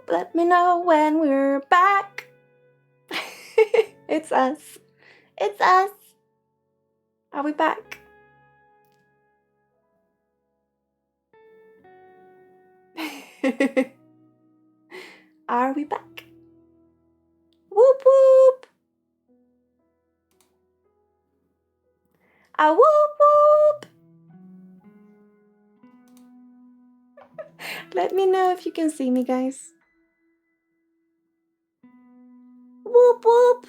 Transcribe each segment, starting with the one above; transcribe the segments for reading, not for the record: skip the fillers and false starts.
whoop. Let me know when we're back. It's us. It's us. Are we back? Are we back? Whoop whoop. A whoop whoop. Let me know if you can see me, guys. Whoop whoop.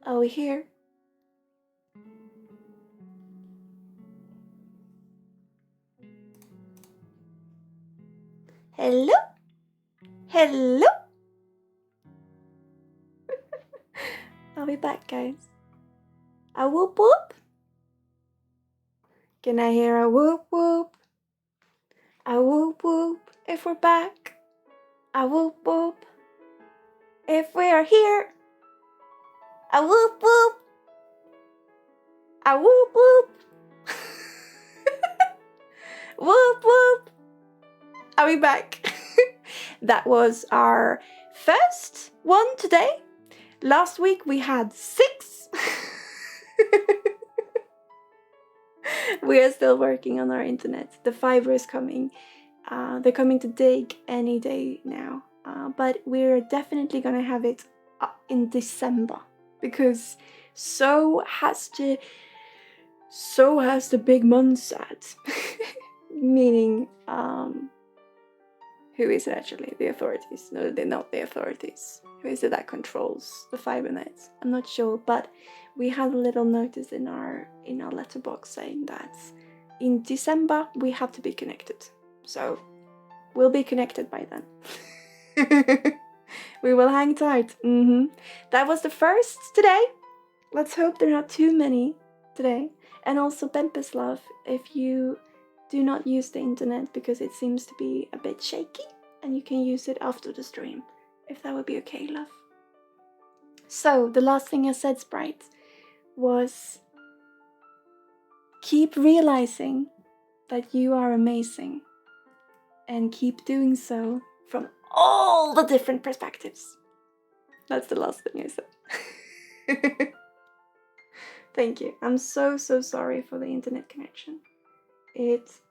Are we here? Hello? Hello? Are we back, guys? A whoop whoop? Can I hear a whoop whoop? A whoop whoop if we're back. A whoop whoop if we are here. A whoop whoop. A whoop whoop. Whoop whoop. Are we back? That was our first one today. Last week we had 6. We are still working on our internet. The fiber is coming. They're coming to dig any day now. But we're definitely gonna have it in December, because so has the big Mossad. Meaning, who is it actually? The authorities? No, they're not the authorities. Who is it that controls the fiber nets? I'm not sure, but we had a little notice in our letterbox saying that in December we have to be connected. So we'll be connected by then. We will hang tight. That was the first today. Let's hope there are not too many today. And also, Bempeslav, if you do not use the internet because it seems to be a bit shaky, and you can use it after the stream, if that would be okay, love. So, the last thing I said, Sprite, was keep realizing that you are amazing, and keep doing so from all the different perspectives. That's the last thing I said. Thank you. I'm so sorry for the internet connection. It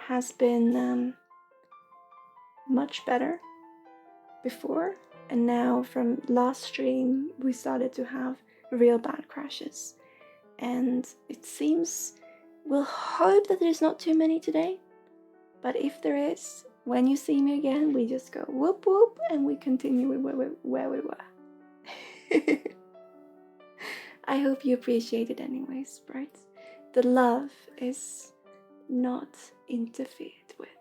has been much better before, and now from last stream we started to have real bad crashes, and it seems, we'll hope that there's not too many today, but if there is, when you see me again, we just go whoop whoop and we continue with where we were. I hope you appreciate it anyways, right? The love is not interfered with.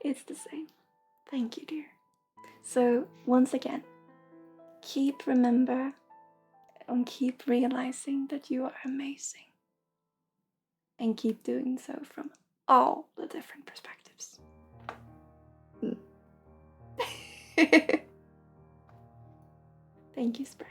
It's the same. Thank you, dear. So, once again, keep realizing that you are amazing. And keep doing so from all the different perspectives. Thank you, Sprite.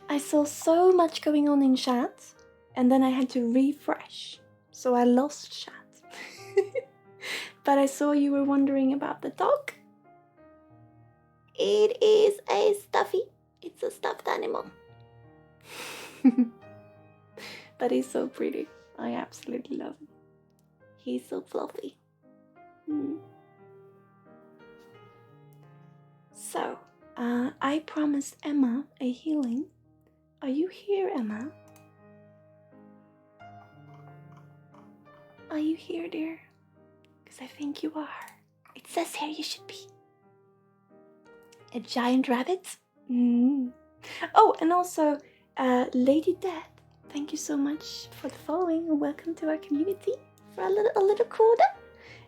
I saw so much going on in chat, and then I had to refresh, so I lost chat. But I saw you were wondering about the dog. It is a stuffy. It's a stuffed animal. But he's so pretty. I absolutely love him. He's so fluffy. So, I promised Emma a healing. Are you here, Emma? Are you here, dear? Because I think you are. It says here you should be. A giant rabbit? Oh, and also, Lady Death, thank you so much for the following and welcome to our community for a little quarter.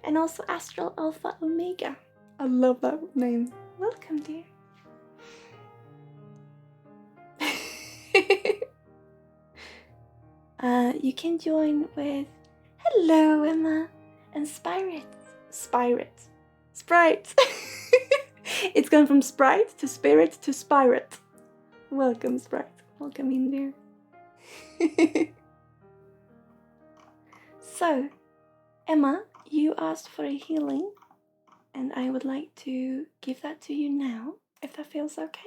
And also Astral Alpha Omega. I love that name. Welcome, dear. You can join with hello, Emma, and Sprite. It's gone from Sprite to Spirit to Spirate. Welcome, Sprite. Welcome in, dear. So, Emma, you asked for a healing, and I would like to give that to you now, if that feels okay.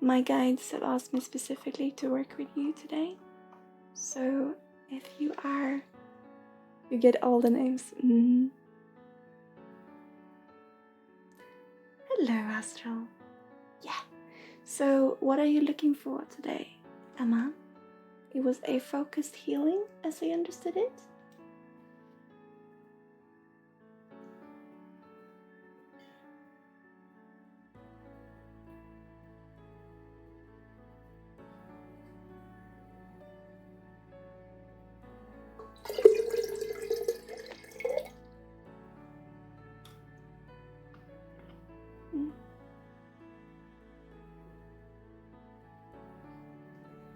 My guides have asked me specifically to work with you today. So, if you are... You get all the names. Hello, Astral. Yeah. So, what are you looking for today, Emma? It was a focused healing, as I understood it.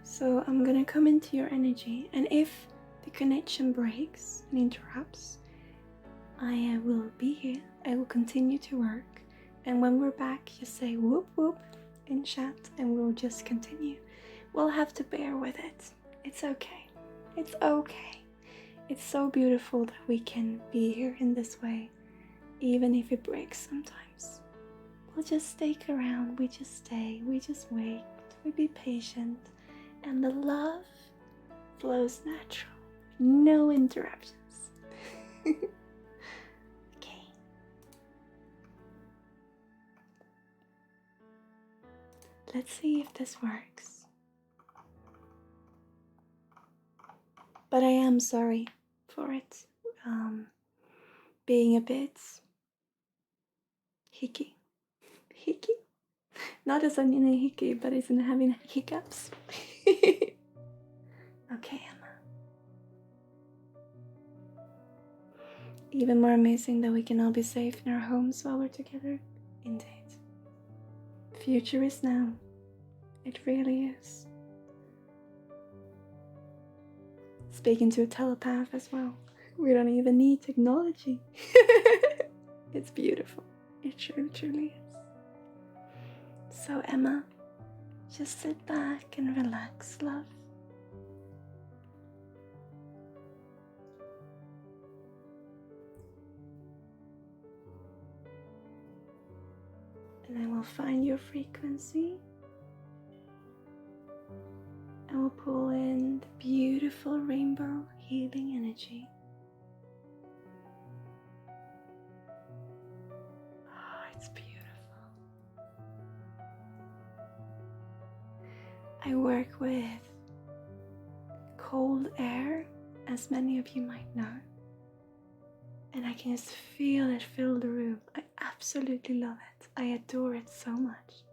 So I'm gonna come into your energy, and if the connection breaks and interrupts, I will be here. I will continue to work, and when we're back, just say whoop whoop in chat, and we'll just continue. We'll have to bear with it. It's okay. It's okay. It's so beautiful that we can be here in this way, even if it breaks sometimes. We'll just stick around. We just stay. We just wait. We be patient. And the love flows natural. No interruptions. Okay. Let's see if this works. But I am sorry for it being a bit hickey. Hickey? Not as in a hickey, but as in having hiccups. Okay, Emma. Even more amazing that we can all be safe in our homes while we're together. Indeed. Future is now. It really is. Speaking to a telepath as well. We don't even need technology. It's beautiful. It truly is. So, Emma, just sit back and relax, love. And I will find your frequency. I will pull in the beautiful rainbow healing energy. Oh, it's beautiful. I work with cold air, as many of you might know. And I can just feel it fill the room. I absolutely love it. I adore it so much.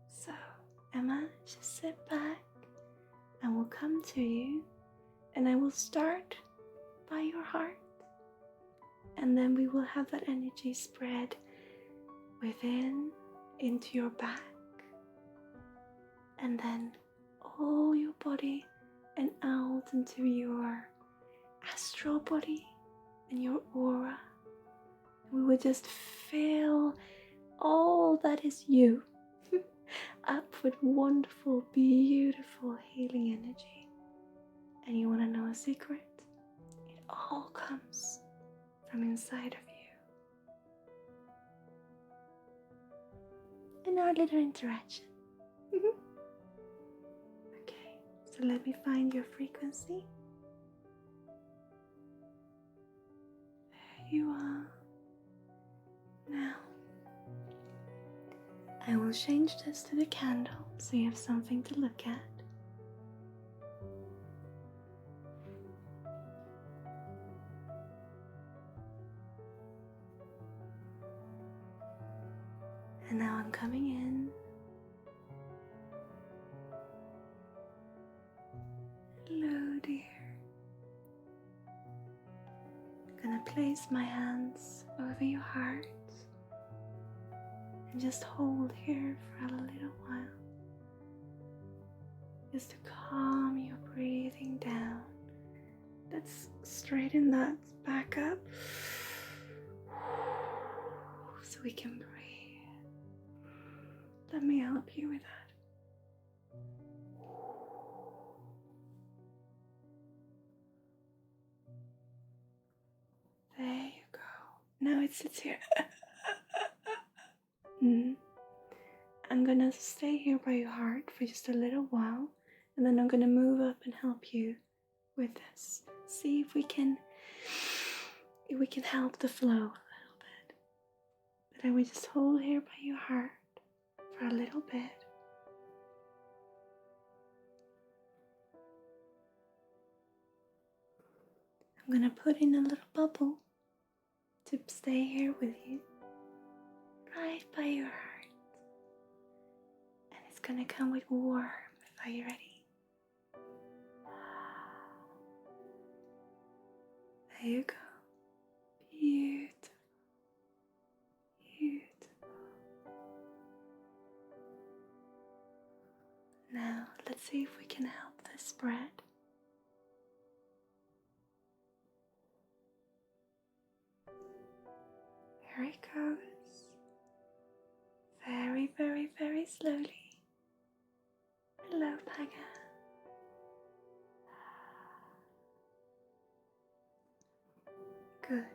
So, Emma, just sit back. I will come to you, and I will start by your heart. And then we will have that energy spread within, into your back, and then all your body and out into your astral body and your aura. We will just fill all that is you up with wonderful, beautiful healing energy. And you want to know a secret? It all comes from inside of you. In our little interaction. Okay, so let me find your frequency. There you are. Now, I will change this to the candle so you have something to look at. And now I'm coming in. Hello, dear. I'm gonna place my hands over your heart and just hold here for a little while, just to calm your breathing down. Let's straighten that back up so we can breathe. Let me help you with that. Now it sits here. I'm gonna stay here by your heart for just a little while, and then I'm gonna move up and help you with this. See if we can help the flow a little bit. But I will just hold here by your heart for a little bit. I'm gonna put in a little bubble to stay here with you, right by your heart. And it's gonna come with warmth. Are you ready? There you go. Beautiful. Beautiful. Now, let's see if we can help this spread. Here it goes. Very, very, very slowly. Hello, Paga. Good.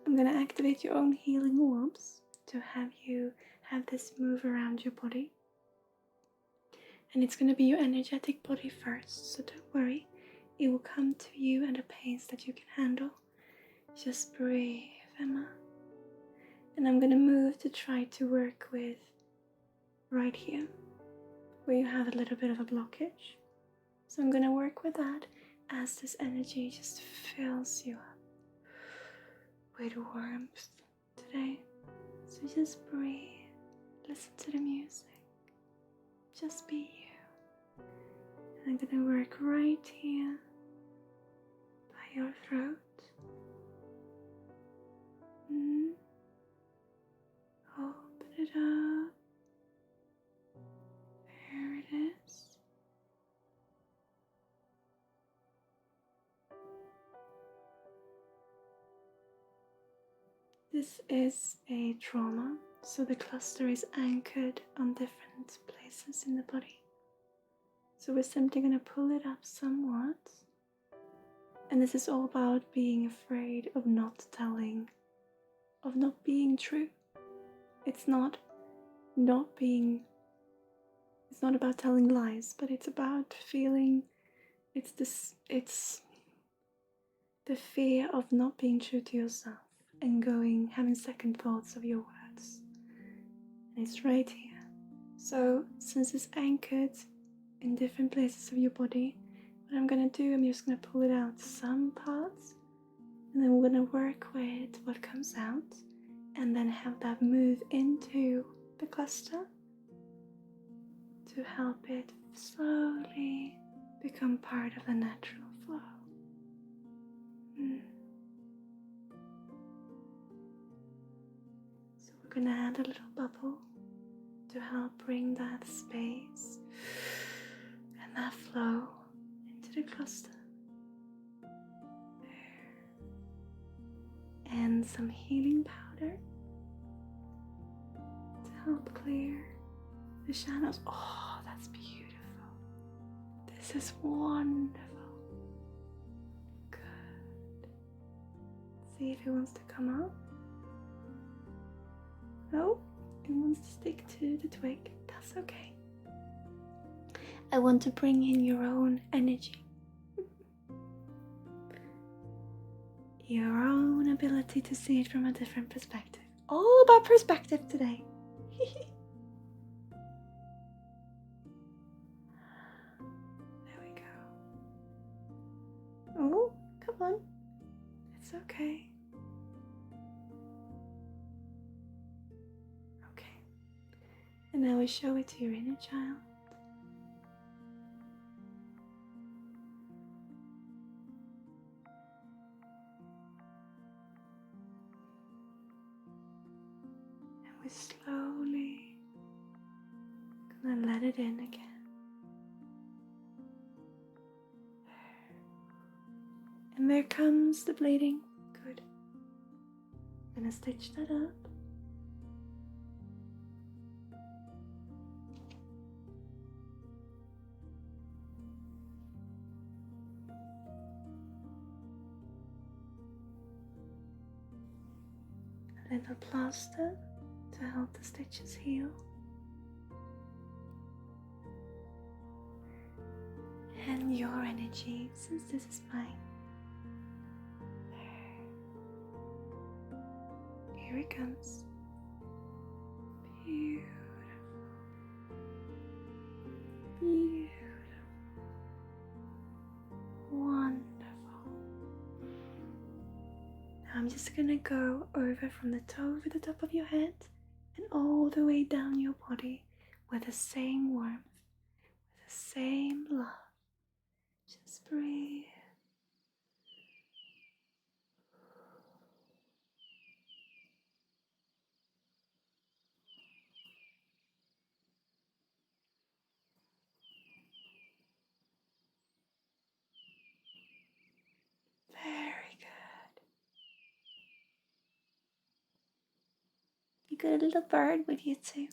I'm going to activate your own healing orbs to have you have this move around your body. And it's going to be your energetic body first, so don't worry. It will come to you at a pace that you can handle. Just breathe, Emma. And I'm going to move to try to work with right here, where you have a little bit of a blockage. So I'm going to work with that as this energy just fills you up with warmth today. So just breathe, listen to the music, just be you. And I'm going to work right here by your throat. Open it up. There it is. This is a trauma, so the cluster is anchored on different places in the body. So we're simply going to pull it up somewhat. And this is all about being afraid of not telling, of not being true. It's not about telling lies, but it's about feeling, it's the fear of not being true to yourself and having second thoughts of your words. And it's right here. So since it's anchored in different places of your body, what I'm going to do, I'm just going to pull it out some parts, and then we're going to work with what comes out, and then have that move into the cluster to help it slowly become part of the natural flow. So we're going to add a little bubble to help bring that space and that flow into the cluster. And some healing powder to help clear the shadows. Oh, that's beautiful. This is wonderful. Good. See if it wants to come up. No, it wants to stick to the twig. That's okay. I want to bring in your own energy. Your own ability to see it from a different perspective. All about perspective today. There we go. Oh, come on. It's okay. Okay. And now we show it to your inner child. We're slowly gonna let it in again. And there comes the bleeding. Good. I'm gonna stitch that up. a little plaster to help the stitches heal. And your energy, since this is mine. Here it comes. Beautiful. Beautiful. Wonderful. Now I'm just gonna go over from the toe over the top of your head and all the way down your body with the same warmth, with the same love. Just breathe. Very good. You got a little bird with you too.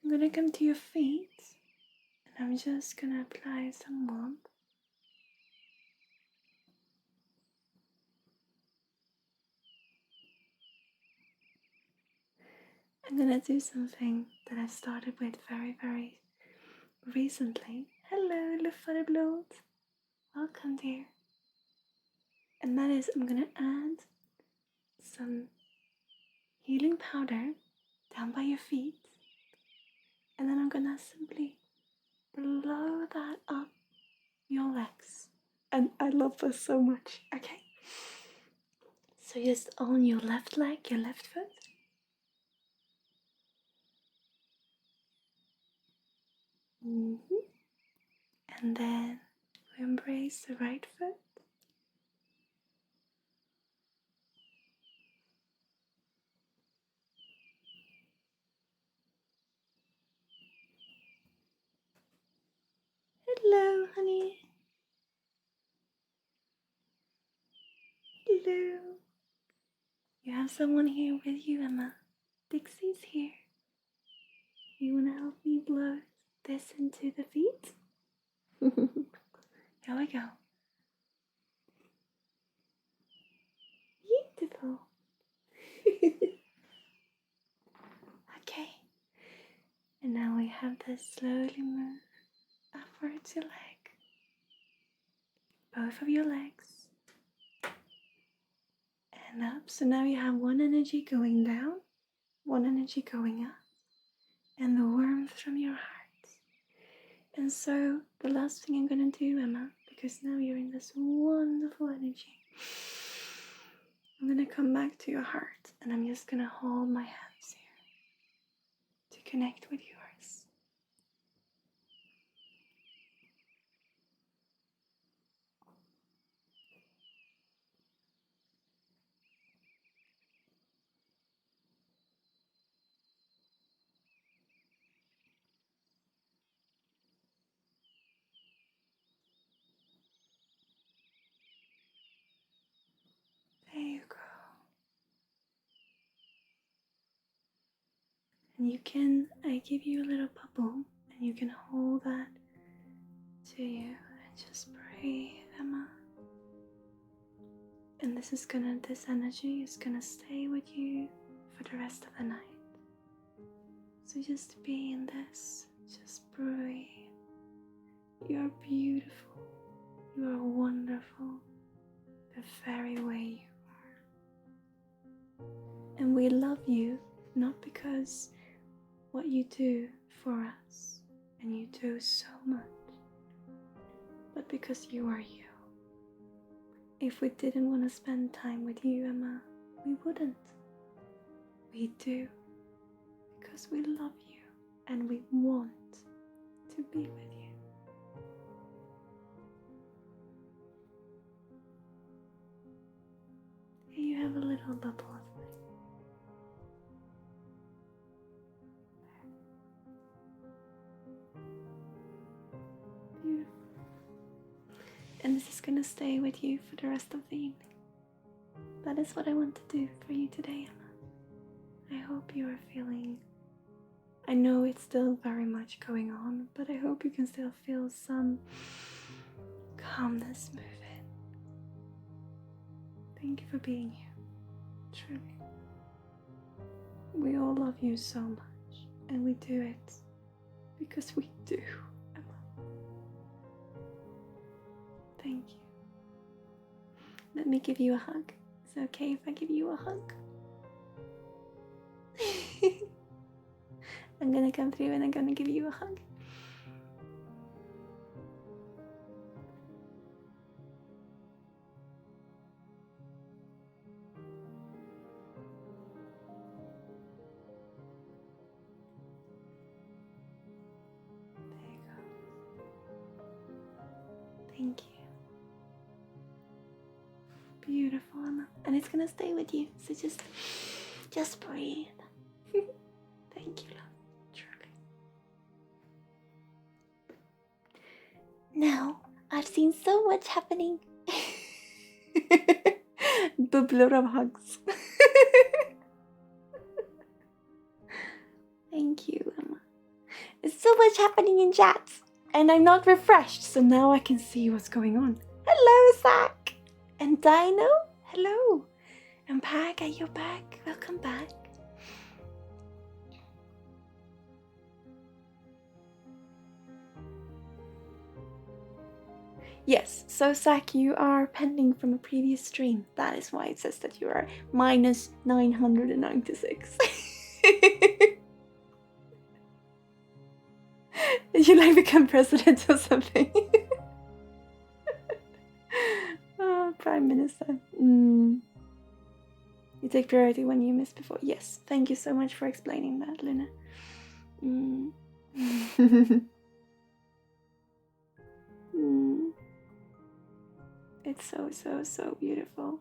I'm gonna come to your feet and I'm just gonna apply some warmth. I'm gonna do something that I started with very recently. Hello, Luftfahrenblut. Welcome, dear. And that is, I'm gonna add some healing powder down by your feet. And then I'm gonna simply blow that up your legs. And I love this so much. Okay. So just on your left leg, your left foot. And then we embrace the right foot. Hello, honey. Hello. You have someone here with you, Emma. Dixie's here. You wanna help me blow this into the feet? Here we go. Beautiful. Okay. And now we have this slowly move upwards your leg. Both of your legs. And up. So now you have one energy going down, one energy going up, and the warmth from your heart. And so the last thing I'm gonna do, Emma, because now you're in this wonderful energy, I'm gonna come back to your heart and I'm just gonna hold my hands here to connect with yours. There you go. And I give you a little bubble and you can hold that to you and just breathe, Emma. And this energy is gonna stay with you for the rest of the night. So just be in this, just breathe. You're beautiful, you are wonderful, the very way you are. And we love you, not because what you do for us, and you do so much, but because you are you. If we didn't want to spend time with you, Emma, we wouldn't. We do, because we love you and we want to be with you. There And this is gonna stay with you for the rest of the evening. That is what I want to do for you today, Emma. I hope you are feeling... I know it's still very much going on, but I hope you can still feel some calmness move in. Thank you for being here. Truly. We all love you so much, and we do it because we do, Emma. Thank you. Let me give you a hug. Is it okay if I give you a hug? I'm gonna come through and I'm gonna give you a hug. There you go. Thank you. Beautiful, Emma. And it's gonna stay with you, so just breathe. Thank you, love. Truly. Now, I've seen so much happening. Bubbler of hugs. Thank you, Emma. There's so much happening in chat, and I'm not refreshed, so now I can see what's going on. Hello, Zach! And Dino, hello! And Paga, you're back. Welcome back. Yes, so Zach, you are pending from a previous stream. That is why it says that you are minus 996. Did you like become president or something? Oh, Prime Minister. You take priority when you missed before. Yes, thank you so much for explaining that, Luna. It's so beautiful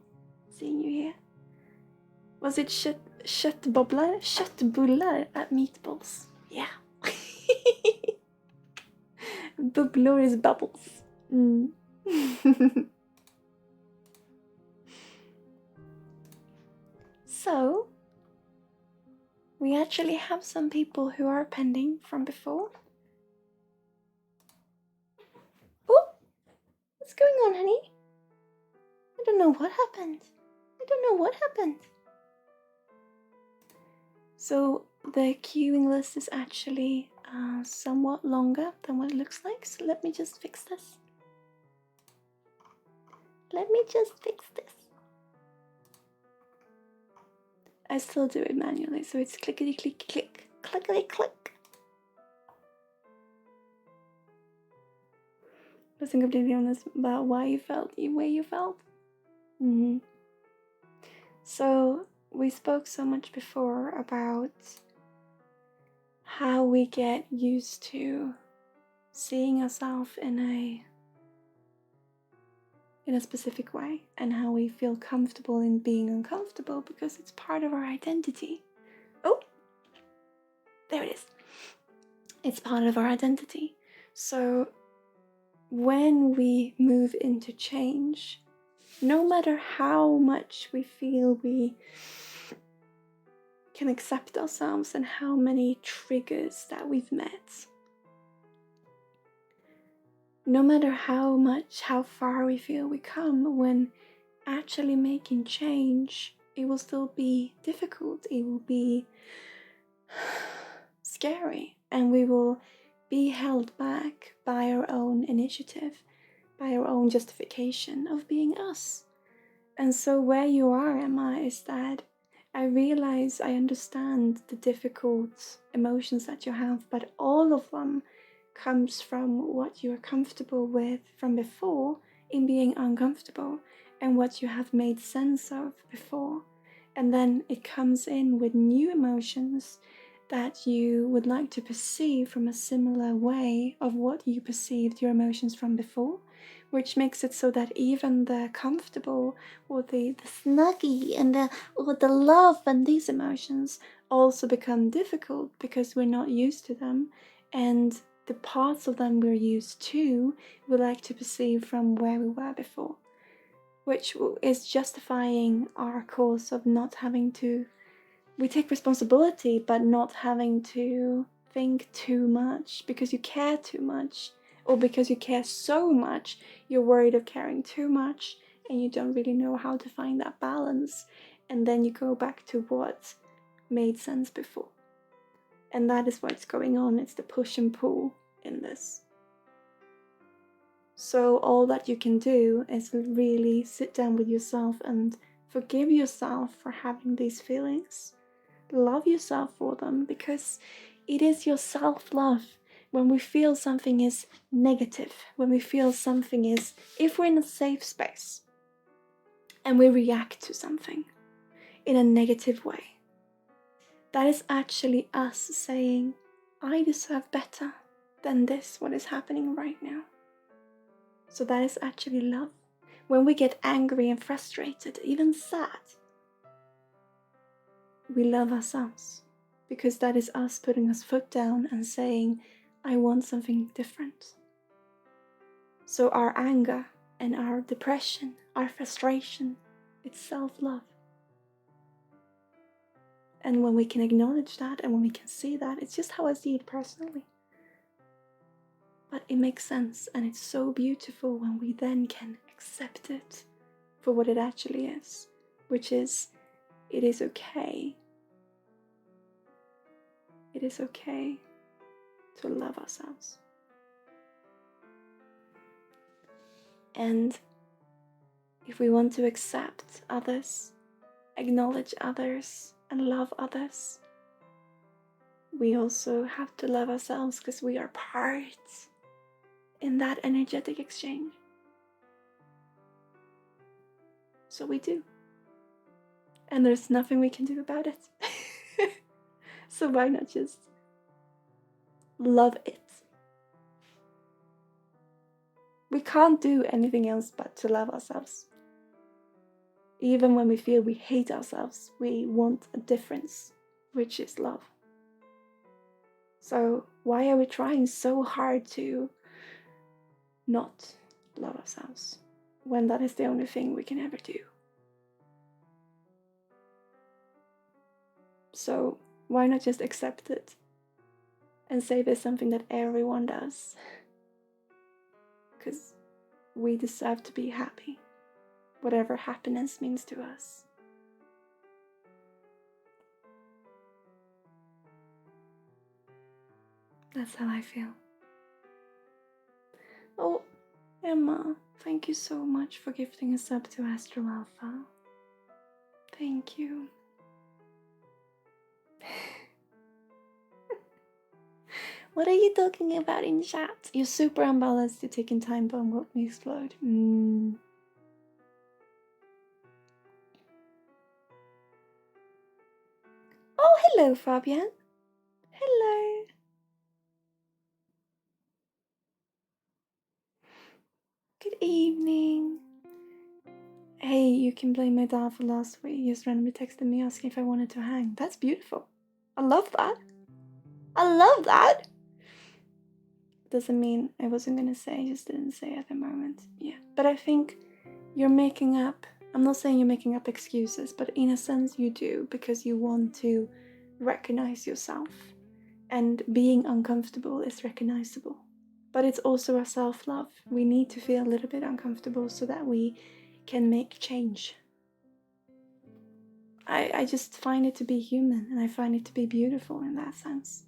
seeing you here. Was it köttbullar at Meatballs? Yeah. Bubblor is bubbles. So, we actually have some people who are pending from before. Oh, what's going on, honey? I don't know what happened. So the queuing list is actually somewhat longer than what it looks like. So let me just fix this. I still do it manually, so it's clickety click click, clickety click. Wasn't completely honest about why you felt the way you felt. So we spoke so much before about how we get used to seeing ourselves in a specific way, and how we feel comfortable in being uncomfortable because it's part of our identity. Oh, there it is. It's part of our identity. So when we move into change, no matter how much we feel we can accept ourselves and how many triggers that we've met, no matter how far we feel we come, when actually making change, it will still be difficult, it will be scary, and we will be held back by our own initiative, by our own justification of being us. And so where you are, Emma, is that I realize, I understand the difficult emotions that you have, but all of them comes from what you are comfortable with from before in being uncomfortable, and what you have made sense of before. And then it comes in with new emotions that you would like to perceive from a similar way of what you perceived your emotions from before, which makes it so that even the comfortable or the snuggy and the love and these emotions also become difficult because we're not used to them. And the parts of them we're used to, we like to perceive from where we were before, which is justifying our course of not having to. We take responsibility, but not having to think too much because you care too much, or because you care so much, you're worried of caring too much, and you don't really know how to find that balance, and then you go back to what made sense before. And that is what's going on. It's the push and pull in this. So all that you can do is really sit down with yourself and forgive yourself for having these feelings. Love yourself for them, because it is your self-love. When we feel something is negative, when we feel something is, if we're in a safe space and we react to something in a negative way, that is actually us saying, I deserve better than this, what is happening right now. So that is actually love. When we get angry and frustrated, even sad, we love ourselves, because that is us putting our foot down and saying, I want something different. So our anger and our depression, our frustration, it's self-love. And when we can acknowledge that, and when we can see that, it's just how I see it personally. But it makes sense, and it's so beautiful when we then can accept it for what it actually is, which is, it is okay. It is okay to love ourselves. And if we want to accept others, acknowledge others, and love others, we also have to love ourselves, because we are part in that energetic exchange. So we do. And there's nothing we can do about it. So why not just love it? We can't do anything else but to love ourselves. Even when we feel we hate ourselves, we want a difference, which is love. So why are we trying so hard to not love ourselves, when that is the only thing we can ever do? So why not just accept it and say there's something that everyone does? Because we deserve to be happy, whatever happiness means to us. That's how I feel. Oh, Emma, thank you so much for gifting us up to Astral Alpha. Thank you. What are you talking about in chat? You're super unbalanced, you're taking time bomb, what me explode. Oh, hello, Fabian. Hello. Good evening. Hey, you can blame my dad for last week. He just randomly texted me asking if I wanted to hang. That's beautiful. I love that. I love that. Doesn't mean I wasn't gonna say, I just didn't say at the moment. Yeah, but I think you're making up, I'm not saying you're making up excuses, but in a sense you do, because you want to recognize yourself, and being uncomfortable is recognizable. But it's also a self-love. We need to feel a little bit uncomfortable so that we can make change. I just find it to be human, and I find it to be beautiful in that sense.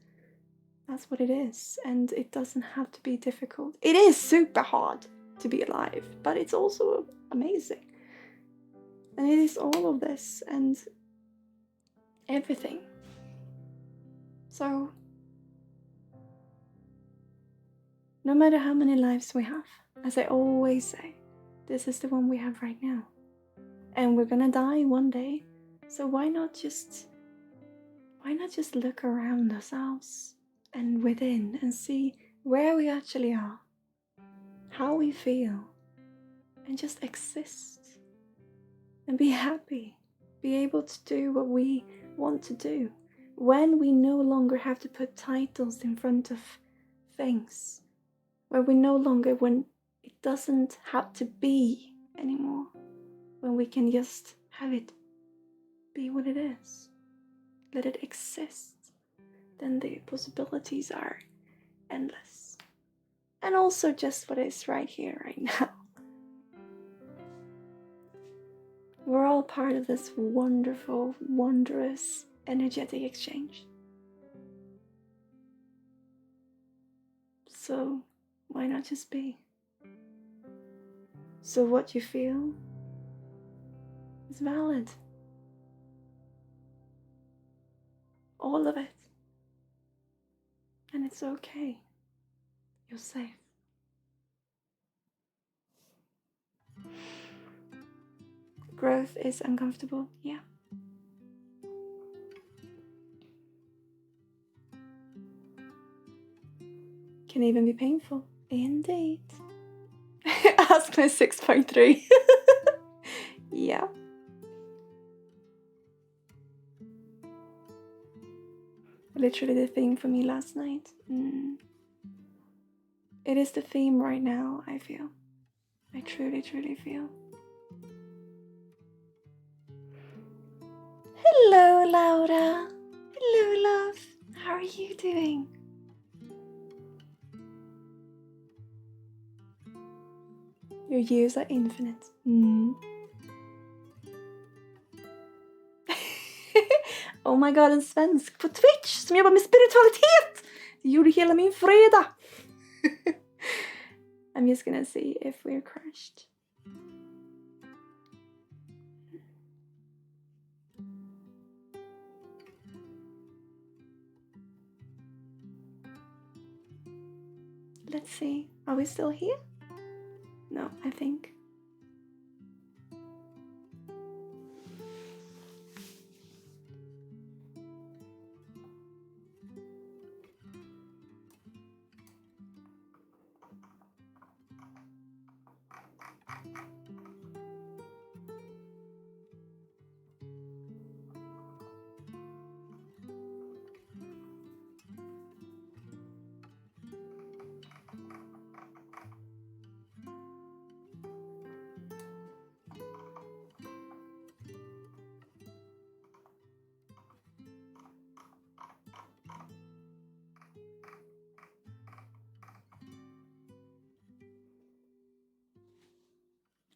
That's what it is, and it doesn't have to be difficult. It is super hard to be alive, but it's also amazing. And it is all of this and everything. So, no matter how many lives we have, as I always say, this is the one we have right now. And we're gonna die one day, so why not just look around ourselves and within and see where we actually are, how we feel, and just exist and be happy, be able to do what we want to do, when we no longer have to put titles in front of things, where we no longer, when it doesn't have to be anymore, when we can just have it be what it is, let it exist, then the possibilities are endless. And also just what is right here, right now. We're all part of this wonderful, wondrous, energetic exchange. So why not just be? So what you feel is valid. All of it. And it's okay. You're safe. Growth is uncomfortable, yeah. Can even be painful. Indeed. Ask my 6.3. Yeah. Literally the theme for me last night. It is the theme right now, I feel. I truly, truly feel. Hello, Laura. Hello, love. How are you doing? Your years are infinite. Oh my god, en svensk på Twitch som jobbar med spiritualitet! Det gjorde hela min fredag! I'm just gonna see if we're crashed. Let's see. Are we still here? No, I think.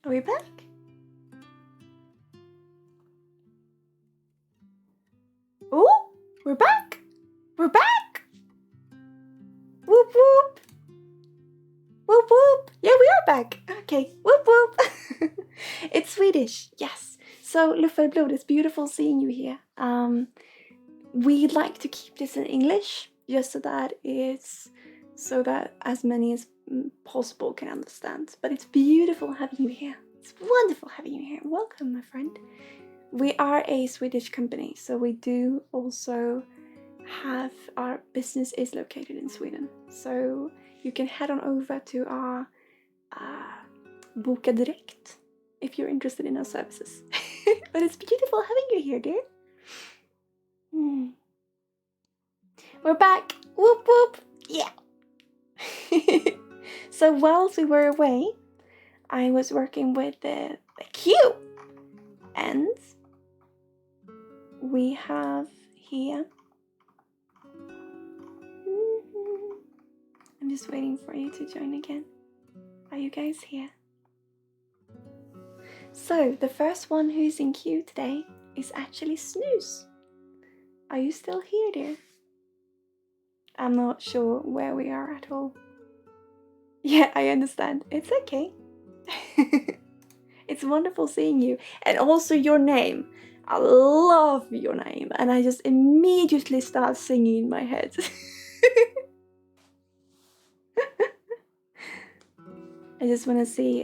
Are we back? Oh, we're back! We're back! Whoop whoop! Whoop whoop! Yeah, we are back! Okay, whoop whoop! It's Swedish, yes. So, Luftblod, it's beautiful seeing you here. We'd like to keep this in English, just so that as many as possible can understand. But it's beautiful having you here. It's wonderful having you here. Welcome, my friend. We are a Swedish company, so we do also have our business is located in Sweden. So you can head on over to our Boka Direkt if you're interested in our services. But it's beautiful having you here, dear. We're back! Whoop whoop! Yeah! So whilst we were away, I was working with the queue. And we have here... I'm just waiting for you to join again. Are you guys here? So, the first one who's in queue today is actually Snooze. Are you still here, dear? I'm not sure where we are at all. Yeah, I understand. It's okay. It's wonderful seeing you. And also your name. I love your name. And I just immediately start singing in my head. I just want to see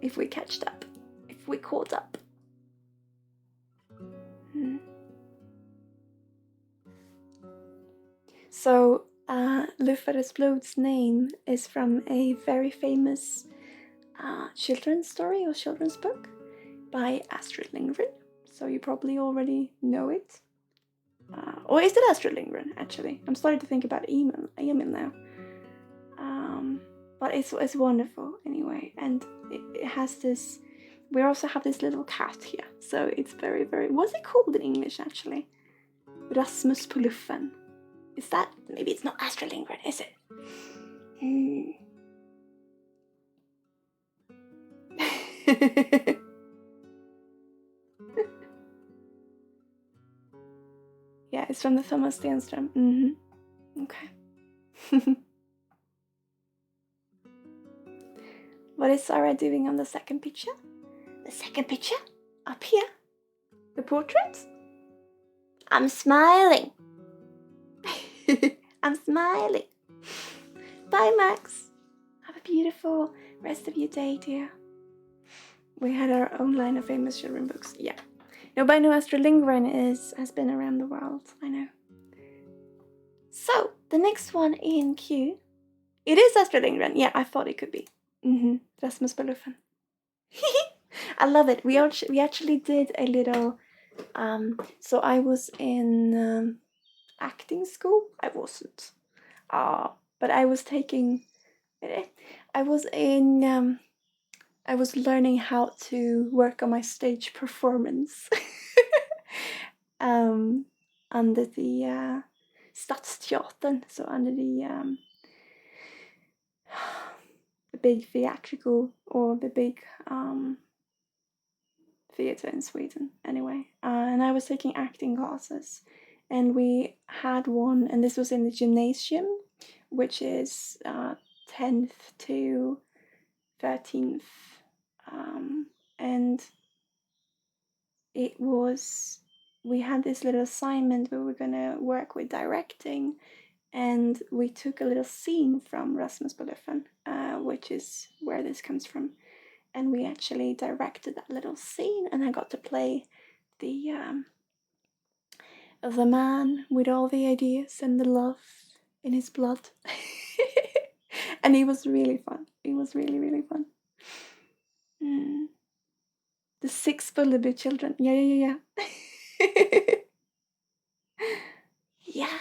if we catched up. If we caught up. So, Luftblod's name is from a very famous children's story or children's book by Astrid Lindgren. So you probably already know it. Or is it Astrid Lindgren, actually? I'm starting to think about Emil now. But it's wonderful anyway, and it has this. We also have this little cat here, so it's very, very. What's it called in English, actually? Rasmus på luffen. Is that, maybe it's not Astrid Lindgren, is it? Yeah, it's from the Thomas Stenström. Okay. What is Sarah doing on the second picture? The second picture? Up here? The portrait? I'm smiling. I'm smiling. Bye, Max. Have a beautiful rest of your day, dear. We had our own line of famous children books. Yeah. No, but I know Astrid Lindgren has been around the world. I know. So, the next one in queue. It is Astrid Lindgren. Yeah, I thought it could be. Rasmus på luffen. I love it. We actually did a little. So I was in acting school. I wasn't. But I was taking. I was in. I was learning how to work on my stage performance. Under the Stadsteatern, so under the big theatrical, or the big theatre in Sweden, anyway. And I was taking acting classes, and we had one, and this was in the gymnasium, which is 10th to 13th, and it was, we had this little assignment where we were gonna work with directing, and we took a little scene from Rasmus på luffen, which is where this comes from, and we actually directed that little scene, and I got to play the man with all the ideas and the love in his blood. And it was really fun. It was really, really fun. The 6 Bullerby children. Yeah. Yeah.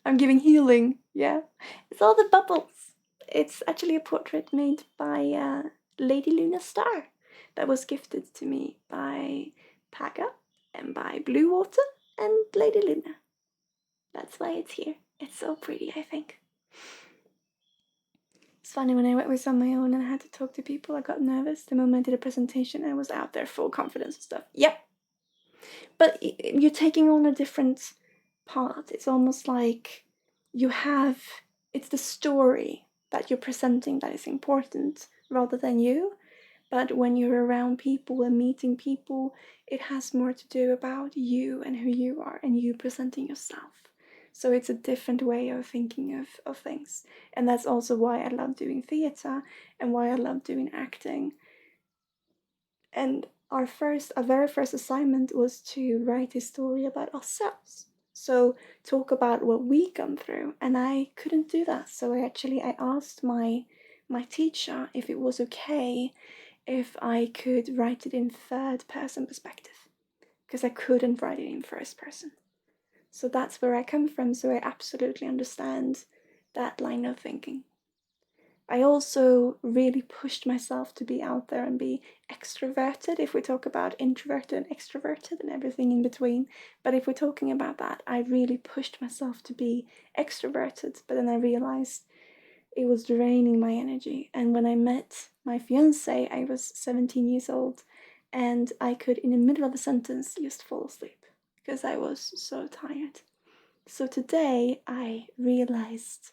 I'm giving healing. Yeah. It's all the bubbles. It's actually a portrait made by Lady Luna Star that was gifted to me by Paga and by Blue Water and Lady Luna. That's why it's here. It's so pretty, I think. It's funny, when I was on my own and I had to talk to people, I got nervous. The moment I did a presentation, I was out there full confidence and stuff. Yep. But you're taking on a different part. It's almost like it's the story that you're presenting that is important rather than you. But when you're around people and meeting people, it has more to do about you and who you are and you presenting yourself. So it's a different way of thinking of things. And that's also why I love doing theatre and why I love doing acting. And our very first assignment was to write a story about ourselves. So talk about what we gone through, and I couldn't do that. So I asked my teacher if it was okay if I could write it in third person perspective, because I couldn't write it in first person. So that's where I come from, so I absolutely understand that line of thinking. I also really pushed myself to be out there and be extroverted, if we talk about introverted and extroverted and everything in between. But if we're talking about that, I really pushed myself to be extroverted, but then I realized it was draining my energy. And when I met my fiance, I was 17 years old, and I could, in the middle of a sentence, just fall asleep because I was so tired. So today I realized,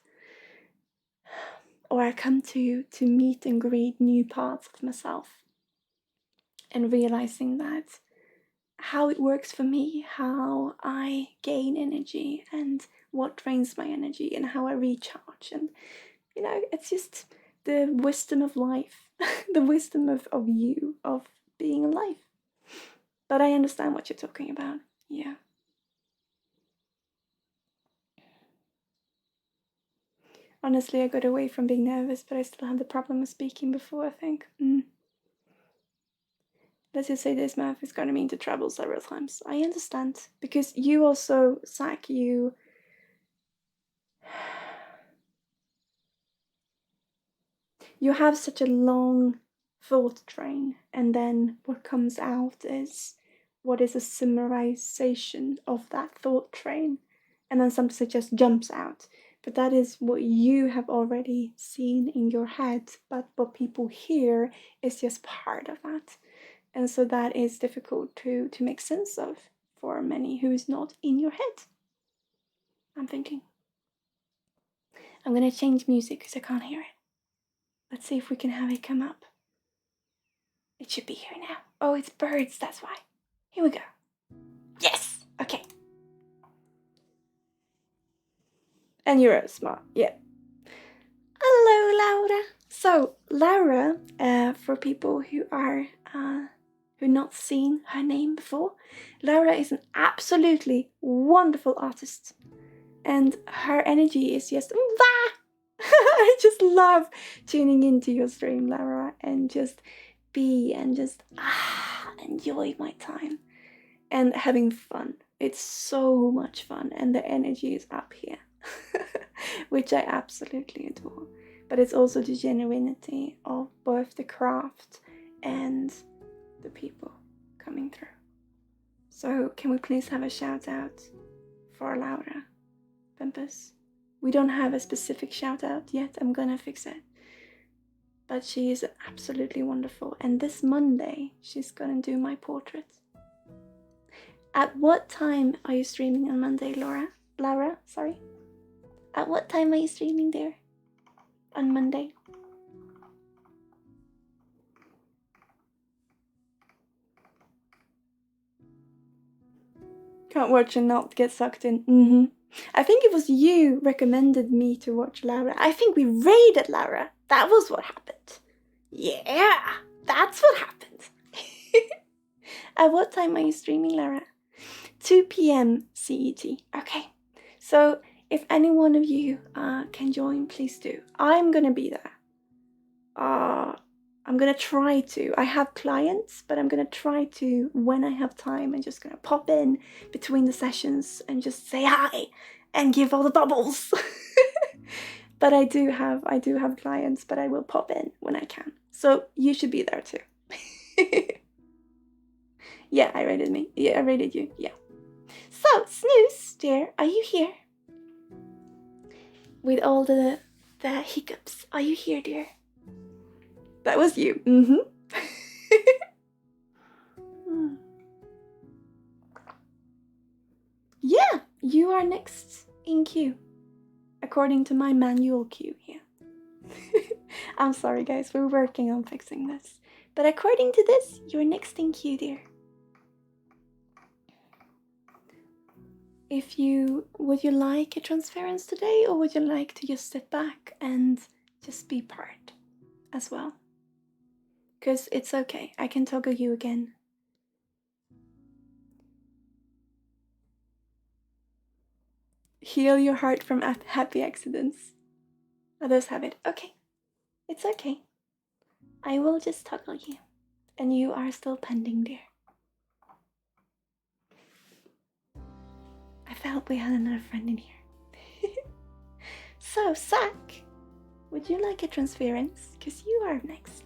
or I come to meet and greet new parts of myself, and realizing that how it works for me, how I gain energy and what drains my energy and how I recharge. And it's just the wisdom of life, the wisdom of you, of being alive. But I understand what you're talking about. Yeah. Honestly, I got away from being nervous, but I still had the problem of speaking before, I think. let's just say this math is gonna mean to travel several times. I understand, because you also, Zach, you have such a long thought train, and then what comes out is what is a summarization of that thought train, and then sometimes it just jumps out. But that is what you have already seen in your head, but what people hear is just part of that. And so that is difficult to make sense of for many who is not in your head. I'm thinking. I'm gonna change music because I can't hear it. Let's see if we can have it come up. It should be here now. Oh, it's birds, that's why. Here we go. Yes! Okay. And you're smart, yeah. Hello, Laura. So, Laura, for people who are who not seen her name before, Laura is an absolutely wonderful artist. And her energy is just, I just love tuning into your stream, Laura, and just be and just enjoy my time and having fun. It's so much fun, and the energy is up here, which I absolutely adore. But it's also the genuinity of both the craft and the people coming through. So can we please have a shout out for Laura Pimpus? We don't have a specific shout out yet, I'm gonna fix it. But she is absolutely wonderful, and this Monday she's gonna do my portrait. At what time are you streaming on Monday, Laura, sorry? At what time are you streaming there on Monday? Can't watch and not get sucked in. I think it was you recommended me to watch Laura. I think we raided Laura. That was what happened. Yeah, that's what happened. At what time are you streaming, Laura? 2 p.m. CET. Okay. So if any one of you can join, please do. I'm gonna be there. I'm gonna try to. I have clients, but I'm gonna try to, when I have time, I'm just gonna pop in between the sessions and just say hi and give all the bubbles. But I do have clients, but I will pop in when I can. So you should be there too. Yeah, I rated me. Yeah, I rated you. Yeah. So, Snooze, dear, are you here? With all the hiccups, are you here, dear? That was you. Yeah, you are next in queue, according to my manual queue here. I'm sorry, guys, we're working on fixing this. But according to this, you're next in queue, dear. Would you like a transference today, or would you like to just sit back and just be part as well? Because it's okay, I can toggle you again. Heal your heart from happy accidents. Others have it. Okay, it's okay. I will just toggle you, and you are still pending, dear. I felt we had another friend in here. So, Zach, would you like a transference? Because you are next.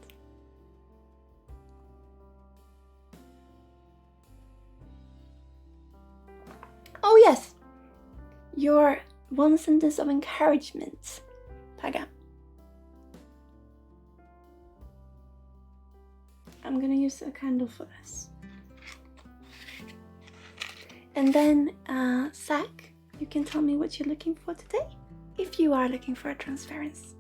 Oh yes, your one sentence of encouragement, Paga. I'm gonna use a candle for this. And then, Zach, you can tell me what you're looking for today, if you are looking for a transference.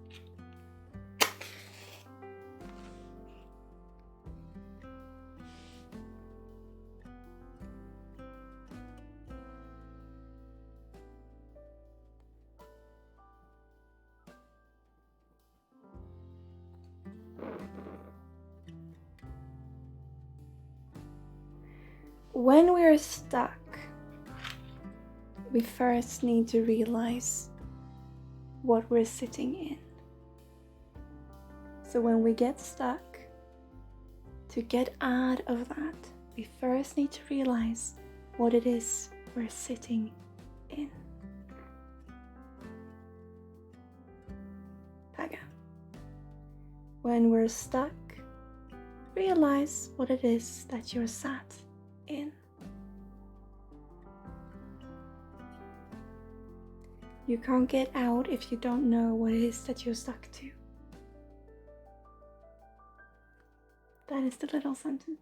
When we're stuck, we first need to realize what we're sitting in. So when we get stuck, To get out of that, we first need to realize what it is we're sitting in. Taga. When we're stuck, realize what it is that you're sat in. You can't get out if you don't know what it is that you're stuck to. That is the little sentence.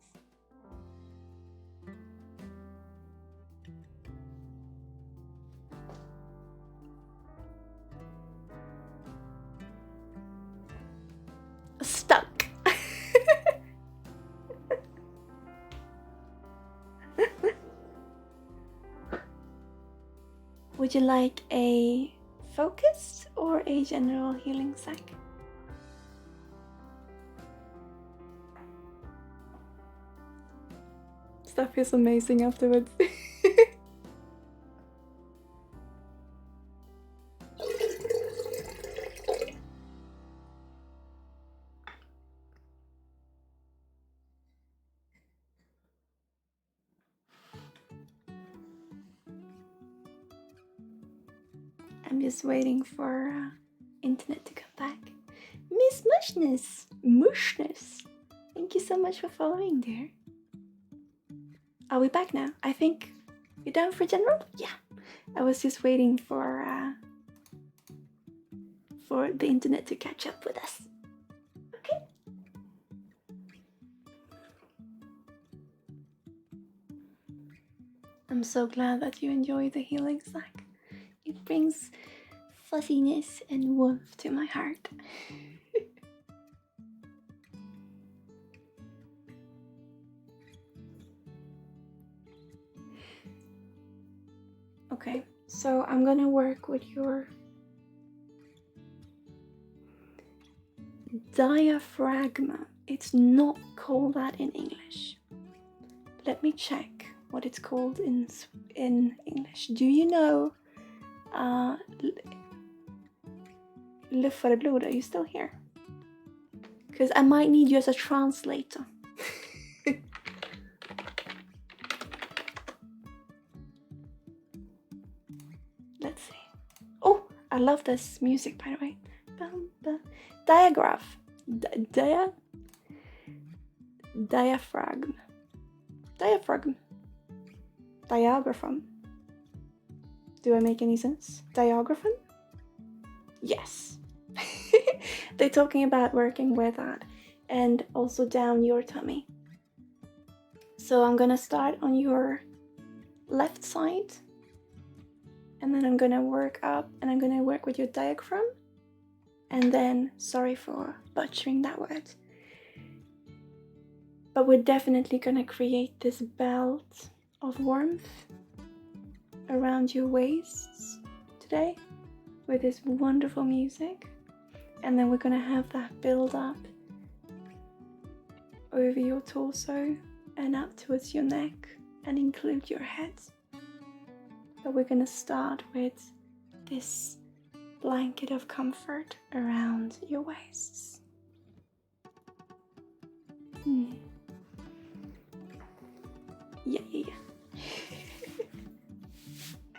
Stuck. Would you like a focused or a general healing sack? Stuff is amazing afterwards. I'm just waiting for internet to come back. Miss Mushness, thank you so much for following, dear. Are we back now? I think you're done for general? Yeah. I was just waiting for the internet to catch up with us. Okay. I'm so glad that you enjoy the healing sack. It brings fuzziness and warmth to my heart. Okay, so I'm gonna work with your diaphragm. It's not called that in English. Let me check what it's called in English. Do you know luftföreblod? Are you still here? Because I might need you as a translator. Let's see. Oh, I love this music, by the way. Diaphragm. Diaphragm. Do I make any sense? Diaphragm? Yes. They're talking about working with that and also down your tummy. So I'm gonna start on your left side and then I'm gonna work up and I'm gonna work with your diaphragm and then, sorry for butchering that word, but we're definitely gonna create this belt of warmth around your waists today with this wonderful music, and then we're gonna have that build up over your torso and up towards your neck and include your head. But we're gonna start with this blanket of comfort around your waists. Yeah.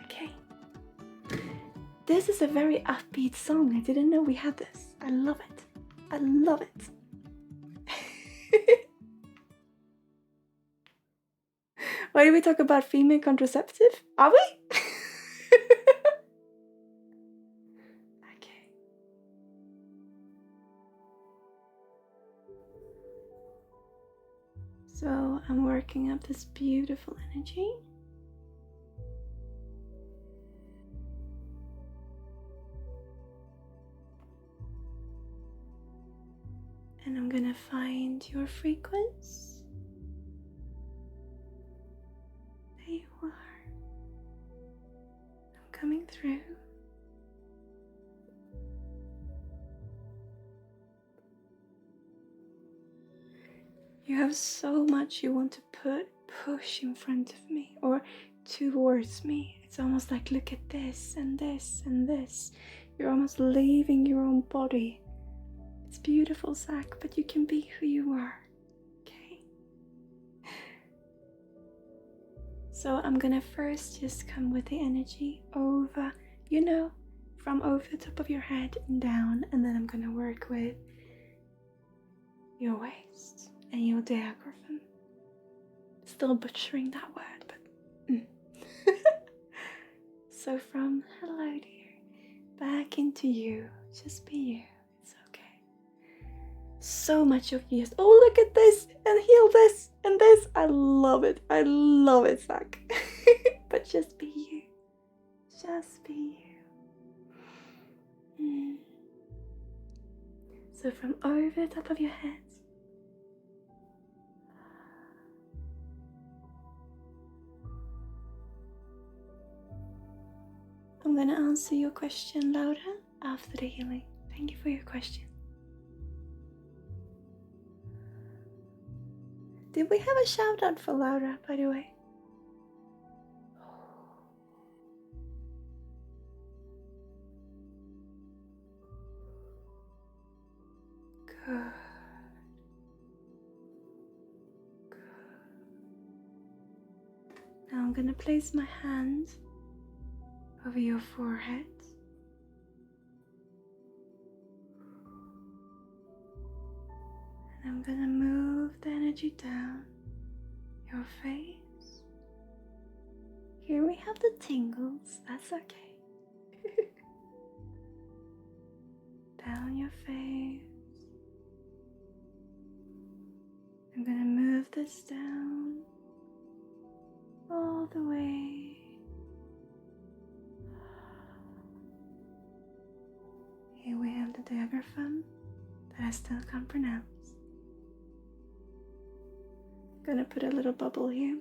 Okay. This is a very upbeat song. I didn't know we had this. I love it. I love it. Why do we talk about female contraceptive? Are we? Okay. So I'm working up this beautiful energy. And I'm gonna find your frequency. There you are. I'm coming through. You have so much you want to push in front of me or towards me. It's almost like, look at this and this and this. You're almost leaving your own body. It's beautiful, Zach, but you can be who you are, okay? So I'm gonna first just come with the energy over, from over the top of your head and down, and then I'm gonna work with your waist and your diaphragm. Still butchering that word, but So from hello dear, back into you, just be you, it's okay. So much of you, oh look at this, and heal this, and this, I love it, Zach. But just be you, just be you. So from over the top of your head, I'm gonna answer your question, Laura, after the healing. Thank you for your question. Did we have a shout out for Laura, by the way? Good. Now I'm gonna place my hand over your forehead. And I'm gonna move the energy down your face. Here we have the tingles, that's okay. Down your face. I'm gonna move this down all the way. Here we have the diaphragm that I still can't pronounce. I'm gonna put a little bubble here.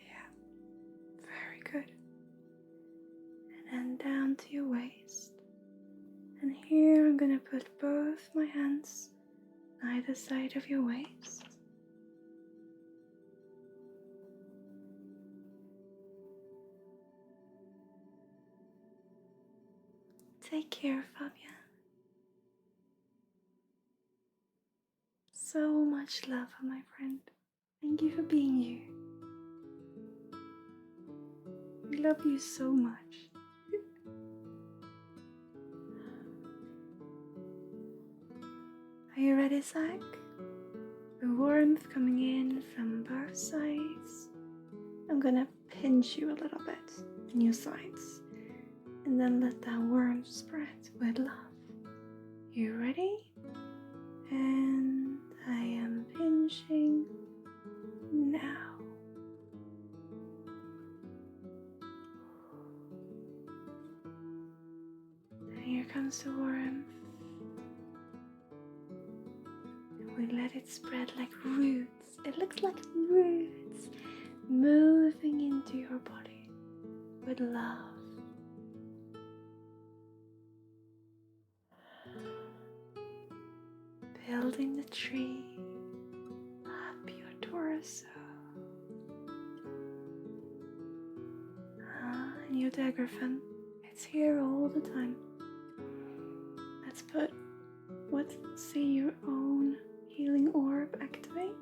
Yeah, very good. And then down to your waist. And here I'm gonna put both my hands either side of your waist. Take care, Fabian. So much love, my friend. Thank you for being you. We love you so much. Are you ready, Zach? The warmth coming in from both sides. I'm gonna pinch you a little bit in your sides. And then let that warmth spread with love. You ready? And I am pinching now. And here comes the warmth. And we let it spread like roots. It looks like roots moving into your body with love. Building the tree up your torso. And your diaphragm, it's here all the time. Let's see your own healing orb activate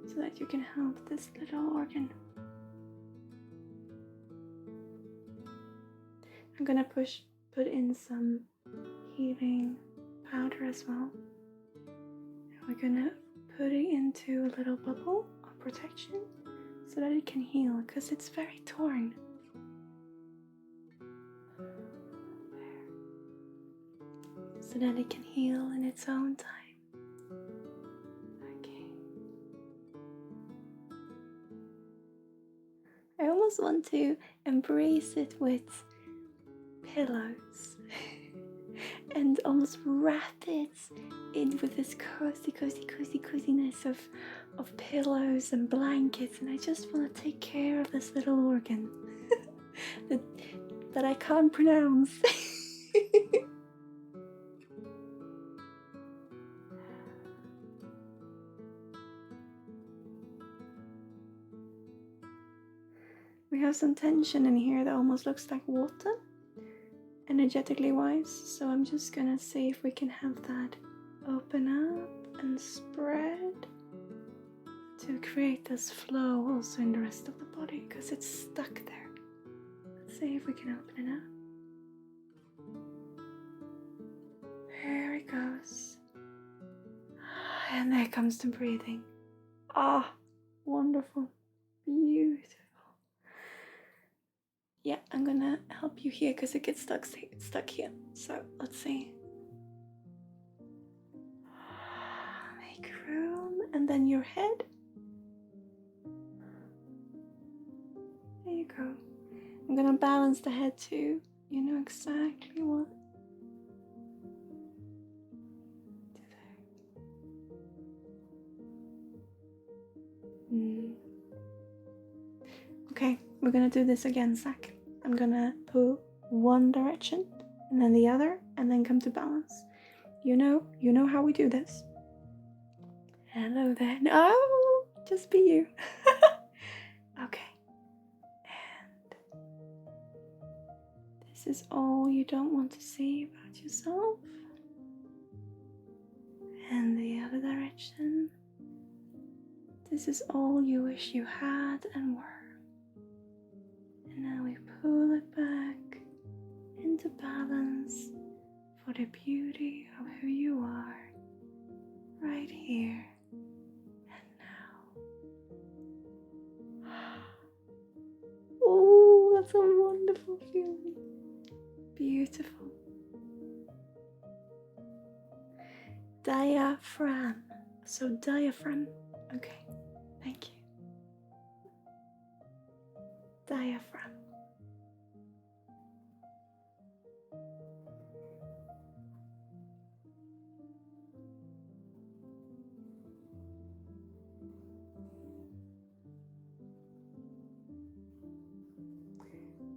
so that you can help this little organ. I'm gonna put in some healing powder as well. And we're gonna put it into a little bubble of protection so that it can heal, because it's very torn. So that it can heal in its own time. Okay. I almost want to embrace it with pillows and almost wrap it in with this coziness of pillows and blankets, and I just want to take care of this little organ that I can't pronounce. We have some tension in here that almost looks like water, energetically wise. So I'm just gonna see if we can have that open up and spread to create this flow also in the rest of the body, because it's stuck there. Let's see if we can open it up. There it goes. And there comes the breathing. Ah, wonderful. Beautiful. Yeah, I'm gonna help you here because it gets stuck here. So let's see. Make room, and then your head. There you go. I'm gonna balance the head too. You know exactly what to do. Okay, we're gonna do this again, Zach. I'm gonna pull one direction and then the other, and then come to balance. You know how we do this. Hello there. No, just be you. Okay. And this is all you don't want to see about yourself. And the other direction. This is all you wish you had and were. And now we pull it back into balance for the beauty of who you are right here and now. Oh, that's a wonderful feeling. Beautiful. Diaphragm. So diaphragm. Okay, thank you. Diaphragm.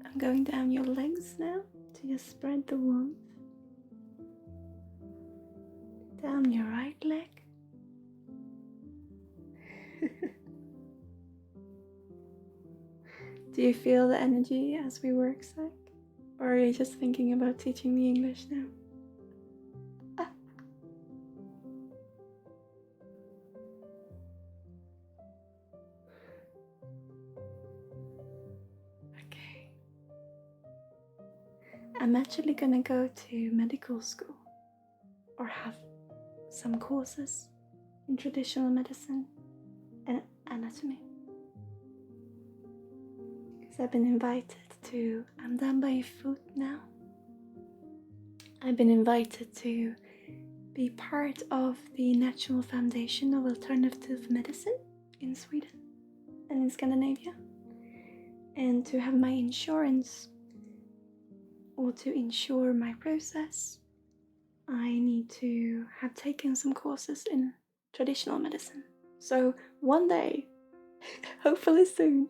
I'm going down your legs now to just spread the warmth. Down your right leg. Do you feel the energy as we work, Zach? Or are you just thinking about teaching me English now? Ah. Okay. I'm actually gonna go to medical school or have some courses in traditional medicine and anatomy. Because I've been invited to, I'm down by your foot now. I've been invited to be part of the National Foundation of Alternative Medicine in Sweden and in Scandinavia. And to have my insurance, or to insure my process, I need to have taken some courses in traditional medicine. So one day, hopefully soon,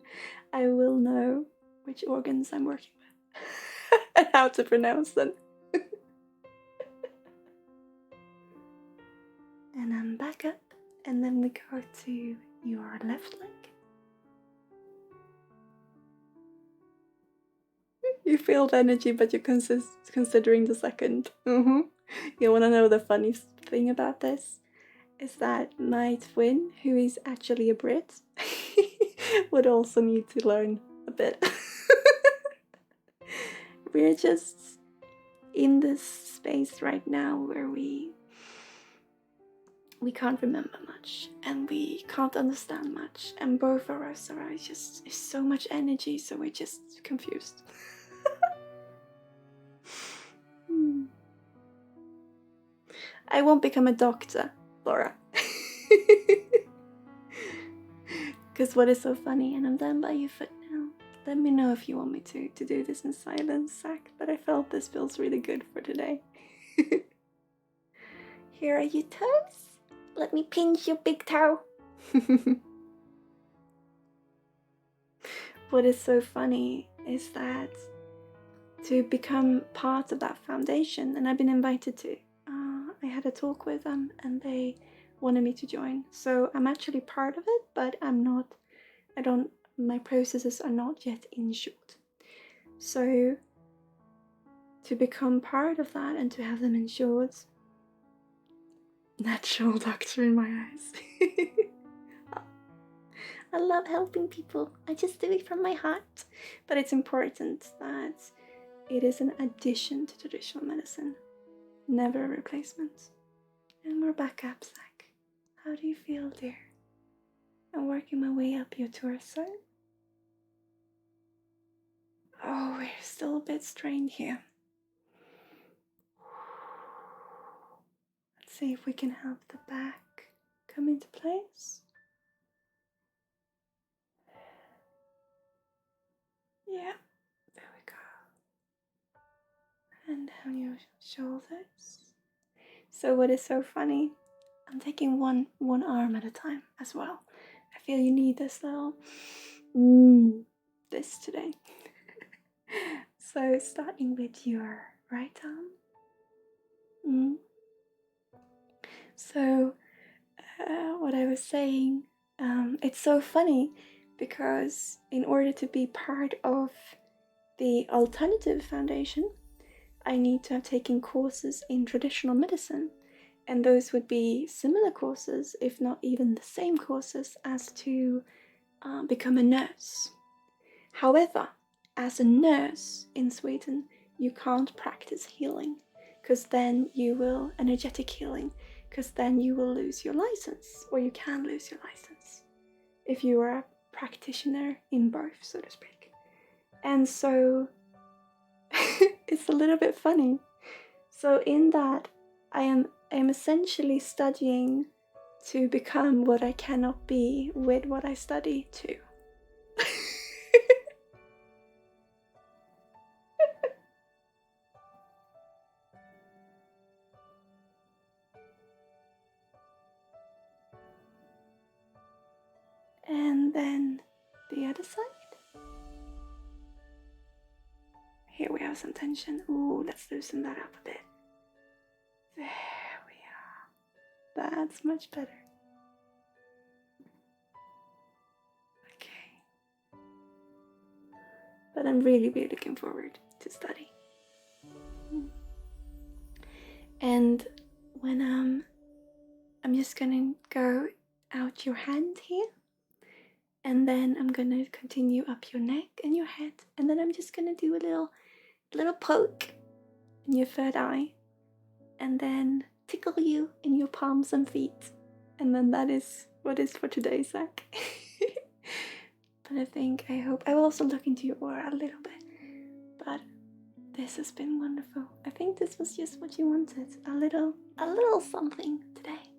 I will know which organs I'm working with and how to pronounce them. And I'm back up, and then we go to your left leg. You feel the energy, but you're considering the second. You want to know the funny thing about this? Is that my twin, who is actually a Brit, would also need to learn a bit. We're just in this space right now where we can't remember much and we can't understand much, and both of us are just so much energy, so we're just confused. I won't become a doctor, Laura. Because what is so funny, and I'm down by your foot now. Let me know if you want me to do this in silence, Zach, but I felt this feels really good for today. Here are your toes. Let me pinch your big toe. What is so funny is that to become part of that foundation, and I've been invited to, I had a talk with them and they wanted me to join. So I'm actually part of it, but my processes are not yet insured. So to become part of that and to have them insured. Natural doctor in my eyes. I love helping people. I just do it from my heart. But it's important that it is an addition to traditional medicine, never a replacement. And we're back up, Zach. How do you feel, dear? I'm working my way up your torso. Oh, we're still a bit strained here. Let's see if we can help the back come into place. Yeah, there we go. And down your shoulders. So what is so funny, I'm taking one arm at a time as well. I feel you need this little this today. So starting with your right arm. So what I was saying, it's so funny because in order to be part of the alternative foundation, I need to have taken courses in traditional medicine, and those would be similar courses, if not even the same courses, as to become a nurse. However, as a nurse in Sweden, you can't practice healing, because then you will, energetic healing, because then you will lose your license, or you can lose your license, if you are a practitioner in birth, so to speak. And so, it's a little bit funny. So in that, I am essentially studying to become what I cannot be with what I study too. And then the other side. Here we have some tension. Ooh, let's loosen that up a bit. There we are. That's much better. Okay. But I'm really, really looking forward to study. And when I'm just gonna go out your hand here, and then I'm gonna continue up your neck and your head, and then I'm just gonna do a little poke in your third eye, and then tickle you in your palms and feet, and then that is what is for today, Zach. But I hope I will also look into your aura a little bit. But this has been wonderful. I think this was just what you wanted, a little something today.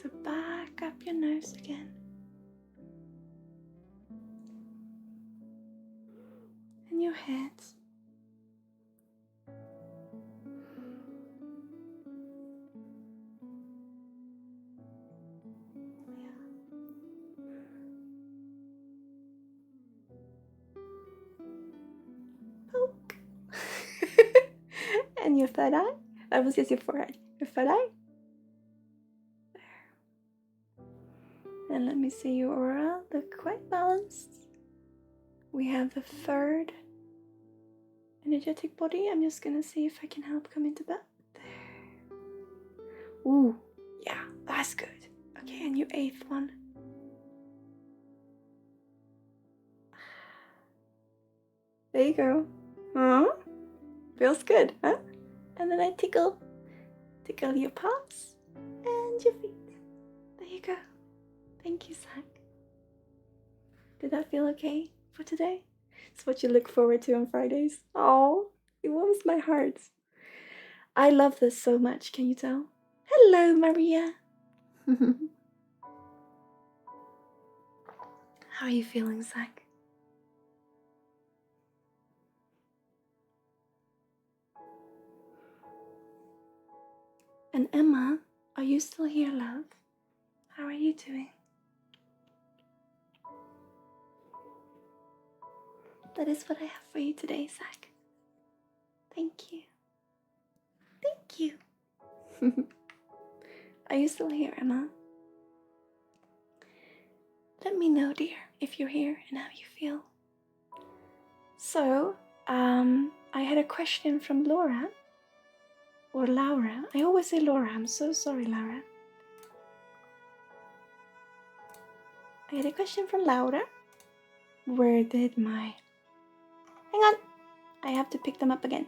So back up your nose again. And your head. Poke. And your third eye. That was just your forehead. Your third eye. And let me see your aura. Look quite balanced. We have the third energetic body. I'm just gonna see if I can help come into that. There. Ooh, yeah, that's good. Okay, and your eighth one. There you go. Huh? Feels good, huh? And then I tickle your palms and your feet. There you go. Thank you, Zach. Did that feel okay for today? It's what you look forward to on Fridays. Oh, it warms my heart. I love this so much, can you tell? Hello, Maria. How are you feeling, Zach? And Emma, are you still here, love? How are you doing? That is what I have for you today, Zach. Thank you. Thank you. Are you still here, Emma? Let me know, dear, if you're here and how you feel. So, I had a question from Laura. Or Laura. I always say Laura. I'm so sorry, Laura. I had a question from Laura. Where did my... Hang on. I have to pick them up again.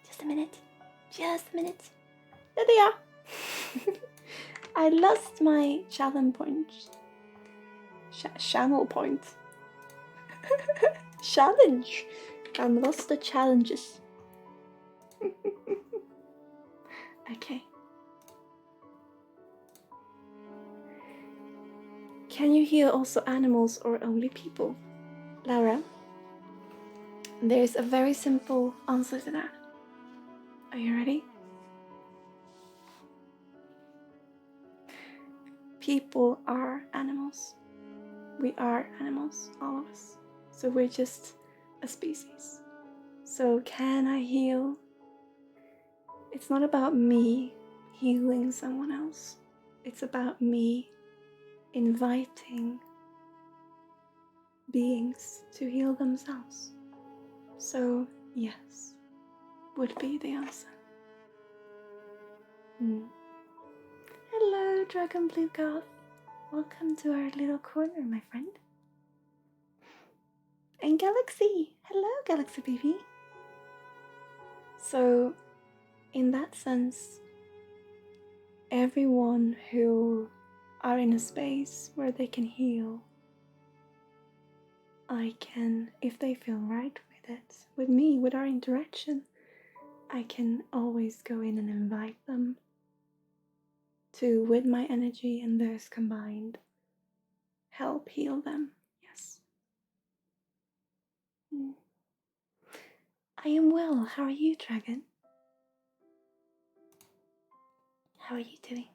Just a minute. Just a minute. There they are. I lost my channel point. Channel point. Challenge. I lost the challenges. Okay. Can you heal also animals or only people? Laura, there's a very simple answer to that. Are you ready? People are animals. We are animals, all of us. So we're just a species. So can I heal? It's not about me healing someone else. It's about me inviting beings to heal themselves. So yes, would be the answer. Hello, Dragon Blue Goth. Welcome to our little corner, my friend. And Galaxy. Hello, Galaxy baby. So, in that sense, everyone who are in a space where they can heal, I can, if they feel right with it, with me, with our interaction, I can always go in and invite them to, with my energy and theirs combined, help heal them. Yes. I am well. How are you, Dragon? How are you doing?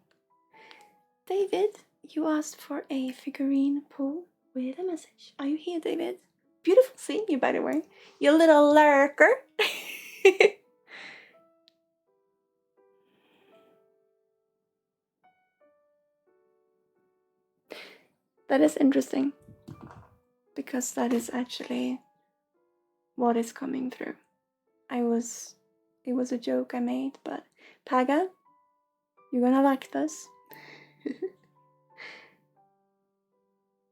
David, you asked for a figurine pull with a message. Are you here, David? Beautiful seeing you, by the way. You little lurker. That is interesting, because that is actually what is coming through. It was a joke I made, but Paga, you're gonna like this.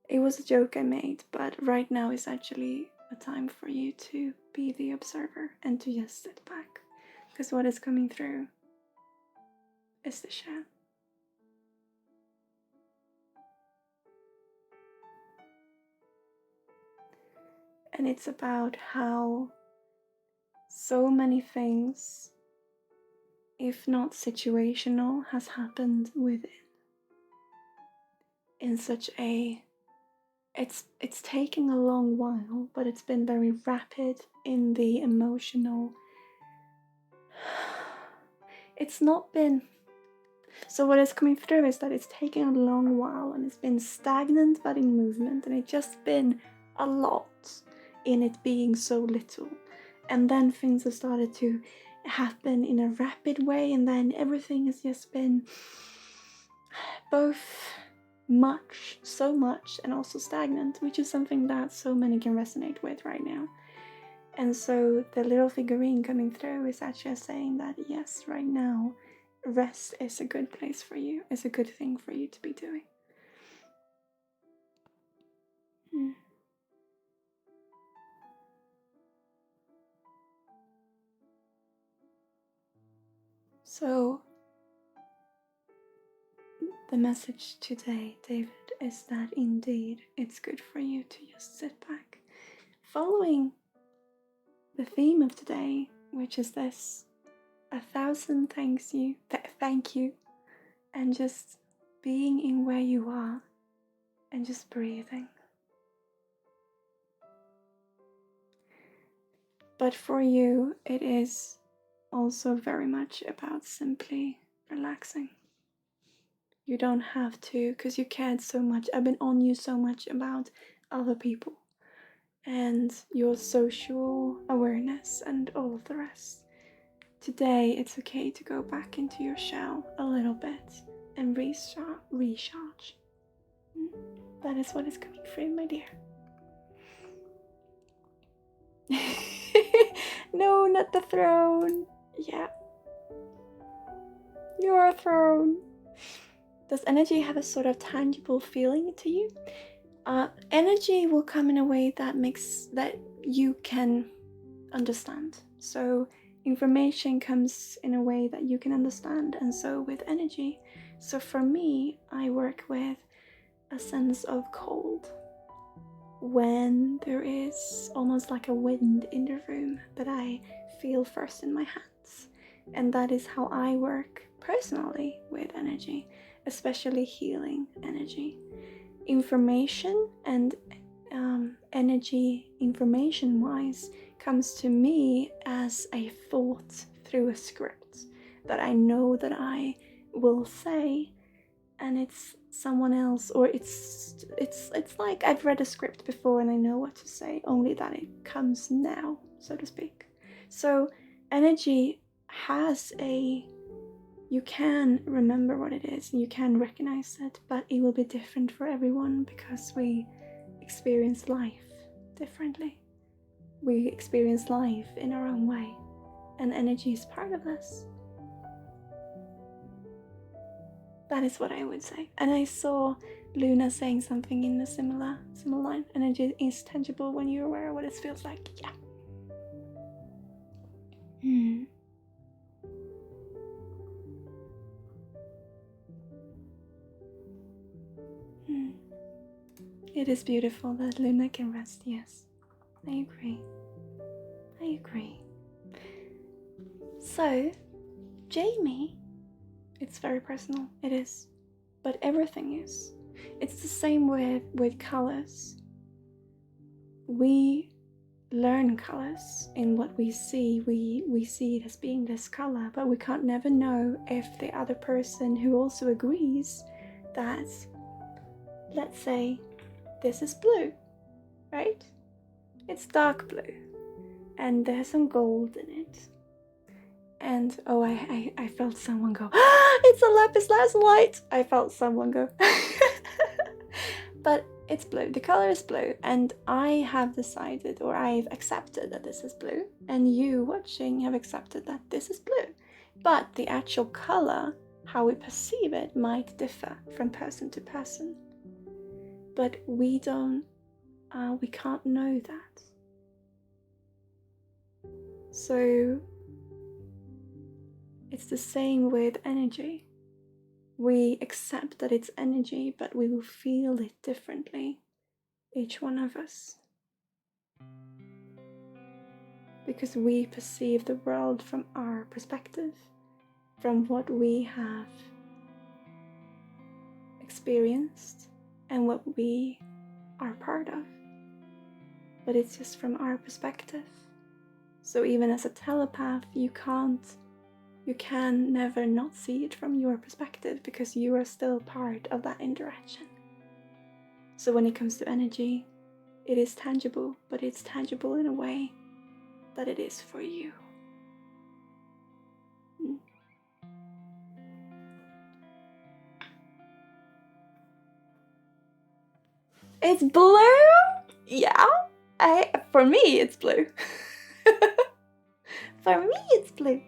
It was a joke I made, but right now is actually a time for you to be the observer and to just sit back, because what is coming through is the shell. And it's about how so many things, if not situational, has happened within. In such a... It's taking a long while, but it's been very rapid in the emotional... It's not been... So what is coming through is that it's taking a long while and it's been stagnant but in movement, and it's just been a lot in it being so little. And then things have started to happen in a rapid way, and then everything has just been both so much, and also stagnant, which is something that so many can resonate with right now. And so the little figurine coming through is actually saying that yes, right now, rest is a good place for you, is a good thing for you to be doing. So, the message today, David, is that indeed it's good for you to just sit back, following the theme of today, which is this: 1,000 thank you, and just being in where you are and just breathing. But for you, it is also very much about simply relaxing. You don't have to, because you cared so much. I've been on you so much about other people and your social awareness and all of the rest. Today, it's okay to go back into your shell a little bit and recharge. That is what is coming through, my dear. No, not the throne. Yeah. Your throne. Does energy have a sort of tangible feeling to you? Energy will come in a way that you can understand. So information comes in a way that you can understand, and so with energy. So for me, I work with a sense of cold. When there is almost like a wind in the room that I feel first in my hands. And that is how I work personally with energy, especially healing energy. Information and energy, information wise, comes to me as a thought through a script that I know that I will say, and it's someone else, or it's like I've read a script before and I know what to say, only that it comes now, so to speak. So energy has you can remember what it is, you can recognize it, but it will be different for everyone because we experience life differently. We experience life in our own way, and energy is part of this. That is what I would say. And I saw Luna saying something in a similar line. Energy is tangible when you're aware of what it feels like. Yeah. It is beautiful that Luna can rest, yes. I agree. So, Jamie, it's very personal, it is. But everything is. It's the same with colors. We learn colors in what we see. We see it as being this color, but we can't never know if the other person who also agrees that, let's say, this is blue, right? It's dark blue, and there's some gold in it. And oh, I felt someone go, ah, it's a lapis lazuli. I felt someone go, but it's blue. The color is blue, and I have decided, or I've accepted that this is blue, and you watching have accepted that this is blue. But the actual color, how we perceive it, might differ from person to person. But we can't know that. So it's the same with energy. We accept that it's energy, but we will feel it differently, each one of us. Because we perceive the world from our perspective, from what we have experienced and what we are part of. But it's just from our perspective. So even as a telepath, you can never not see it from your perspective because you are still part of that interaction. So when it comes to energy, it is tangible, but it's tangible in a way that it is for you. It's blue? Yeah. For me, it's blue. For me, it's blue.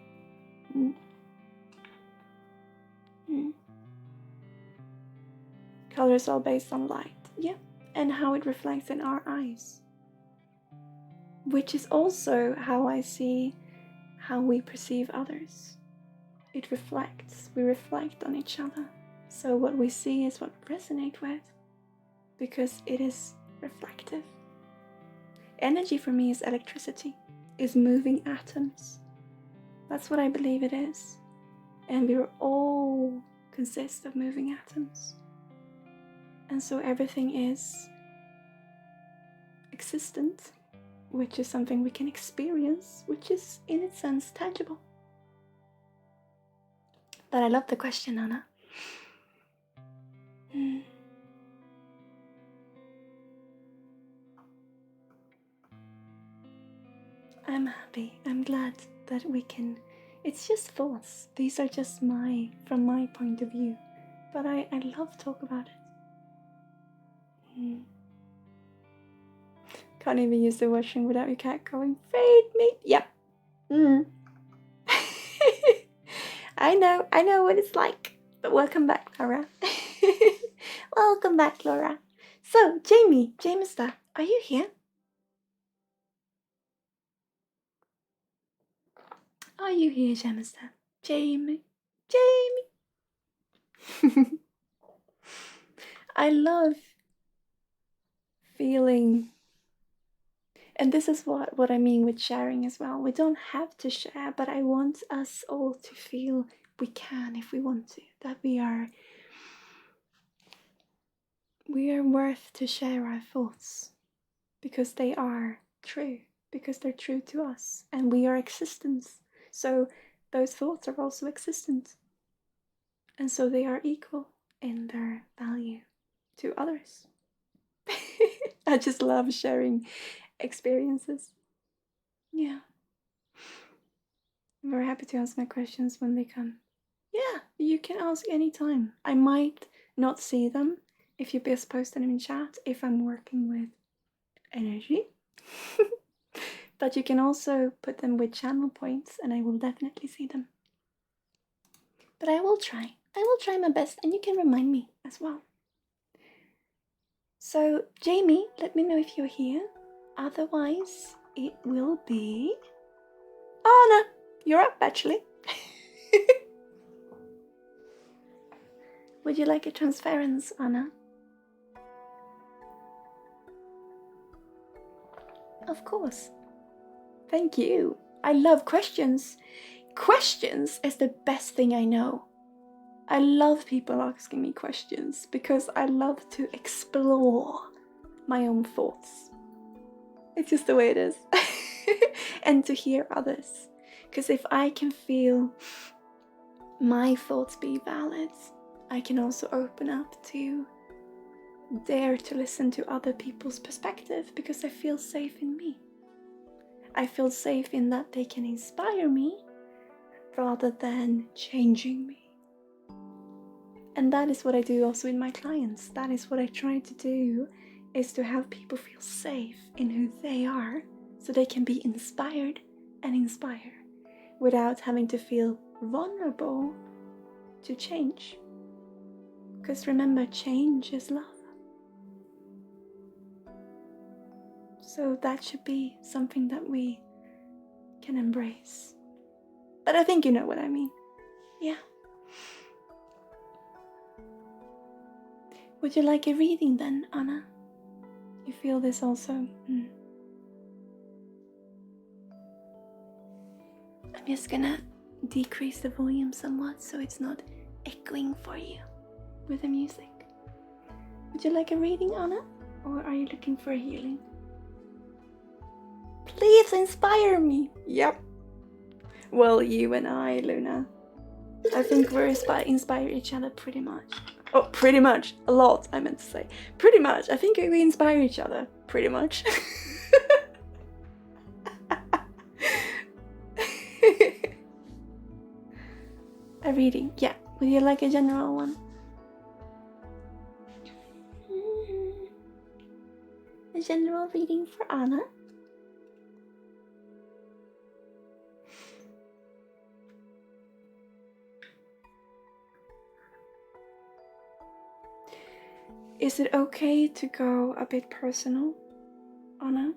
Color is all based on light, yeah, and how it reflects in our eyes. Which is also how I see how we perceive others. It reflects, we reflect on each other. So what we see is what we resonate with, because it is reflective. Energy for me is electricity, is moving atoms. That's what I believe it is. And we all consist of moving atoms. And so everything is existent, which is something we can experience, which is in its sense tangible. But I love the question, Anna. I'm happy. I'm glad that we can. It's just thoughts. These are just from my point of view. But I love to talk about it. Can't even use the washing without your cat going, feed me. Yep. Mm. I know what it's like. But welcome back, Laura. Welcome back, Laura. So, Jamie, Jamester, are you here? Are you here, Jamester? Jamie, Jamie. I love feeling, and this is what I mean with sharing as well. We don't have to share, but I want us all to feel we can if we want to, that we are worth to share our thoughts because they are true, because they're true to us, and we are existence. So those thoughts are also existent, and so they are equal in their value to others. I just love sharing experiences. Yeah. I'm very happy to answer my questions when they come. Yeah, you can ask anytime. I might not see them if you just post them in chat if I'm working with energy. But you can also put them with channel points and I will definitely see them. But I will try. I will try my best and you can remind me as well. So, Jamie, let me know if you're here. Otherwise, it will be Anna. You're up, actually. Would you like a transference, Anna? Of course. Thank you. I love questions. Questions is the best thing I know. I love people asking me questions because I love to explore my own thoughts. It's just the way it is. And to hear others. Because if I can feel my thoughts be valid, I can also open up to dare to listen to other people's perspective because I feel safe in me. I feel safe in that they can inspire me rather than changing me. And that is what I do also in my clients. That is what I try to do, is to have people feel safe in who they are so they can be inspired and inspire without having to feel vulnerable to change. Because remember, change is love. So that should be something that we can embrace. But I think you know what I mean. Yeah. Would you like a reading then, Anna? You feel this also? I'm just gonna decrease the volume somewhat so it's not echoing for you with the music. Would you like a reading, Anna? Or are you looking for a healing? Please inspire me! Yep. Well, you and I, Luna. I think we inspire each other pretty much. Oh, pretty much. A lot, I meant to say. Pretty much. I think we inspire each other. Pretty much. A reading. Yeah. Would you like a general one? A general reading for Anna. Is it okay to go a bit personal, Anna?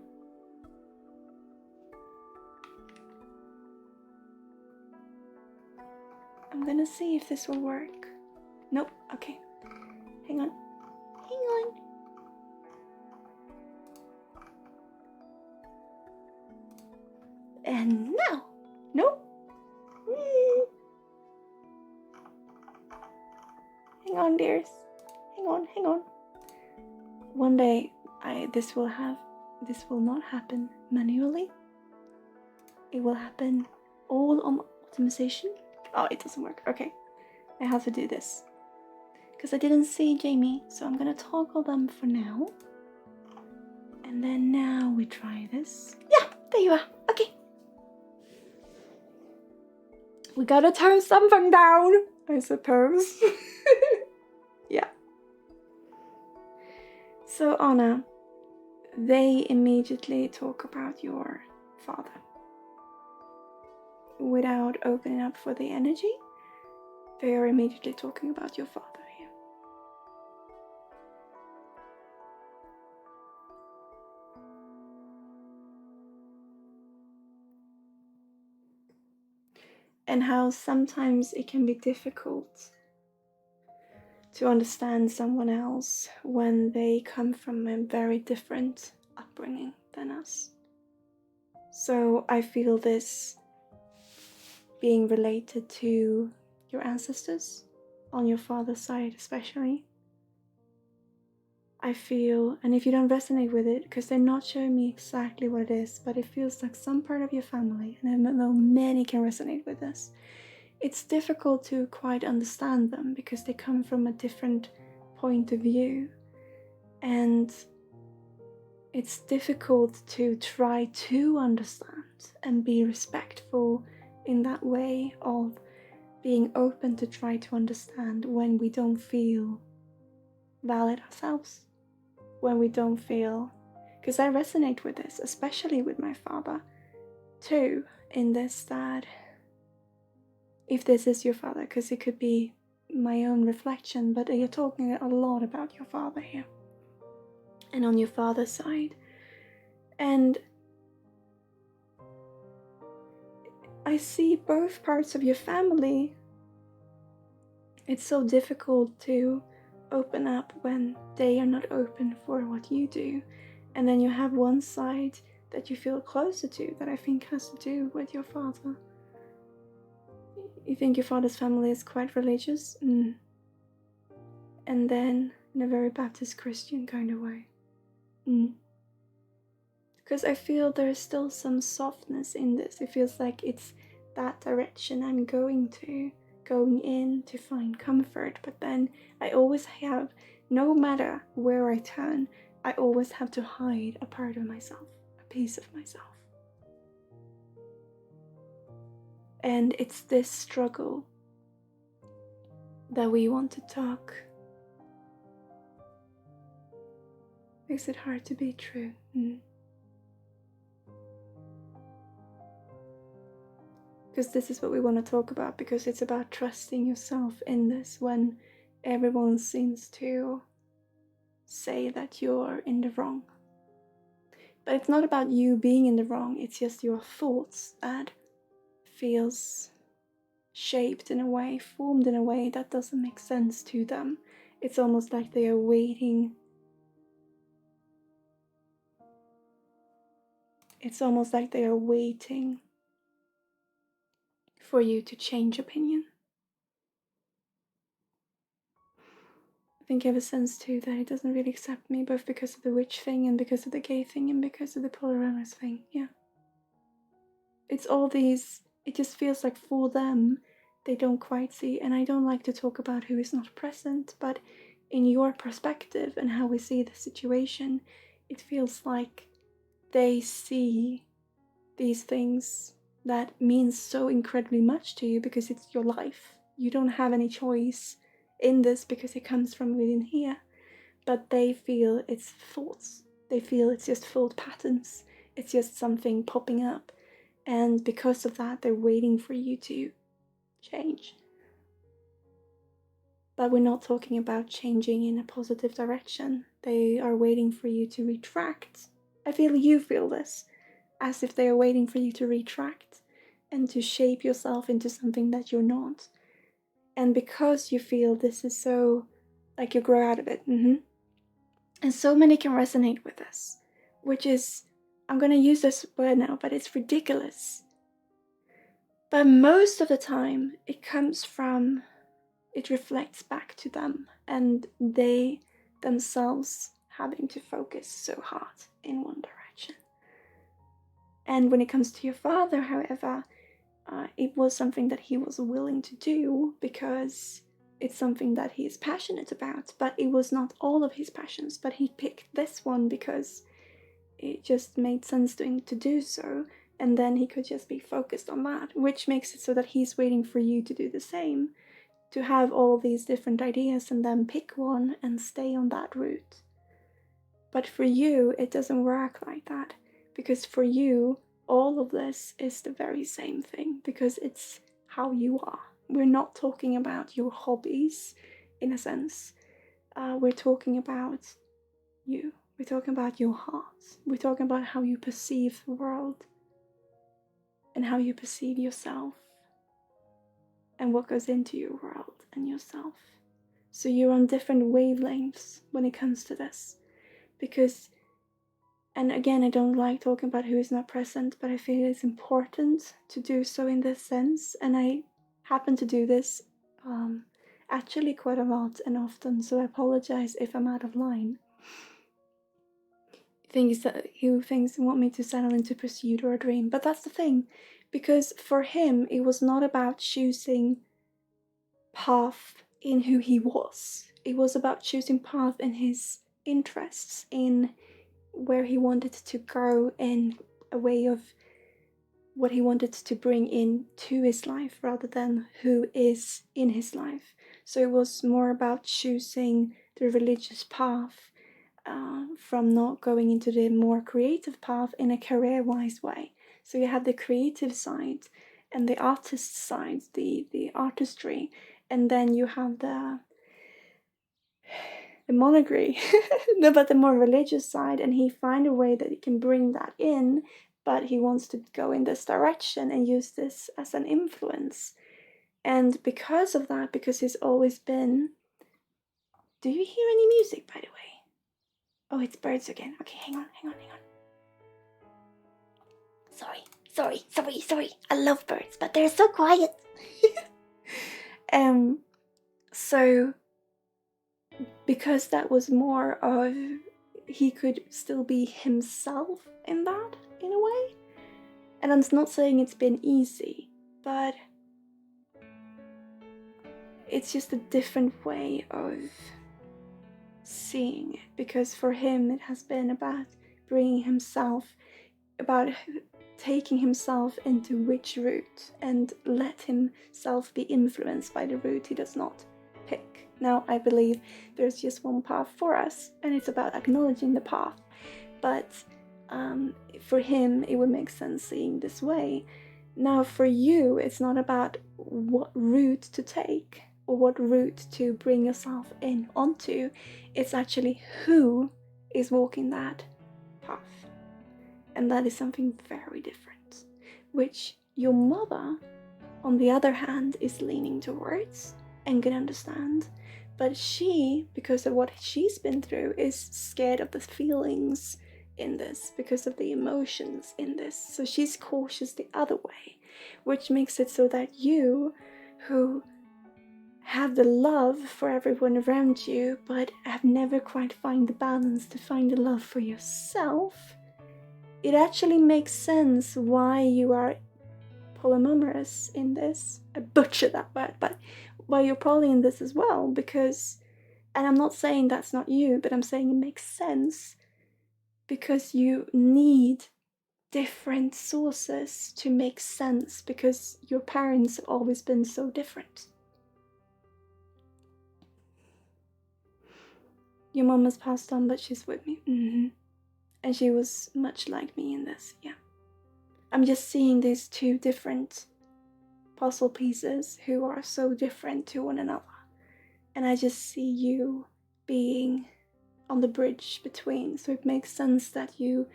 I'm gonna see if this will work. Nope, okay. Hang on. Hang on. And now. Nope. Hang on, dears. Hang on. One day, this will not happen manually. It will happen all on optimization. Oh, it doesn't work. Okay, I have to do this because I didn't see Jamie, so I'm gonna toggle them for now. And then now we try this. Yeah, there you are. Okay. We gotta turn something down, I suppose. Yeah. So Anna, they immediately talk about your father. without opening up for the energy, they are immediately talking about your father here. And how sometimes it can be difficult to understand someone else when they come from a very different upbringing than us. So I feel this being related to your ancestors, on your father's side especially. I feel, and if you don't resonate with it, because they're not showing me exactly what it is, but it feels like some part of your family, and I know many can resonate with this. It's difficult to quite understand them because they come from a different point of view, and it's difficult to try to understand and be respectful in that way of being open to try to understand when we don't feel valid ourselves, when we don't feel, because I resonate with this, especially with my father too, in this that if this is your father, because it could be my own reflection, but you're talking a lot about your father here and on your father's side. And I see both parts of your family. It's so difficult to open up when they are not open for what you do. And then you have one side that you feel closer to that I think has to do with your father. You think your father's family is quite religious? And then in a very Baptist Christian kind of way. Because I feel there's still some softness in this. It feels like it's that direction I'm going in to find comfort. But then I always have, no matter where I turn, I always have to hide a part of myself, a piece of myself. And it's this struggle that we want to talk. Makes it hard to be true. Because this is what we want to talk about, because it's about trusting yourself in this when everyone seems to say that you're in the wrong. But it's not about you being in the wrong, it's just your thoughts that feels shaped in a way, formed in a way that doesn't make sense to them. It's almost like they are waiting. It's almost like they are waiting for you to change opinion. I think I have a sense too that it doesn't really accept me, both because of the witch thing and because of the gay thing and because of the polyamorous thing. Yeah. It's all these, it just feels like for them, they don't quite see, and I don't like to talk about who is not present, but in your perspective and how we see the situation, it feels like they see these things that mean so incredibly much to you because it's your life. You don't have any choice in this because it comes from within here, but they feel it's thoughts. They feel it's just thought patterns. It's just something popping up, and because of that, they're waiting for you to change. But we're not talking about changing in a positive direction. They are waiting for you to retract. I feel you feel this, as if they are waiting for you to retract and to shape yourself into something that you're not. And because you feel this is so, like you grow out of it. And so many can resonate with this, which is, I'm going to use this word now, but it's ridiculous. But most of the time, it comes from, it reflects back to them, and they themselves having to focus so hard in one direction. And when it comes to your father, however, it was something that he was willing to do because it's something that he is passionate about, but it was not all of his passions, but he picked this one because it just made sense to him to do so, and then he could just be focused on that, which makes it so that he's waiting for you to do the same, to have all these different ideas and then pick one and stay on that route. But for you, it doesn't work like that, because for you, all of this is the very same thing, because it's how you are. We're not talking about your hobbies, in a sense. We're talking about you. We're talking about your heart. We're talking about how you perceive the world and how you perceive yourself and what goes into your world and yourself. So you're on different wavelengths when it comes to this. Because, and again, I don't like talking about who is not present, but I feel it's important to do so in this sense. And I happen to do this actually quite a lot and often, so I apologize if I'm out of line. Things that he thinks want me to settle into pursuit or a dream. But that's the thing, because for him, it was not about choosing path in who he was. It was about choosing path in his interests, in where he wanted to go, in a way of what he wanted to bring into his life rather than who is in his life. So it was more about choosing the religious path from not going into the more creative path in a career-wise way. So you have the creative side and the artist side, the artistry, and then you have the monarchy, no, but the more religious side, and he find a way that he can bring that in, but he wants to go in this direction and use this as an influence. And because of that, because he's always been... Do you hear any music, by the way? Oh, it's birds again. Okay, hang on. Sorry. I love birds, but they're so quiet. So because that was more of, he could still be himself in that, in a way. And I'm not saying it's been easy, but it's just a different way of seeing it, because for him it has been about bringing himself, about taking himself into which route and let himself be influenced by the route he does not pick. Now, I believe there's just one path for us, and it's about acknowledging the path. But for him, it would make sense seeing this way. Now, for you, it's not about what route to take or what route to bring yourself in onto. It's actually who is walking that path. And that is something very different, which your mother, on the other hand, is leaning towards and can understand. But she, because of what she's been through, is scared of the feelings in this, because of the emotions in this. So she's cautious the other way, which makes it so that you, who have the love for everyone around you, but have never quite found the balance to find the love for yourself, it actually makes sense why you are polyamorous in this. I butchered that word, but why you're poly in this as well, because, and I'm not saying that's not you, but I'm saying it makes sense because you need different sources to make sense, because your parents have always been so different. Your mom has passed on, but she's with me. And she was much like me in this, yeah. I'm just seeing these two different puzzle pieces who are so different to one another. And I just see you being on the bridge between. So it makes sense that you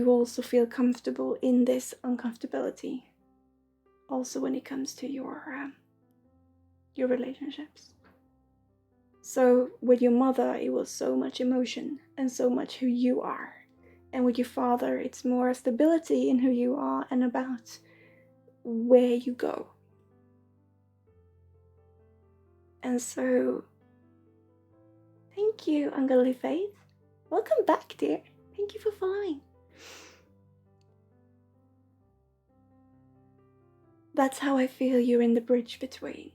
also feel comfortable in this uncomfortability. Also when it comes to your relationships. So with your mother, it was so much emotion and so much who you are. And with your father, it's more stability in who you are and about where you go. And so, thank you, Ungodly Faith. Welcome back, dear. Thank you for following. That's how I feel you're in the bridge between.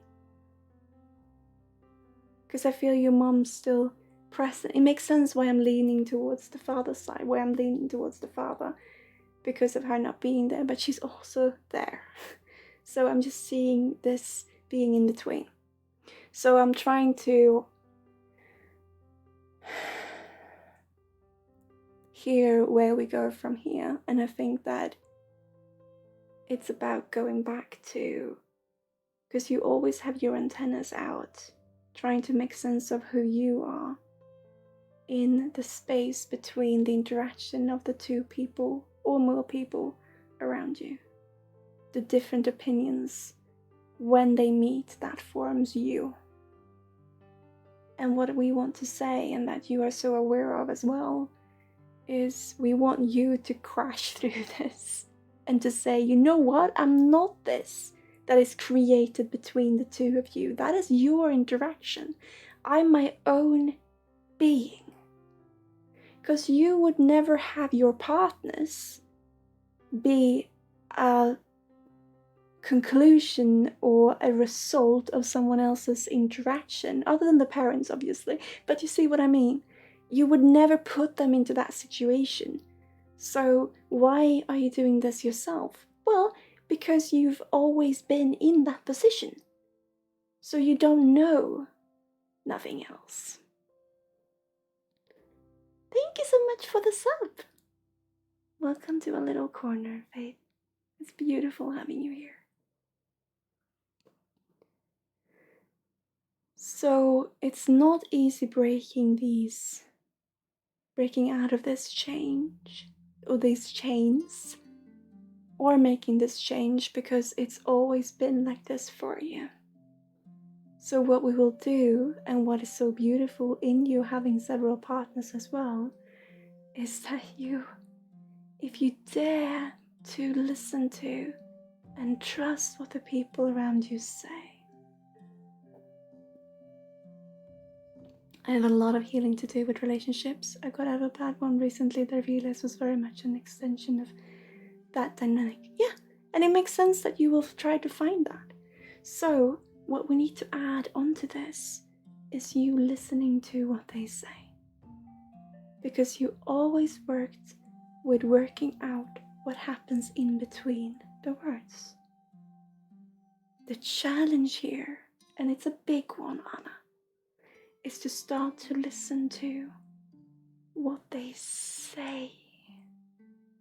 Because I feel your mom's still present. It makes sense why I'm leaning towards the father's side, why I'm leaning towards the father, because of her not being there, but she's also there. So I'm just seeing this being in between. So I'm trying to hear where we go from here. And I think that it's about going back to, because you always have your antennas out, trying to make sense of who you are in the space between the interaction of the two people or more people around you. The different opinions, when they meet, that forms you. And what we want to say, and that you are so aware of as well, is we want you to crash through this and to say, you know what, I'm not this that is created between the two of you. That is your interaction. I'm my own being. Because you would never have your partners be a conclusion or a result of someone else's interaction, other than the parents, obviously. But you see what I mean? You would never put them into that situation. So why are you doing this yourself? Well, because you've always been in that position. So you don't know nothing else. Thank you so much for the sub. Welcome to a little corner, Faith. It's beautiful having you here. So it's not easy breaking out of this change, or these chains, or making this change, because it's always been like this for you. So what we will do, and what is so beautiful in you having several partners as well, is that if you dare to listen to and trust what the people around you say. I have a lot of healing to do with relationships. I got out of a bad one recently that I realized was very much an extension of that dynamic. Yeah, and it makes sense that you will try to find that. So what we need to add onto this is you listening to what they say. Because you always worked with working out what happens in between the words. The challenge here, and it's a big one, Anna, is to start to listen to what they say,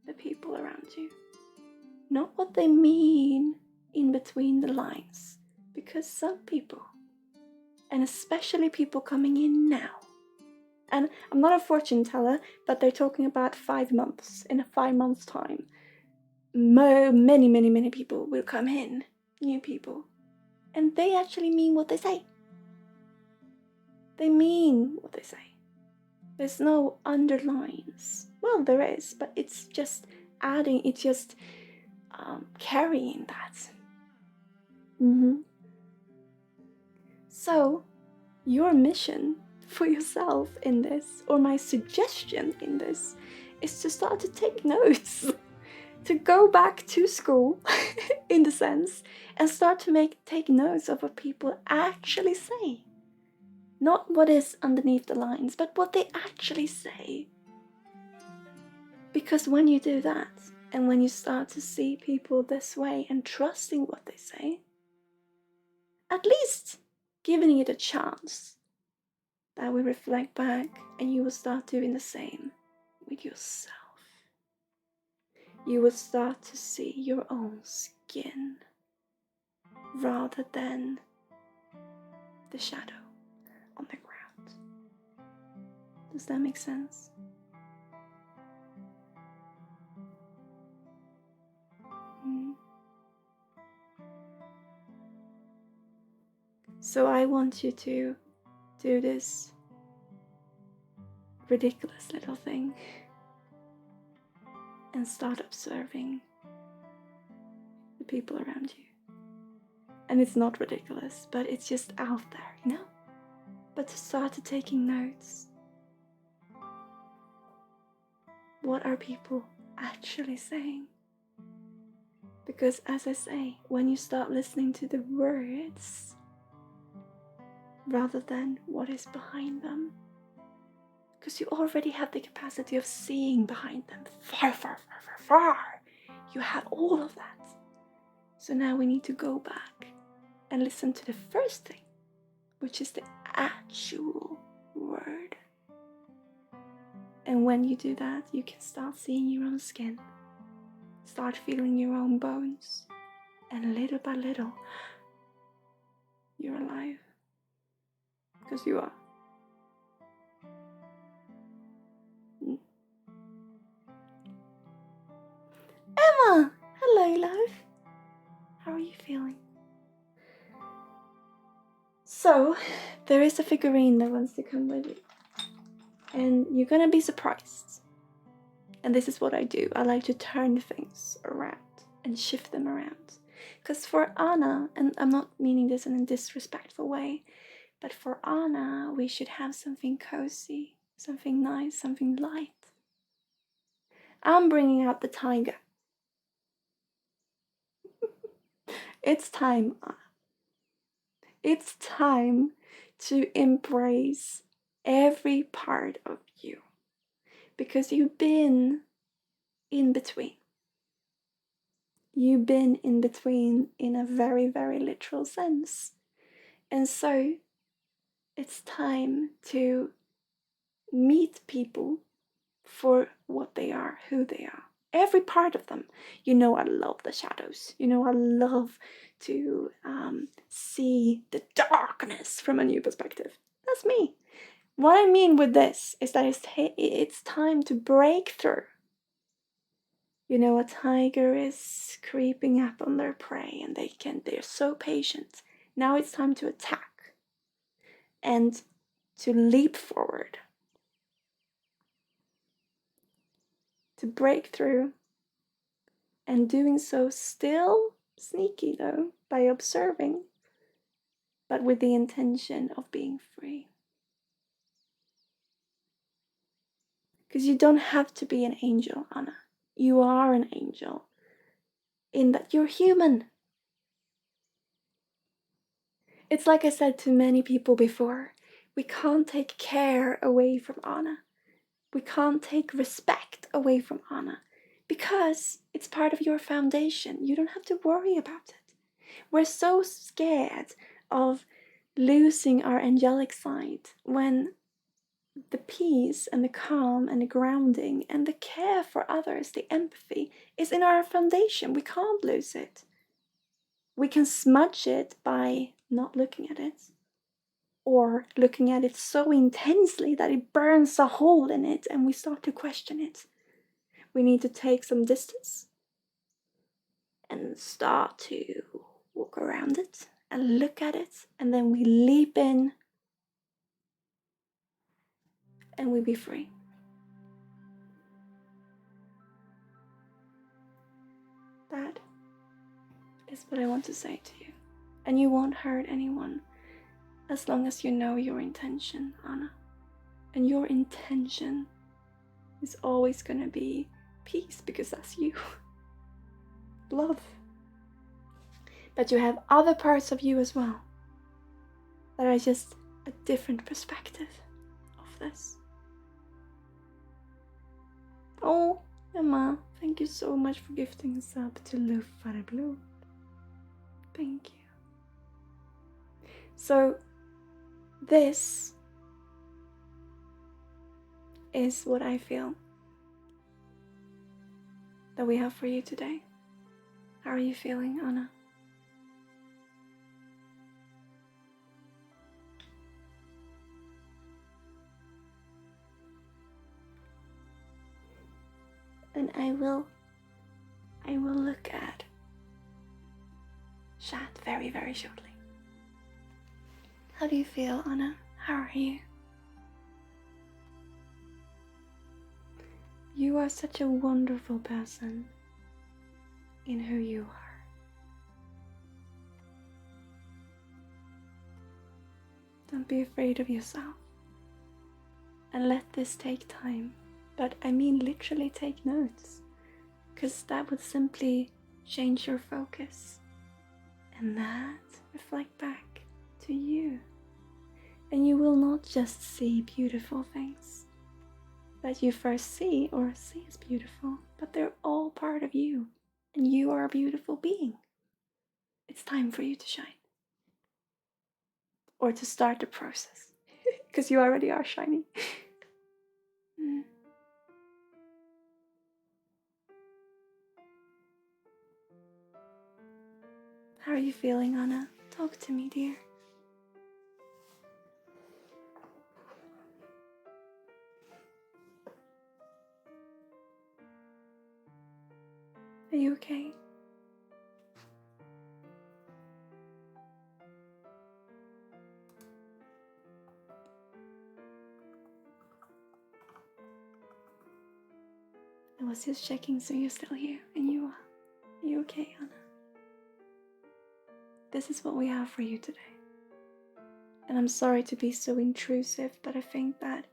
the people around you. Not what they mean in between the lines. Because some people, and especially people coming in now, and I'm not a fortune teller, but they're talking about 5 months. In a 5 months time, many people will come in, new people, and they actually mean what they say. They mean what they say. There's no underlines. Well, there is, but it's just adding, it's just carrying that. So, your mission for yourself in this, or my suggestion in this, is to start to take notes. To go back to school, in the sense, and start to take notes of what people actually say. Not what is underneath the lines, but what they actually say. Because when you do that, and when you start to see people this way and trusting what they say, at least giving it a chance, that will reflect back, and you will start doing the same with yourself. You will start to see your own skin rather than the shadow on the ground. Does that make sense? So I want you to do this ridiculous little thing and start observing the people around you. And it's not ridiculous, but it's just out there, you know? But to start to taking notes. What are people actually saying? Because as I say, when you start listening to the words rather than what is behind them, because you already have the capacity of seeing behind them far. You have all of that. So now we need to go back and listen to the first thing, which is the actual word. And when you do that, you can start seeing your own skin, start feeling your own bones, and little by little, you're alive. Because you are. Emma! Hello, love. How are you feeling? So, there is a figurine that wants to come with you. And you're gonna be surprised. And this is what I do. I like to turn things around and shift them around. Because for Anna, and I'm not meaning this in a disrespectful way, but for Anna, we should have something cozy, something nice, something light. I'm bringing out the tiger. It's time, Anna. It's time to embrace every part of you. Because you've been in between. You've been in between in a very, very literal sense. And so it's time to meet people for what they are, who they are. Every part of them. You know, I love the shadows. You know, I love to see the darkness from a new perspective. That's me. What I mean with this is that it's time to break through. You know, a tiger is creeping up on their prey and they're so patient. Now it's time to attack and to leap forward. To break through, and doing so still sneaky though, by observing, but with the intention of being free. Because you don't have to be an angel, Anna. You are an angel, in that you're human. It's like I said to many people before, we can't take care away from Anna. We can't take respect away from Anna. Because it's part of your foundation. You don't have to worry about it. We're so scared of losing our angelic side when the peace and the calm and the grounding and the care for others, the empathy, is in our foundation. We can't lose it. We can smudge it by not looking at it, or looking at it so intensely that it burns a hole in it and we start to question it. We need to take some distance and start to walk around it and look at it, and then we leap in and we be free. That is what I want to say to you. And you won't hurt anyone as long as you know your intention, Anna. And your intention is always gonna be peace, because that's you. Love. But you have other parts of you as well that are just a different perspective of this. Oh, Emma, thank you so much for gifting us up to Luftfare Blue. Thank you. So, this is what I feel that we have for you today. How are you feeling, Anna? And I will look at chat very, very shortly. How do you feel, Anna? How are you? You are such a wonderful person in who you are. Don't be afraid of yourself. And let this take time. But I mean literally take notes. Because that would simply change your focus. And that reflect back to you. And you will not just see beautiful things that you first see or see as beautiful, but they're all part of you. And you are a beautiful being. It's time for you to shine. Or to start the process. Because you already are shining. How are you feeling, Anna? Talk to me, dear. Are you okay? I was just checking, so you're still here, and you are. Are you okay, Anna? This is what we have for you today. And I'm sorry to be so intrusive, but I think that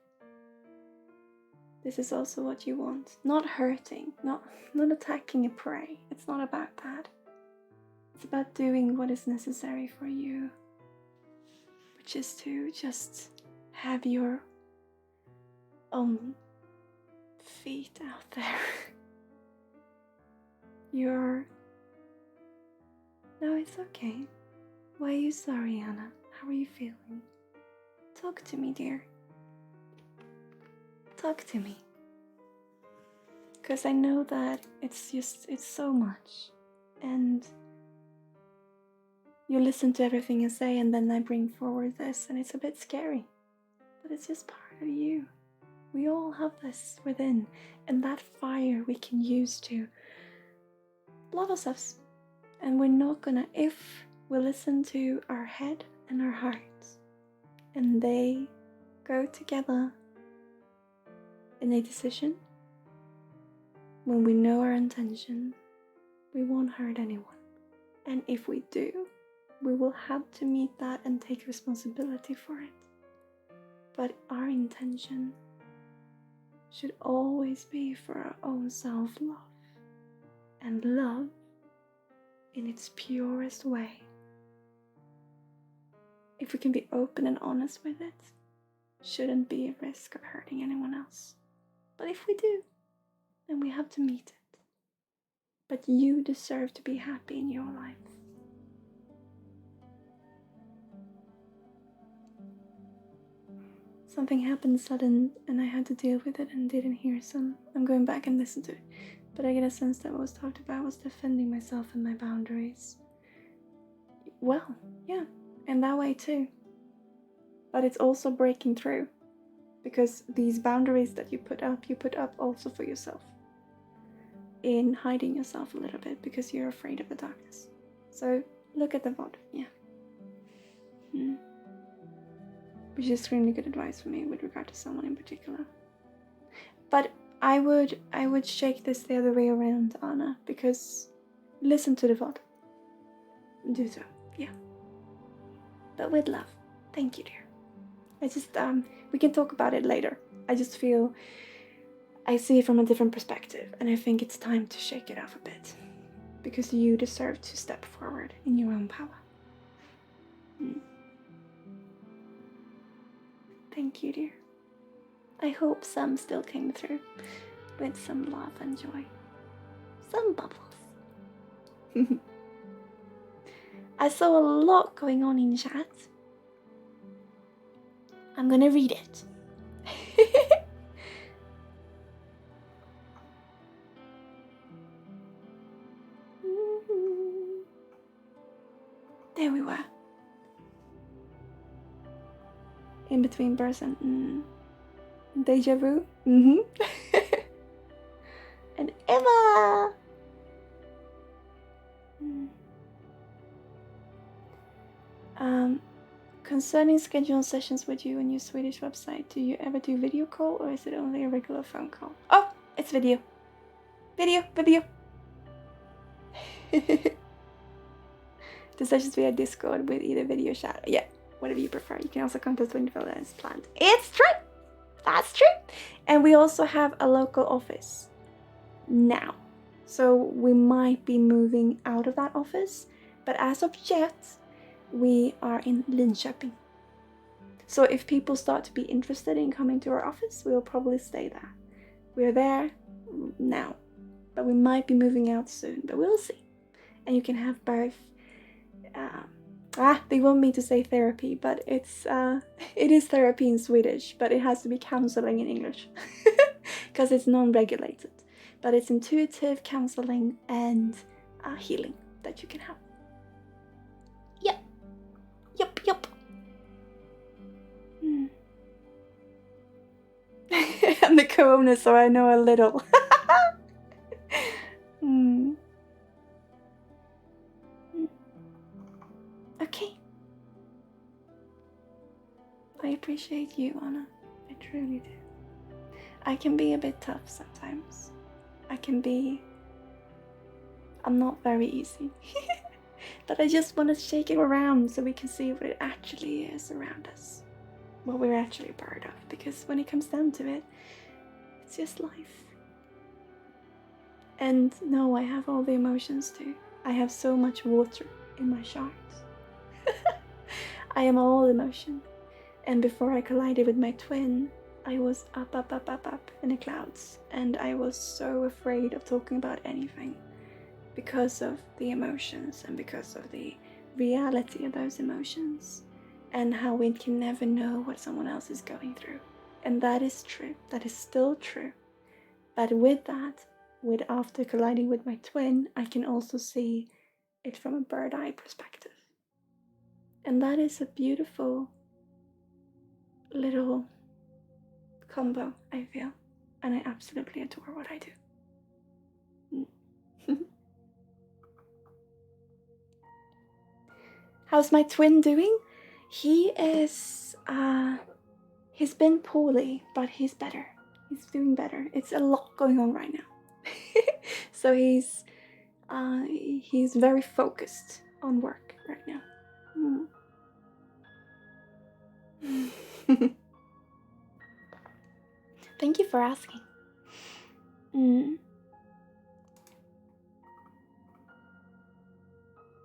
this is also what you want. Not hurting, not attacking a prey. It's not about that. It's about doing what is necessary for you, which is to just have your own feet out there. No, it's okay. Why are you sorry, Anna? How are you feeling? Talk to me, dear. Talk to me. Because I know that it's so much. And you listen to everything I say, and then I bring forward this, and it's a bit scary. But it's just part of you. We all have this within, and that fire we can use to love ourselves. And we're not gonna, if we listen to our head and our heart, and they go together in a decision, when we know our intention, we won't hurt anyone. And if we do, we will have to meet that and take responsibility for it. But our intention should always be for our own self-love, and love in its purest way. If we can be open and honest with it, shouldn't be a risk of hurting anyone else. But if we do, then we have to meet it. But you deserve to be happy in your life. Something happened sudden and I had to deal with it and didn't hear some. I'm going back and listen to it. But I get a sense that what was talked about was defending myself and my boundaries. Well, yeah, in that way too. But it's also breaking through. Because these boundaries that you put up also for yourself. In hiding yourself a little bit because you're afraid of the darkness. So look at the VOD, yeah. Which is extremely good advice for me with regard to someone in particular. But I would shake this the other way around, Anna, because listen to the VOD. Do so, yeah. But with love. Thank you, dear. I just, we can talk about it later. I just feel I see it from a different perspective, and I think it's time to shake it off a bit. Because you deserve to step forward in your own power. Thank you, dear. I hope some still came through with some love and joy. Some bubbles. I saw a lot going on in chat. I'm gonna read it. There we were. In between person. Deja vu. And Emma. Concerning scheduling sessions with you on your Swedish website, do you ever do video call or is it only a regular phone call? Oh, it's video. Video. The sessions via Discord with either video chat. Yeah, whatever you prefer. You can also contact 24 as planned. It's true. That's true. And we also have a local office now. So we might be moving out of that office. But as of yet, we are in Linköping. So if people start to be interested in coming to our office, we'll probably stay there. We're there now. But we might be moving out soon. But we'll see. And you can have both. They want me to say therapy, but it is therapy in Swedish, but it has to be counseling in English because it's non-regulated. But it's intuitive counseling and healing that you can have. I'm the co-owner, so I know a little. Okay. I appreciate you, Anna. I truly do. I can be a bit tough sometimes. I'm not very easy. But I just want to shake it around so we can see what it actually is around us. What we're actually part of. Because when it comes down to it, it's just life. And no, I have all the emotions too. I have so much water in my chart. I am all emotion. And before I collided with my twin, I was up in the clouds. And I was so afraid of talking about anything because of the emotions and because of the reality of those emotions and how we can never know what someone else is going through. And that is true. That is still true. But with that, after colliding with my twin, I can also see it from a bird eye perspective. And that is a beautiful little combo, I feel. And I absolutely adore what I do. How's my twin doing? He is, he's been poorly, but he's better. He's doing better. It's a lot going on right now. So he's very focused on work right now. Thank you for asking.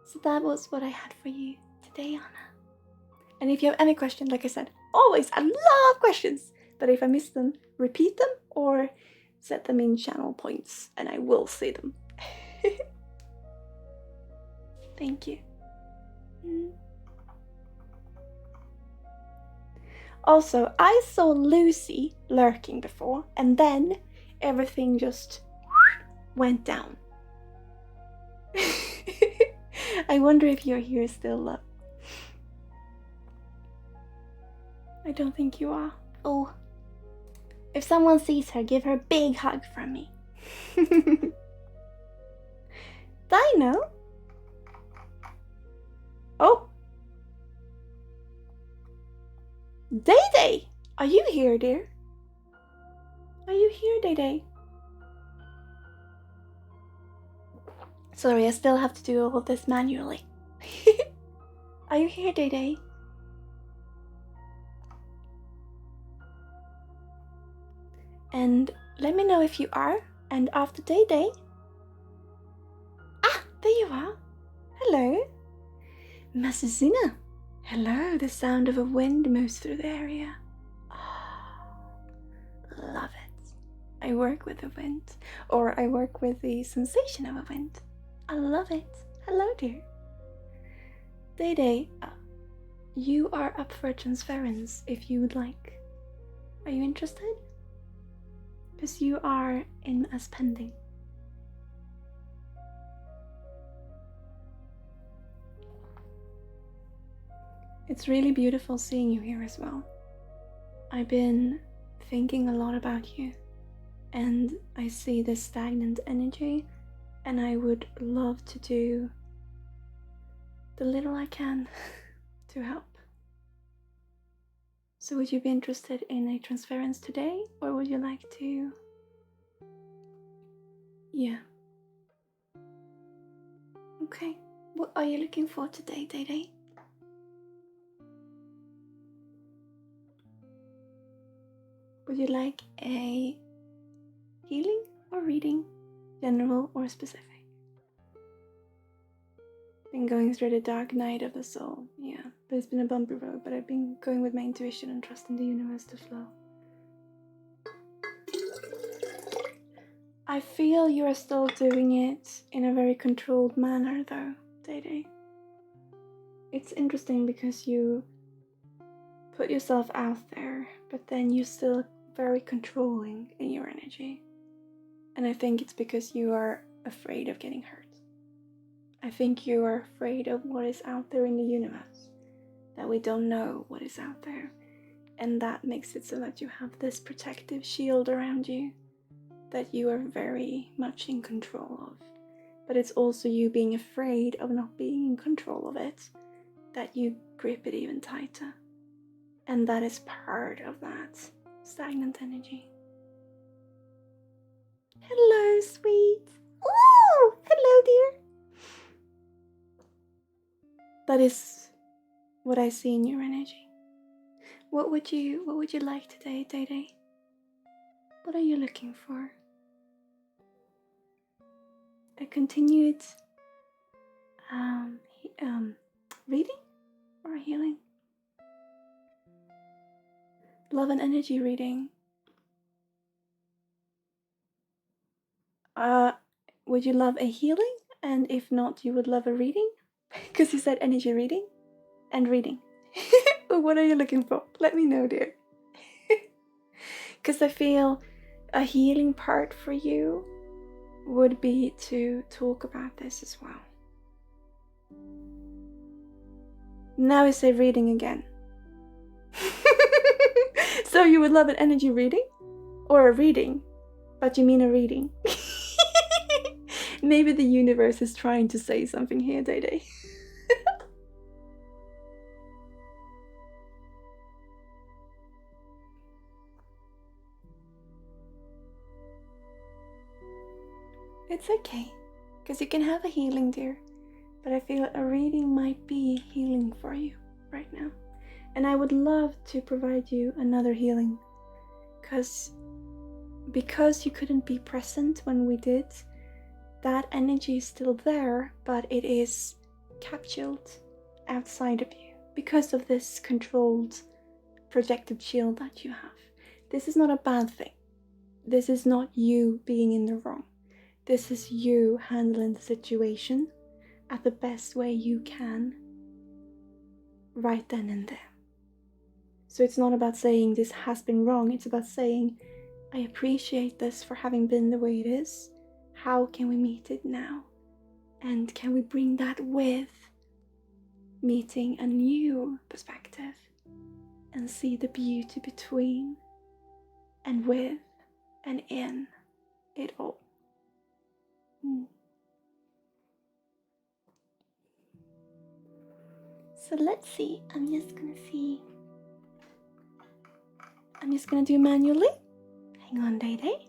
So that was what I had for you today, Anna. And if you have any question, like I said, always, I love questions. But if I miss them, repeat them or set them in channel points and I will see them. Thank you. Also, I saw Lucy lurking before and then everything just went down. I wonder if you're here still, love. I don't think you are. Oh, if someone sees her, give her a big hug from me. Dino? Oh. Day Day, are you here, dear? Are you here, Day Day? Sorry, I still have to do all of this manually. Are you here, Day Day? And let me know if you are. And after Day Day... Ah, there you are. Hello. Masuzina. Hello, the sound of a wind moves through the area. Oh, love it. I work with the wind. Or I work with the sensation of a wind. I love it. Hello, dear. Day Day, you are up for a transference if you would like. Are you interested? Because you are in as pending. It's really beautiful seeing you here as well. I've been thinking a lot about you, and I see this stagnant energy, and I would love to do the little I can to help. So would you be interested in a transference today, or would you like to... Yeah. Okay. What are you looking for today, Day Day? Would you like a healing or reading? General or specific? Been going through the dark night of the soul, yeah. But it's been a bumpy road, but I've been going with my intuition and trusting the universe to flow. I feel you are still doing it in a very controlled manner though, Day Day. It's interesting because you put yourself out there, but then you're still very controlling in your energy. And I think it's because you are afraid of getting hurt. I think you are afraid of what is out there in the universe, that we don't know what is out there. And that makes it so that you have this protective shield around you that you are very much in control of. But it's also you being afraid of not being in control of it that you grip it even tighter. And that is part of that stagnant energy. Hello, sweet. Oh, hello, dear. That is what I see in your energy. What would you like today, Day Day? What are you looking for? A continued reading or healing? Love and energy reading. Would you love a healing? And if not, you would love a reading? Because you said energy reading and reading. What are you looking for? Let me know, dear. Because I feel a healing part for you would be to talk about this as well. Now I say reading again. So you would love an energy reading? Or a reading? But you mean a reading? Maybe the universe is trying to say something here, Day Day. It's okay, because you can have a healing, dear. But I feel a reading might be healing for you right now. And I would love to provide you another healing. Because you couldn't be present when we did, that energy is still there, but it is capsuled outside of you because of this controlled projected shield that you have. This is not a bad thing. This is not you being in the wrong. This is you handling the situation at the best way you can right then and there. So it's not about saying this has been wrong. It's about saying, I appreciate this for having been the way it is. How can we meet it now? And can we bring that with meeting a new perspective and see the beauty between and with and in it all? So let's see. I'm just gonna do manually. Hang on, Day Day.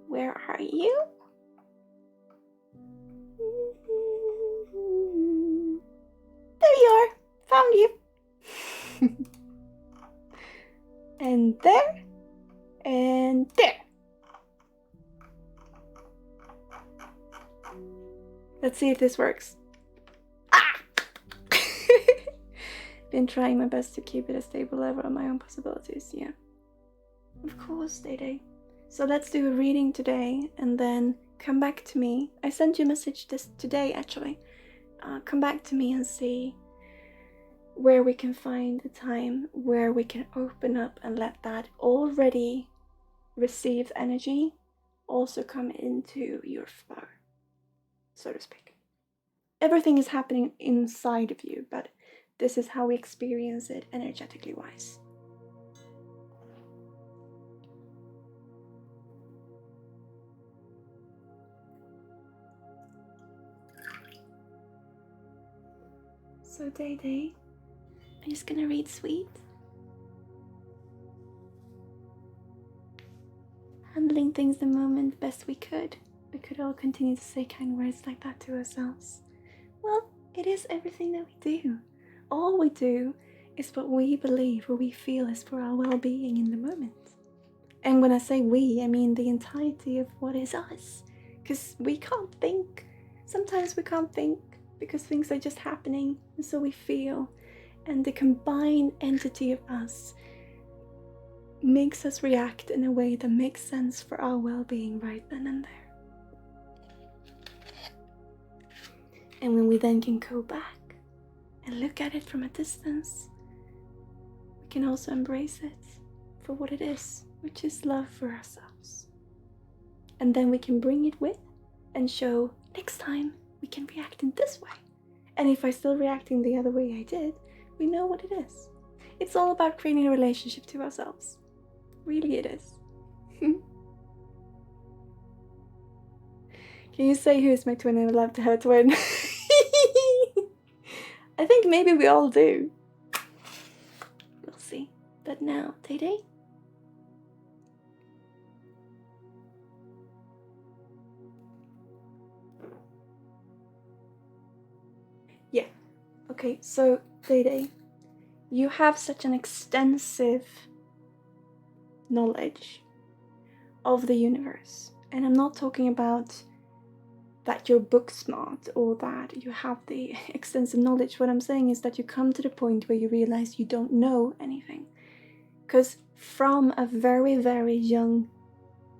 Where are you? There you are. Found you. And there. And there. Let's see if this works. Been trying my best to keep it a stable level on my own possibilities, yeah. Of course, Day Day. So let's do a reading today and then come back to me. I sent you a message this today, actually. Come back to me and see where we can find the time where we can open up and let that already received energy also come into your flow, so to speak. Everything is happening inside of you, but this is how we experience it energetically wise. So Day Day, I'm just gonna read sweet. Handling things the moment best we could. We could all continue to say kind words like that to ourselves. Well, it is everything that we do. All we do is what we believe, what we feel is for our well-being in the moment. And when I say we, I mean the entirety of what is us. Because we can't think. Sometimes we can't think because things are just happening, and so we feel. And the combined entity of us makes us react in a way that makes sense for our well-being right then and there. And when we then can go back and look at it from a distance, we can also embrace it for what it is, which is love for ourselves. And then we can bring it with and show next time we can react in this way. And if I'm still reacting the other way I did, we know what it is. It's all about creating a relationship to ourselves. Really it is. Can you say who's my twin and I'd love to have a twin? I think maybe we all do. We'll see. But now, Day. Yeah. Okay, so Day, you have such an extensive knowledge of the universe. And I'm not talking about that you're book smart or that you have the extensive knowledge. What I'm saying is that you come to the point where you realize you don't know anything. Because from a very, very young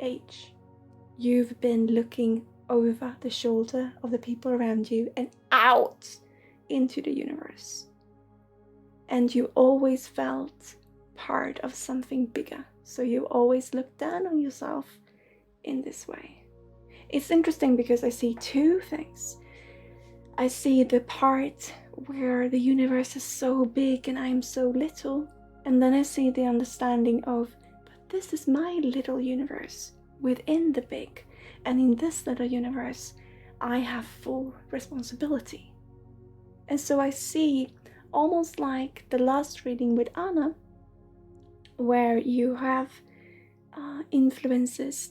age, you've been looking over the shoulder of the people around you and out into the universe. And you always felt part of something bigger. So you always looked down on yourself in this way. It's interesting because I see two things. I see the part where the universe is so big and I'm so little. And then I see the understanding of, but this is my little universe within the big. And in this little universe, I have full responsibility. And so I see almost like the last reading with Anna, where you have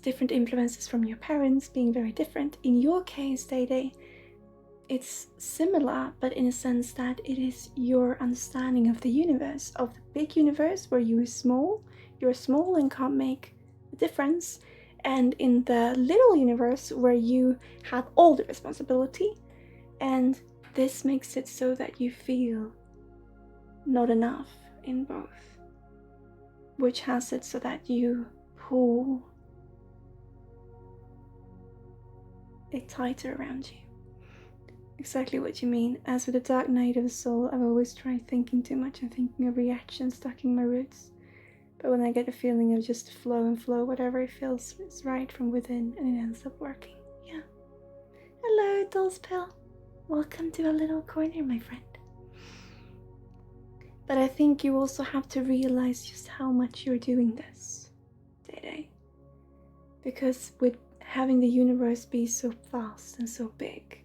different influences from your parents being very different. In your case, Day, it's similar, but in a sense that it is your understanding of the universe, of the big universe where you're small and can't make a difference, and in the little universe where you have all the responsibility, and this makes it so that you feel not enough in both, which has it so that you pull it tighter around you. Exactly what you mean. As with the dark night of the soul, I've always tried thinking too much and thinking of reactions stuck in my roots. But when I get a feeling of just flow and flow, whatever it feels is right from within, and it ends up working. Yeah. Hello, Doll's Pill. Welcome to a little corner, my friend. But I think you also have to realize just how much you're doing this, Day. Because with having the universe be so vast and so big,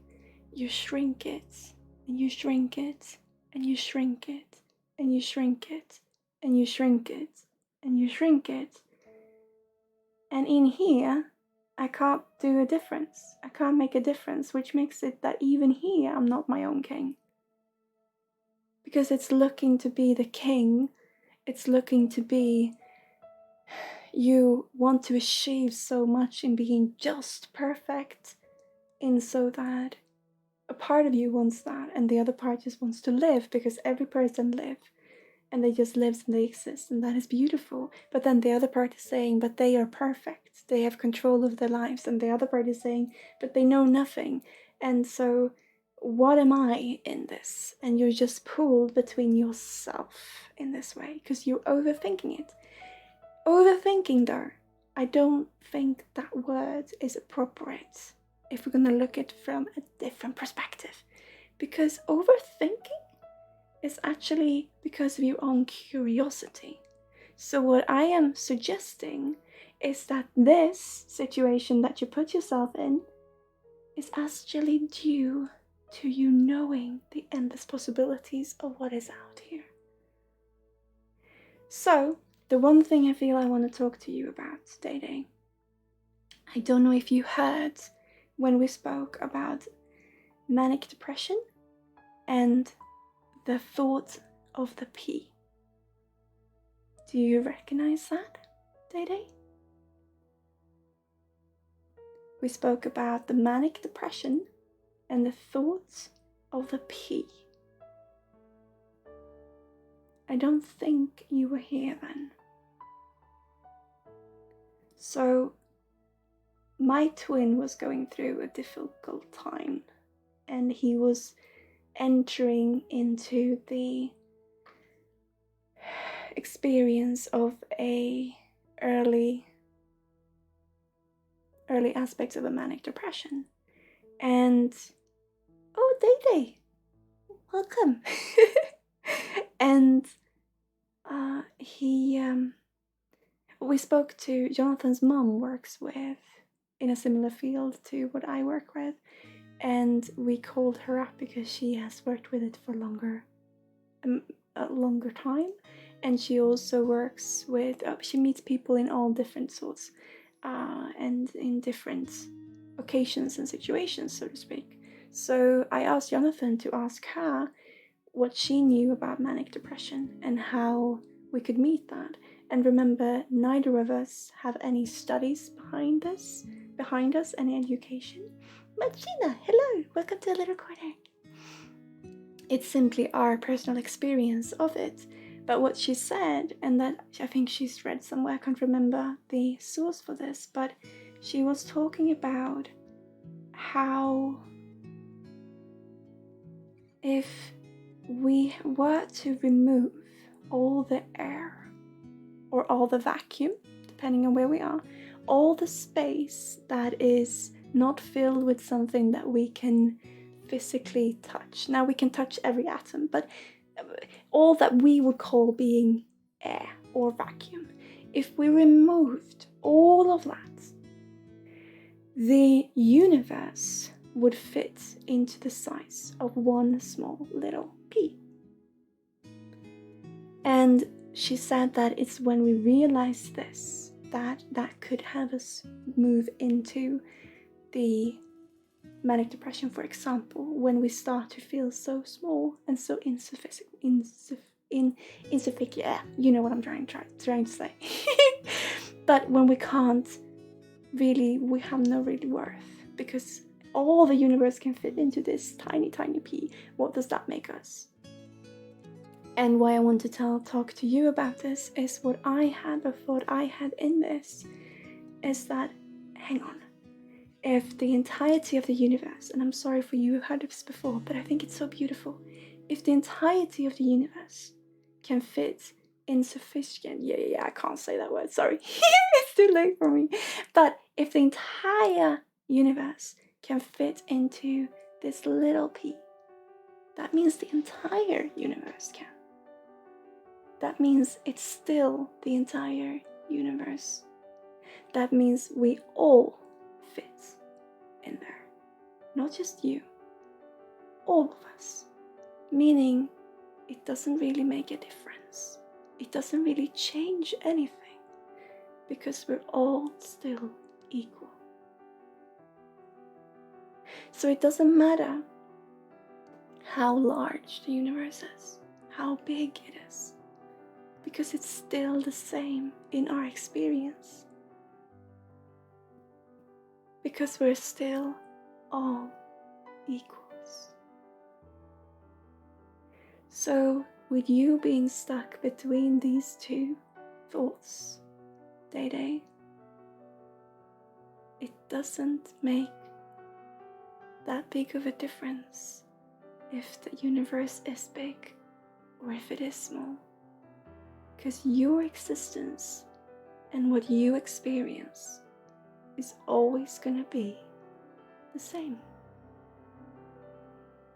you shrink it, and you shrink it, and you shrink it, and you shrink it, and you shrink it, and you shrink it. And in here, I can't do a difference. I can't make a difference, which makes it that even here, I'm not my own king. Because it's looking to be the king, it's looking to be, you want to achieve so much in being just perfect, in so that a part of you wants that, and the other part just wants to live, because every person lives, and they just live and they exist, and that is beautiful. But then the other part is saying, but they are perfect, they have control of their lives, and the other part is saying, but they know nothing. And so what am I in this? And you're just pulled between yourself in this way, because you're overthinking it. Overthinking, though, I don't think that word is appropriate if we're going to look at it from a different perspective. Because overthinking is actually because of your own curiosity. So what I am suggesting is that this situation that you put yourself in is actually due to you knowing the endless possibilities of what is out here. So, the one thing I feel I want to talk to you about, Day, I don't know if you heard when we spoke about manic depression and the thought of the P. Do you recognize that, Day? We spoke about the manic depression and the thoughts of the P. I don't think you were here then. So, my twin was going through a difficult time, and he was entering into the experience of a early aspects of a manic depression. And oh, Day, welcome. And We spoke to Jonathan's mom, works with in a similar field to what I work with, and we called her up because she has worked with it for a longer time, and she also works with she meets people in all different sorts and in different occasions and situations, so to speak. So I asked Jonathan to ask her what she knew about manic depression and how we could meet that. And remember, neither of us have any studies behind us, any education. But Gina, hello, welcome to a little corner. It's simply our personal experience of it. But what she said, and that I think she's read somewhere, I can't remember the source for this, but she was talking about how if we were to remove all the air or all the vacuum, depending on where we are, all the space that is not filled with something that we can physically touch. Now we can touch every atom, but all that we would call being air or vacuum, if we removed all of that, the universe would fit into the size of one small little pea. And she said that it's when we realize this that could have us move into the manic depression, for example, when we start to feel so small and so insufficient. Yeah, you know what I'm trying to say. But when we can't really, we have no really worth, because all the universe can fit into this tiny pea. What does that make us? And why I want to talk to you about this is what I had in this is that, hang on, if the entirety of the universe, and I'm sorry for you who've heard this before, but I think it's so beautiful, if the entirety of the universe can fit insufficient, yeah, I can't say that word, sorry, it's too late for me, but if the entire universe can fit into this little pea, that means the entire universe can. That means it's still the entire universe. That means we all fit in there. Not just you. All of us. Meaning it doesn't really make a difference. It doesn't really change anything. Because we're all still equal. So it doesn't matter how large the universe is. How big it is. Because it's still the same in our experience. Because we're still all equals. So, with you being stuck between these two thoughts, Day, it doesn't make that big of a difference if the universe is big or if it is small. Because your existence and what you experience is always going to be the same.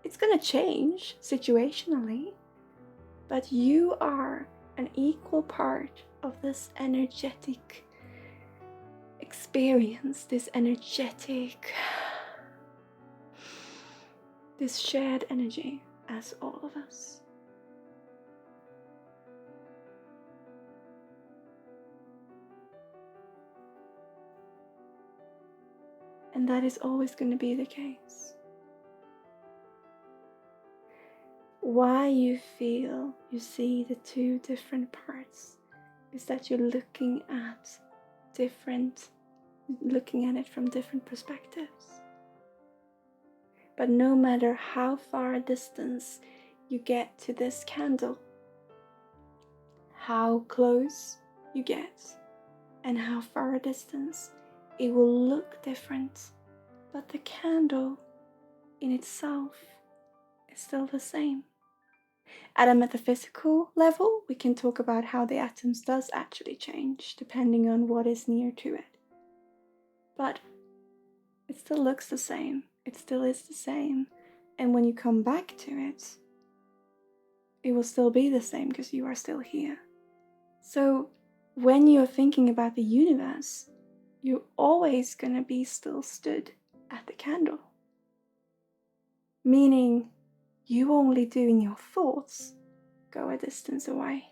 It's going to change situationally, but you are an equal part of this energetic experience, this shared energy as all of us. And that is always going to be the case. Why you feel you see the two different parts is that you're looking at it from different perspectives. But no matter how far a distance you get to this candle, how close you get, and how far a distance, it will look different, but the candle in itself is still the same. At a metaphysical level, we can talk about how the atoms does actually change depending on what is near to it. But it still looks the same. It still is the same. And when you come back to it, it will still be the same because you are still here. So when you're thinking about the universe, you're always gonna be still stood at the candle. Meaning you only do in your thoughts go a distance away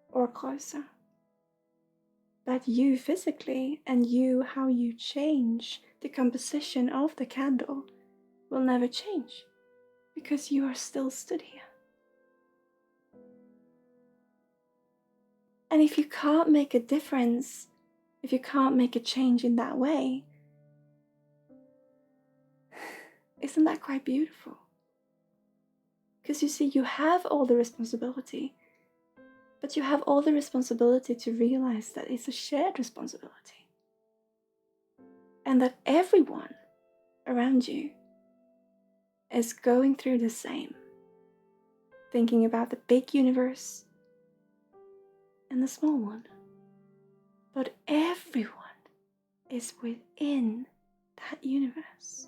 or closer. But you physically and you how you change the composition of the candle will never change because you are still stood here. And if you can't make a difference, if you can't make a change in that way, isn't that quite beautiful? Because you see, you have all the responsibility, but you have all the responsibility to realize that it's a shared responsibility. And that everyone around you is going through the same, thinking about the big universe and the small one. But everyone is within that universe.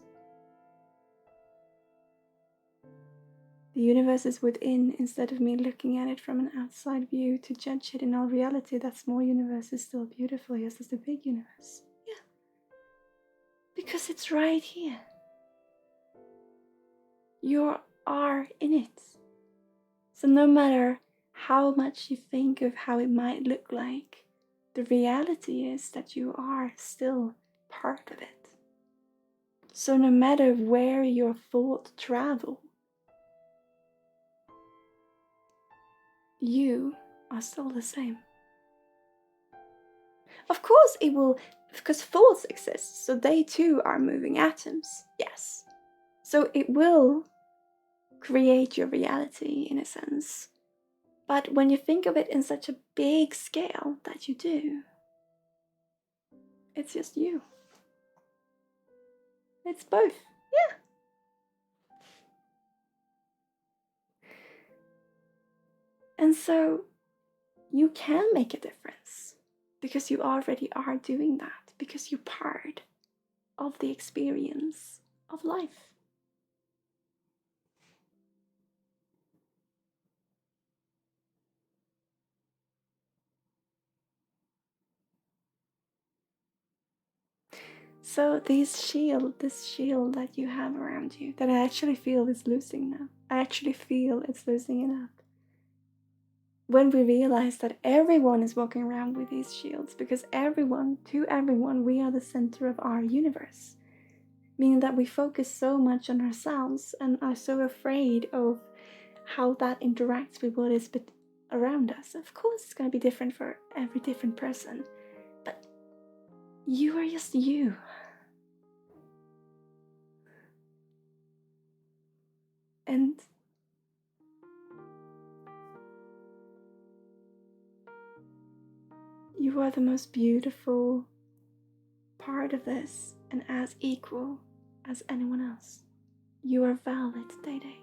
The universe is within instead of me looking at it from an outside view to judge it. In all reality, that small universe is still beautiful, yes, as the big universe. Yeah. Because it's right here. You are in it. So no matter how much you think of how it might look like, the reality is that you are still part of it. So no matter where your thoughts travel, you are still the same. Of course it will, because thoughts exist, so they too are moving atoms, yes. So it will create your reality in a sense. But when you think of it in such a big scale that you do, it's just you. It's both, yeah. And so you can make a difference because you already are doing that, because you're part of the experience of life. So this shield that you have around you, that I actually feel is losing now. I actually feel it's losing it up. When we realize that everyone is walking around with these shields, because to everyone, we are the center of our universe. Meaning that we focus so much on ourselves and are so afraid of how that interacts with what is around us. Of course, it's going to be different for every different person, but you are just you. And you are the most beautiful part of this and as equal as anyone else. You are valid, Day Day.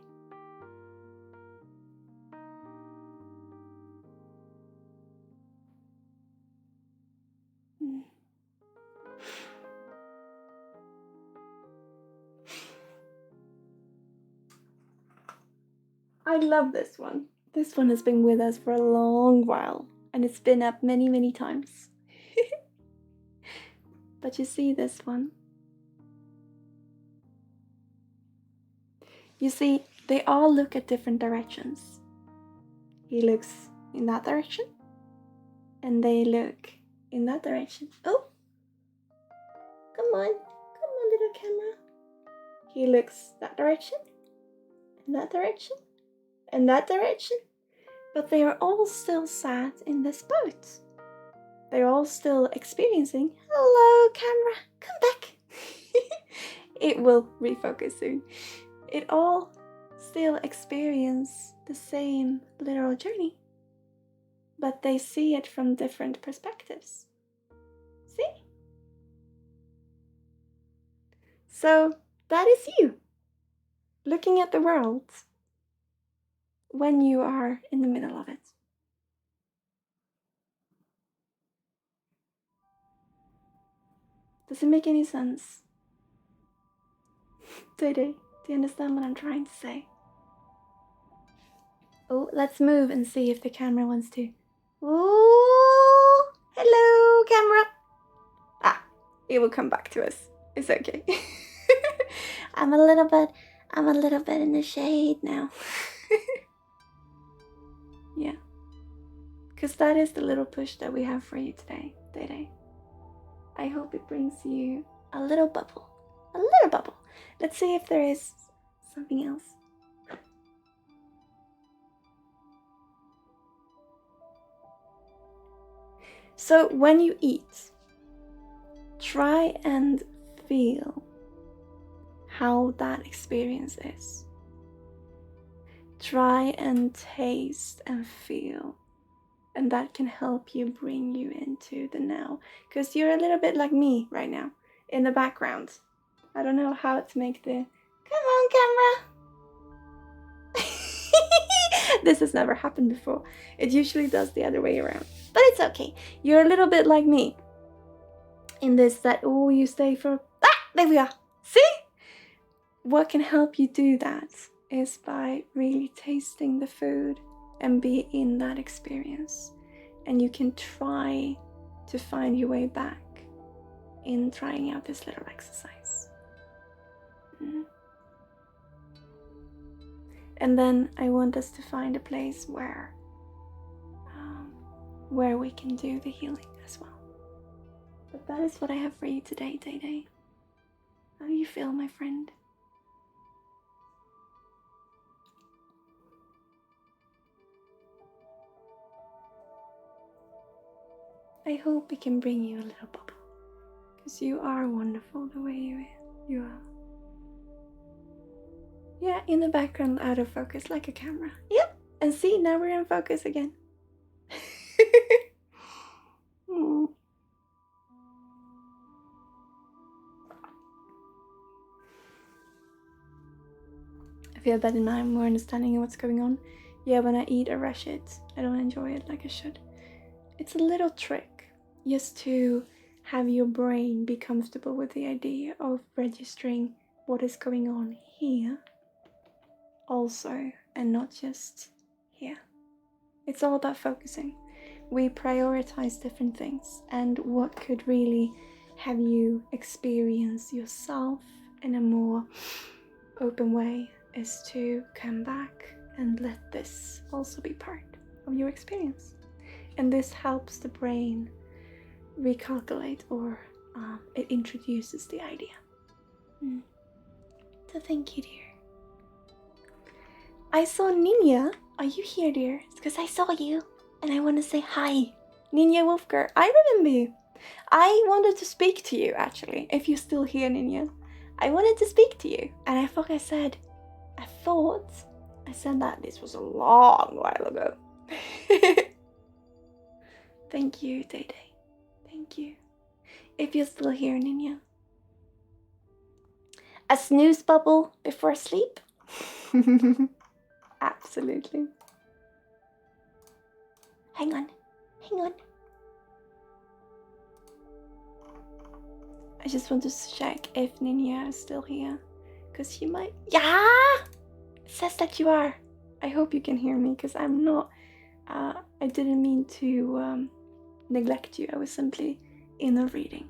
I love this one. This one has been with us for a long while, and it's been up many, many times. But you see this one? You see, they all look at different directions. He looks in that direction, and they look in that direction. Oh! Come on, little camera. He looks that direction, in that direction, and that direction. But they are all still sat in this boat. They're all still experiencing, hello camera, come back. It will refocus soon. It all still experience the same literal journey, but they see it from different perspectives. See? So that is you, looking at the world when you are in the middle of it. Does it make any sense? Do you understand what I'm trying to say? Oh, let's move and see if the camera wants to Ooh, hello, camera. Ah, it will come back to us. It's okay. I'm a little bit in the shade now. Yeah. Because that is the little push that we have for you today, Day. I hope it brings you a little bubble. A little bubble. Let's see if there is something else. So when you eat, try and feel how that experience is. Try and taste and feel. And that can help you bring you into the now. Because you're a little bit like me right now, in the background. I don't know how to make the... Come on, camera! This has never happened before. It usually does the other way around. But it's okay. You're a little bit like me. In this that, oh, you stay for... Ah! There we are! See? What can help you do that is by really tasting the food and be in that experience. And you can try to find your way back in trying out this little exercise. And then I want us to find a place where we can do the healing as well. But that is what I have for you today, Day. How do you feel, my friend? I hope it can bring you a little bubble. Because you are wonderful the way you are. Yeah, in the background, out of focus, like a camera. Yep, and see, now we're in focus again. I feel better now, I'm more understanding of what's going on. Yeah, when I eat, I rush it. I don't enjoy it like I should. It's a little trick, just to have your brain be comfortable with the idea of registering what is going on here also, and not just here. It's all about focusing. We prioritize different things, and what could really have you experience yourself in a more open way is to come back and let this also be part of your experience. And this helps the brain recalculate, or it introduces the idea. So thank you, dear. I saw Ninja. Are you here, dear? It's because I saw you and I want to say hi. Ninja Wolfgar, I remember you. I wanted to speak to you, actually, if you're still here, Ninja. I wanted to speak to you, and I thought I said that this was a long while ago. Thank you, Day. Thank you. If you're still here, Ninja. A snooze bubble before sleep? Absolutely. Hang on. I just want to check if Ninja is still here. Because she might... Yeah! It says that you are. I hope you can hear me, because I'm not... I didn't mean to neglect you. I was simply in a reading.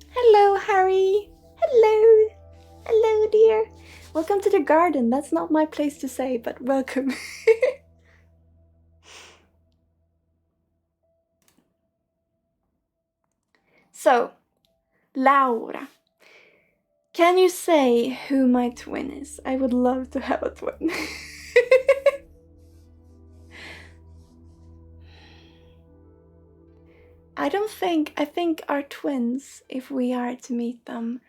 Hello, Harry. Hello. Hello, dear. Welcome to the garden. That's not my place to say, but welcome. So, Laura, can you say who my twin is? I would love to have a twin. I think our twins, if we are to meet them,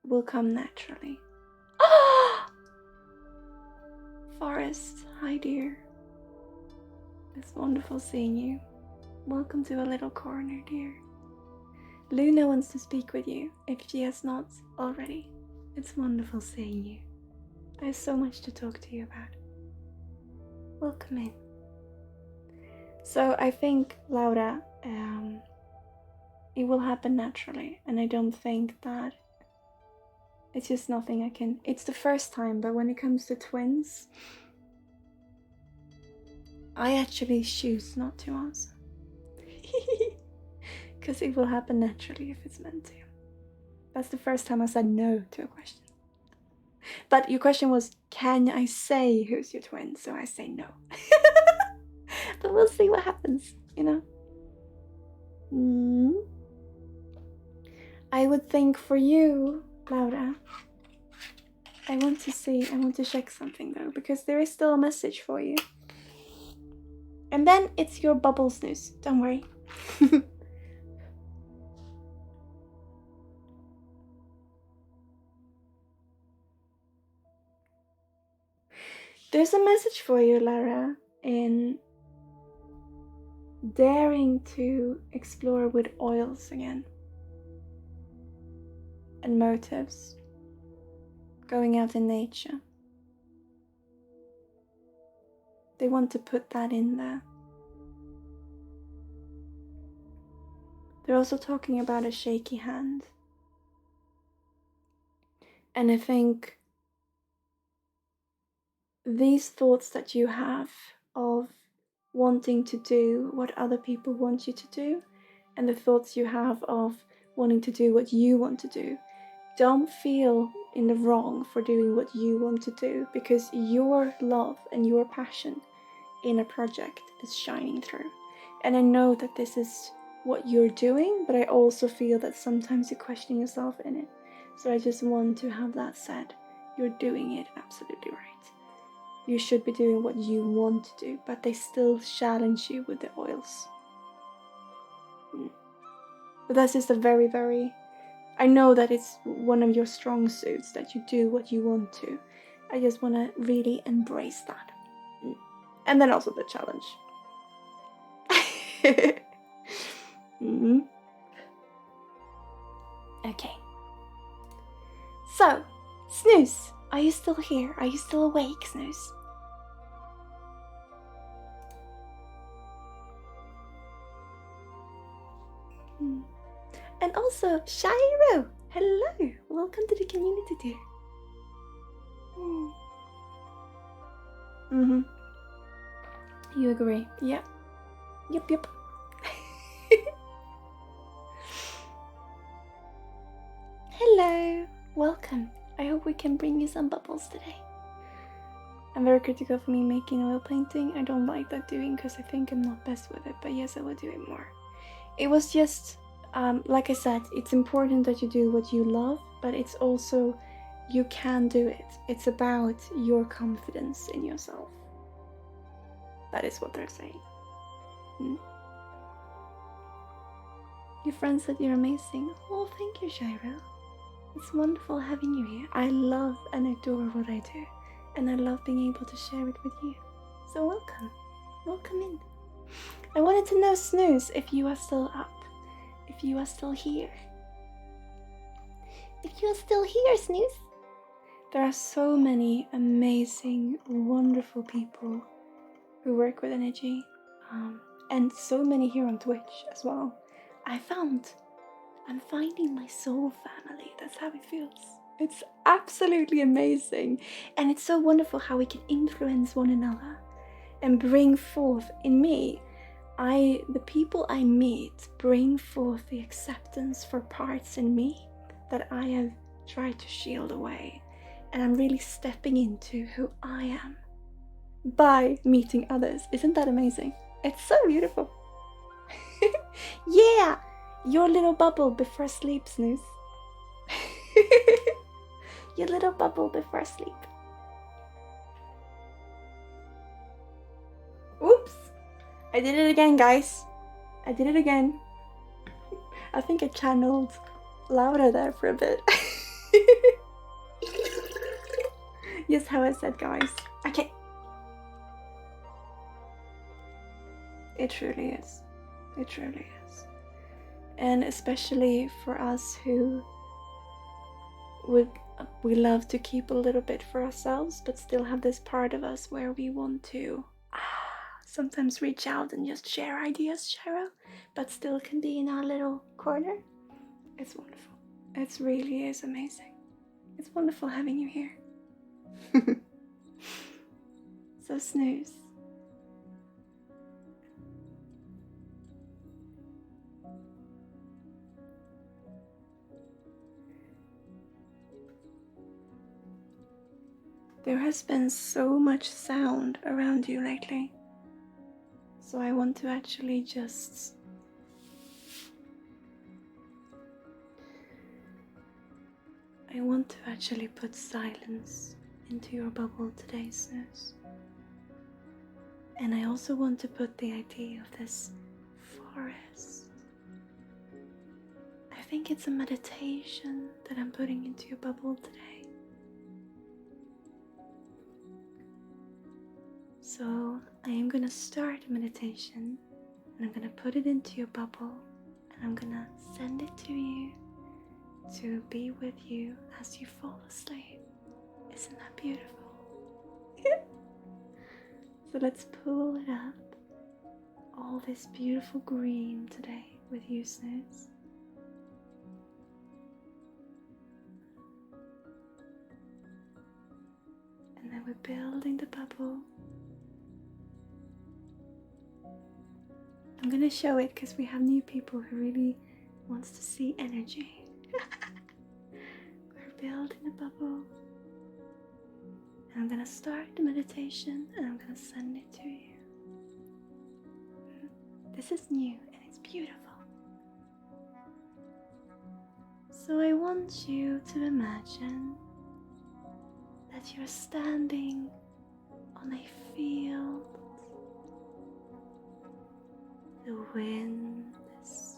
will come naturally. Forrest, hi dear. It's wonderful seeing you. Welcome to a little corner, dear. Luna wants to speak with you, if she has not already. It's wonderful seeing you. I have so much to talk to you about. Welcome in. So I think, Laura, it will happen naturally, and I don't think that it's just nothing I can... It's the first time, but when it comes to twins, I actually choose not to answer. Because it will happen naturally if it's meant to. That's the first time I said no to a question. But your question was, can I say who's your twin? So I say no. But we'll see what happens, you know? I would think for you, Laura, I want to check something though, because there is still a message for you. And then it's your bubble snooze, don't worry. There's a message for you, Lara, in daring to explore with oils again. And motives. Going out in nature. They want to put that in there. They're also talking about a shaky hand. And I think these thoughts that you have of wanting to do what other people want you to do, and the thoughts you have of wanting to do what you want to do, don't feel in the wrong for doing what you want to do, because your love and your passion in a project is shining through. And I know that this is what you're doing, but I also feel that sometimes you question yourself in it. So I just want to have that said. You're doing it absolutely right. You should be doing what you want to do, but they still challenge you with the oils. But that's just a very, very... I know that it's one of your strong suits, that you do what you want to. I just want to really embrace that. And then also the challenge. Okay. So, Snooze, are you still here? Are you still awake, Snooze? And also, Shiro! Hello! Welcome to the community, dear. You agree? Yeah. Yep. Hello! Welcome. I hope we can bring you some bubbles today. I'm very critical for me making oil painting. I don't like that doing because I think I'm not best with it, but yes, I will do it more. It was just, like I said, it's important that you do what you love, but it's also, you can do it. It's about your confidence in yourself. That is what they're saying. Your friend said you're amazing. Oh, thank you, Shiro. It's wonderful having you here. I love and adore what I do, and I love being able to share it with you. So welcome. Welcome in. I wanted to know, Snooze, if you are still up. If you are still here. If you are still here, Snooze. There are so many amazing, wonderful people who work with energy. And so many here on Twitch as well. I'm finding my soul family. That's how it feels. It's absolutely amazing. And it's so wonderful how we can influence one another and bring forth in me. The people I meet bring forth the acceptance for parts in me that I have tried to shield away. And I'm really stepping into who I am by meeting others. Isn't that amazing? It's so beautiful. Yeah! Your little bubble before sleep, Snooze. Your little bubble before sleep. Oops! I did it again, guys. I did it again. I think I channeled Laura there for a bit. Yes, how I said, guys. Okay. It truly is. It truly is. And especially for us who we love to keep a little bit for ourselves, but still have this part of us where we want to sometimes reach out and just share ideas, Shiro, but still can be in our little corner. It's wonderful. It really is amazing. It's wonderful having you here. So Snooze, There has been so much sound around you lately. So I want to actually just put silence into your bubble today, Snooze. And I also want to put the idea of this forest. I think it's a meditation that I'm putting into your bubble today. So I am going to start a meditation and I'm going to put it into your bubble and I'm going to send it to you to be with you as you fall asleep. Isn't that beautiful? So let's pull it up. All this beautiful green today with you, Snooze. And then we're building the bubble. I'm gonna show it because we have new people who really wants to see energy. We're building the bubble. And I'm gonna start the meditation and I'm gonna send it to you. This is new and it's beautiful. So I want you to imagine that you're standing on a field. The wind is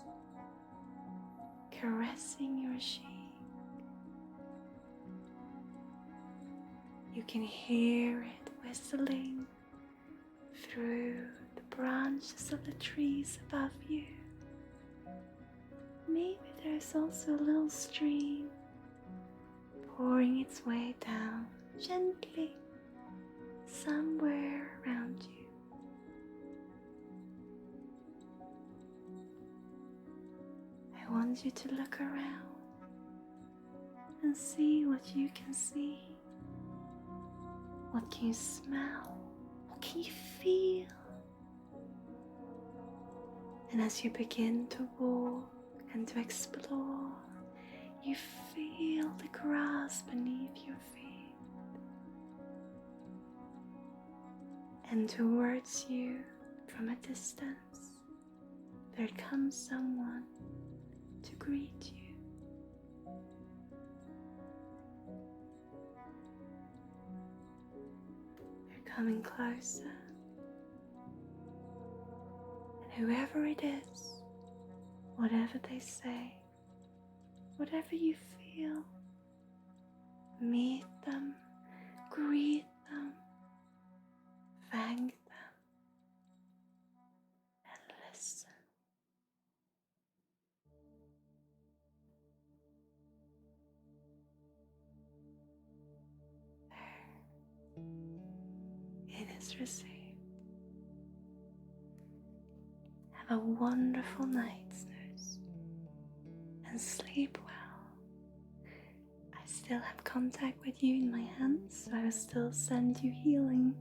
caressing your cheek. You can hear it whistling through the branches of the trees above you. Maybe there's also a little stream pouring its way down gently somewhere around you. I want you to look around and see what you can see. What can you smell? What can you feel? And as you begin to walk and to explore, you feel the grass beneath your feet. And towards you, from a distance, there comes someone to greet you. Coming closer, and whoever it is, whatever they say, whatever you feel, meet them, greet them, thank them, and listen. It is received. Have a wonderful night, Snooze, and sleep well. I still have contact with you in my hands, so I will still send you healing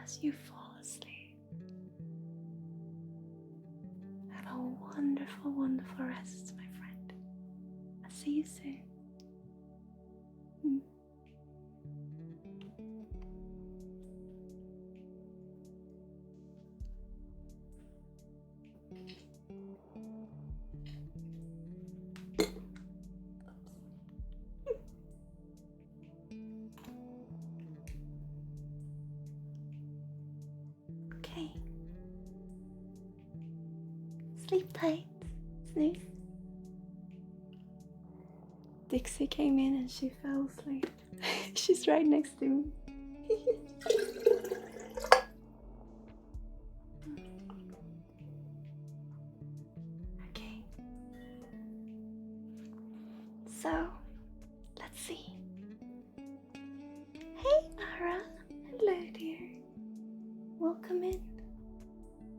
as you fall asleep. Have a wonderful, wonderful rest, my friend. I'll see you soon. Okay. Sleep tight, Snooze. Dixie came in and she fell asleep. She's right next to me. Okay. So, let's see. Hey, Ara. Hello, dear. Welcome in.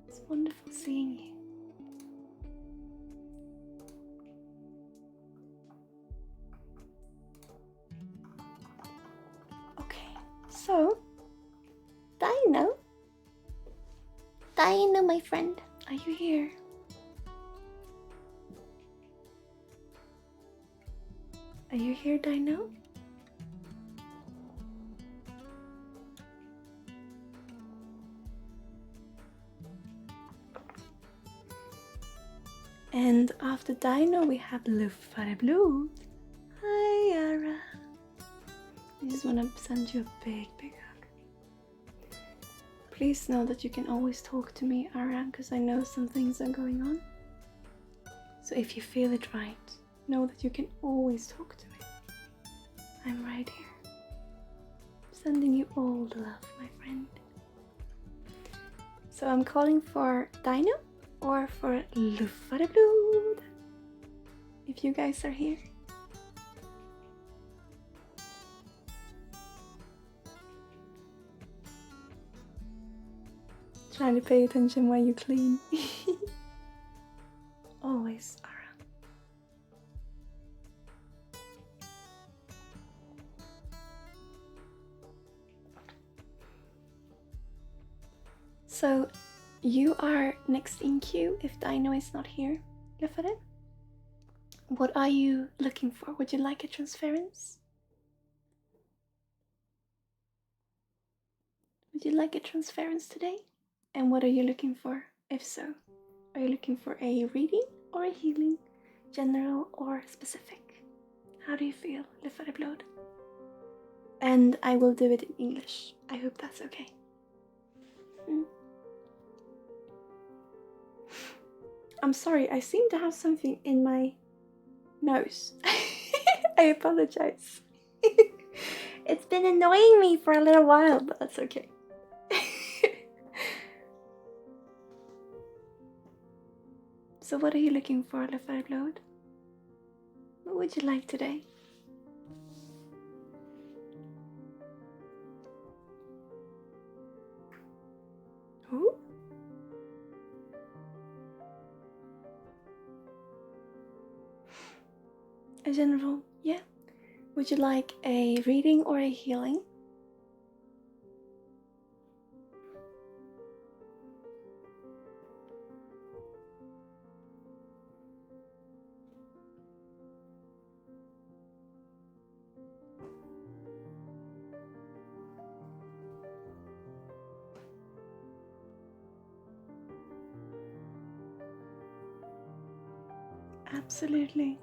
It's wonderful seeing you. Okay, so Dino, my friend, are you here? Are you here, Dino? And after Dino, we have Livestream. Hi, Yara. I just want to send you a big, big hug. Please know that you can always talk to me, Ara, because I know some things are going on. So if you feel it right, know that you can always talk to me. I'm right here. Sending you all the love, my friend. So I'm calling for Dino or for Livestream. If you guys are here. Trying to pay attention while you clean. Always, Ara. So, you are next in queue if Dino is not here, Lefere. What are you looking for? Would you like a transference? Would you like a transference today? And what are you looking for, if so? Are you looking for a reading or a healing? General or specific? How do you feel, Lefere Blood? And I will do it in English. I hope that's okay. I'm sorry, I seem to have something in my nose. I apologize. It's been annoying me for a little while, but that's okay. So what are you looking for, Lefere? What would you like today? Who? A general, yeah. Would you like a reading or a healing? Absolutely.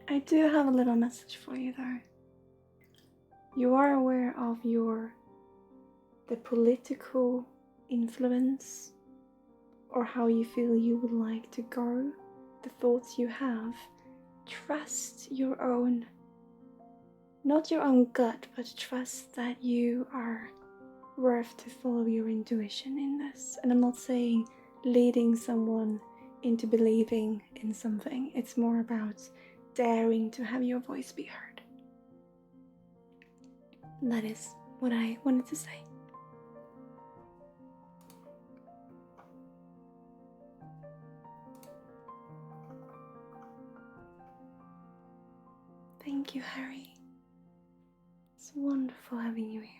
I do have a little message for you though. You are aware of the political influence or how you feel you would like to go, the thoughts you have. Trust your own, not your own gut, but trust that you are worth to follow your intuition in this. And I'm not saying leading someone into believing in something. It's more about daring to have your voice be heard. That is what I wanted to say. Thank you, Harry. It's wonderful having you here.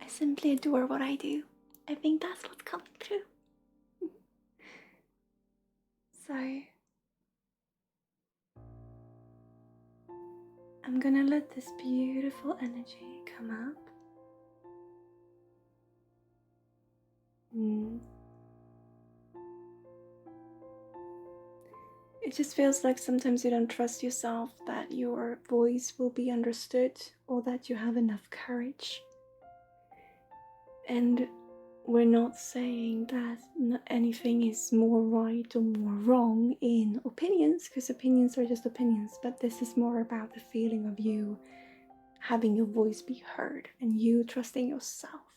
I simply adore what I do. I think that's what's coming through. So, I'm gonna let this beautiful energy come up. It just feels like sometimes you don't trust yourself that your voice will be understood or that you have enough courage. And we're not saying that anything is more right or more wrong in opinions, because opinions are just opinions, but this is more about the feeling of you having your voice be heard and you trusting yourself.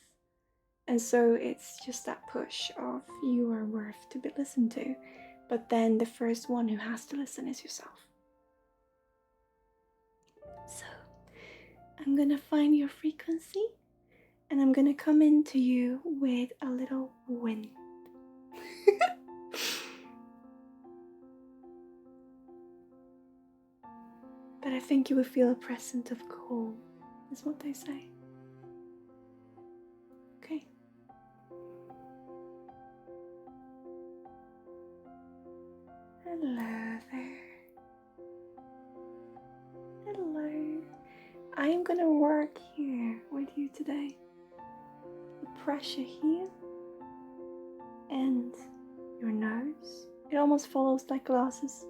And so it's just that push of you are worth to be listened to, but then the first one who has to listen is yourself. So I'm gonna find your frequency and I'm gonna come into you with a little wind. But I think you will feel a presence of calm, is what they say. Okay. Hello there. Hello. I am gonna work here with you today. The pressure here and your nose. It almost follows like glasses.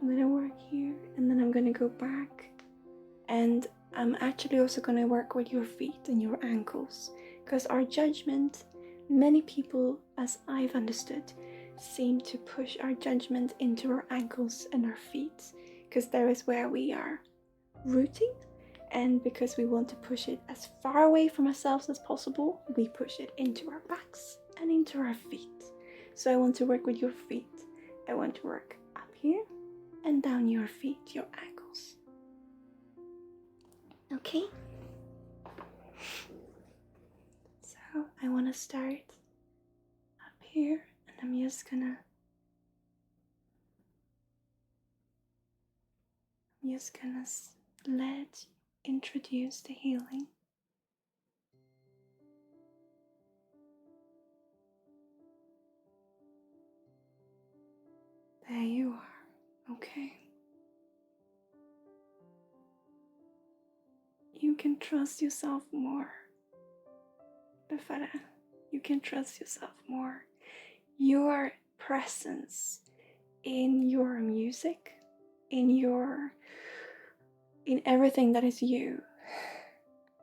I'm gonna work here, and then I'm gonna go back, and I'm actually also gonna work with your feet and your ankles, because our judgment, many people, as I've understood, seem to push our judgment into our ankles and our feet, because there is where we are rooting, and because we want to push it as far away from ourselves as possible, we push it into our backs and into our feet. So I want to work with your feet. I want to work up here and down your feet, your ankles. Okay? So I want to start up here, and I'm just gonna introduce the healing. There you are. Okay. You can trust yourself more. Befara, you can trust yourself more. Your presence in your music, in everything that is you.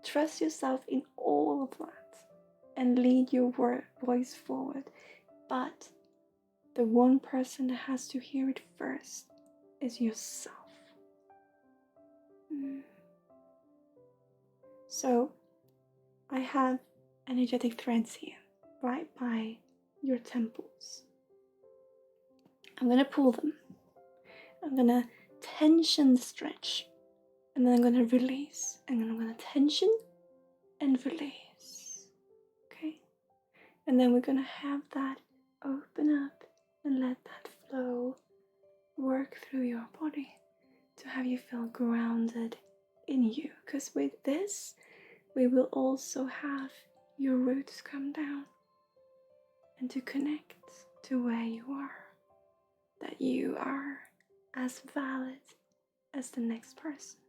Trust yourself in all of that and lead your voice forward. But the one person that has to hear it first is yourself. So I have energetic threads here, right by your temples. I'm gonna pull them. I'm gonna tension the stretch, and then I'm gonna release, and then I'm gonna tension and release. Okay? And then we're gonna have that open up and let that flow work through your body to have you feel grounded in you. Because with this, we will also have your roots come down and to connect to where you are. That you are as valid as the next person.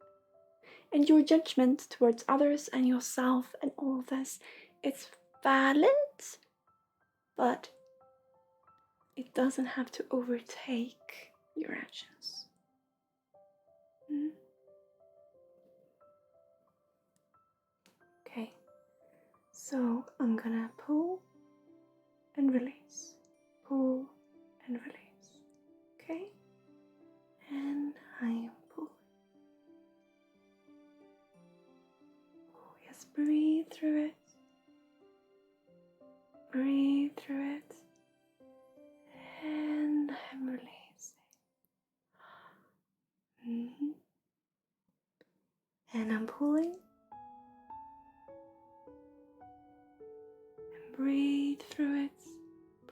And your judgment towards others and yourself and all of this, it's valid, but it doesn't have to overtake your actions. Okay, so I'm gonna pull and release, pull and release, okay? And I am pulling. Just breathe through it. Breathe through it. And I'm releasing. And I'm pulling. And breathe through it.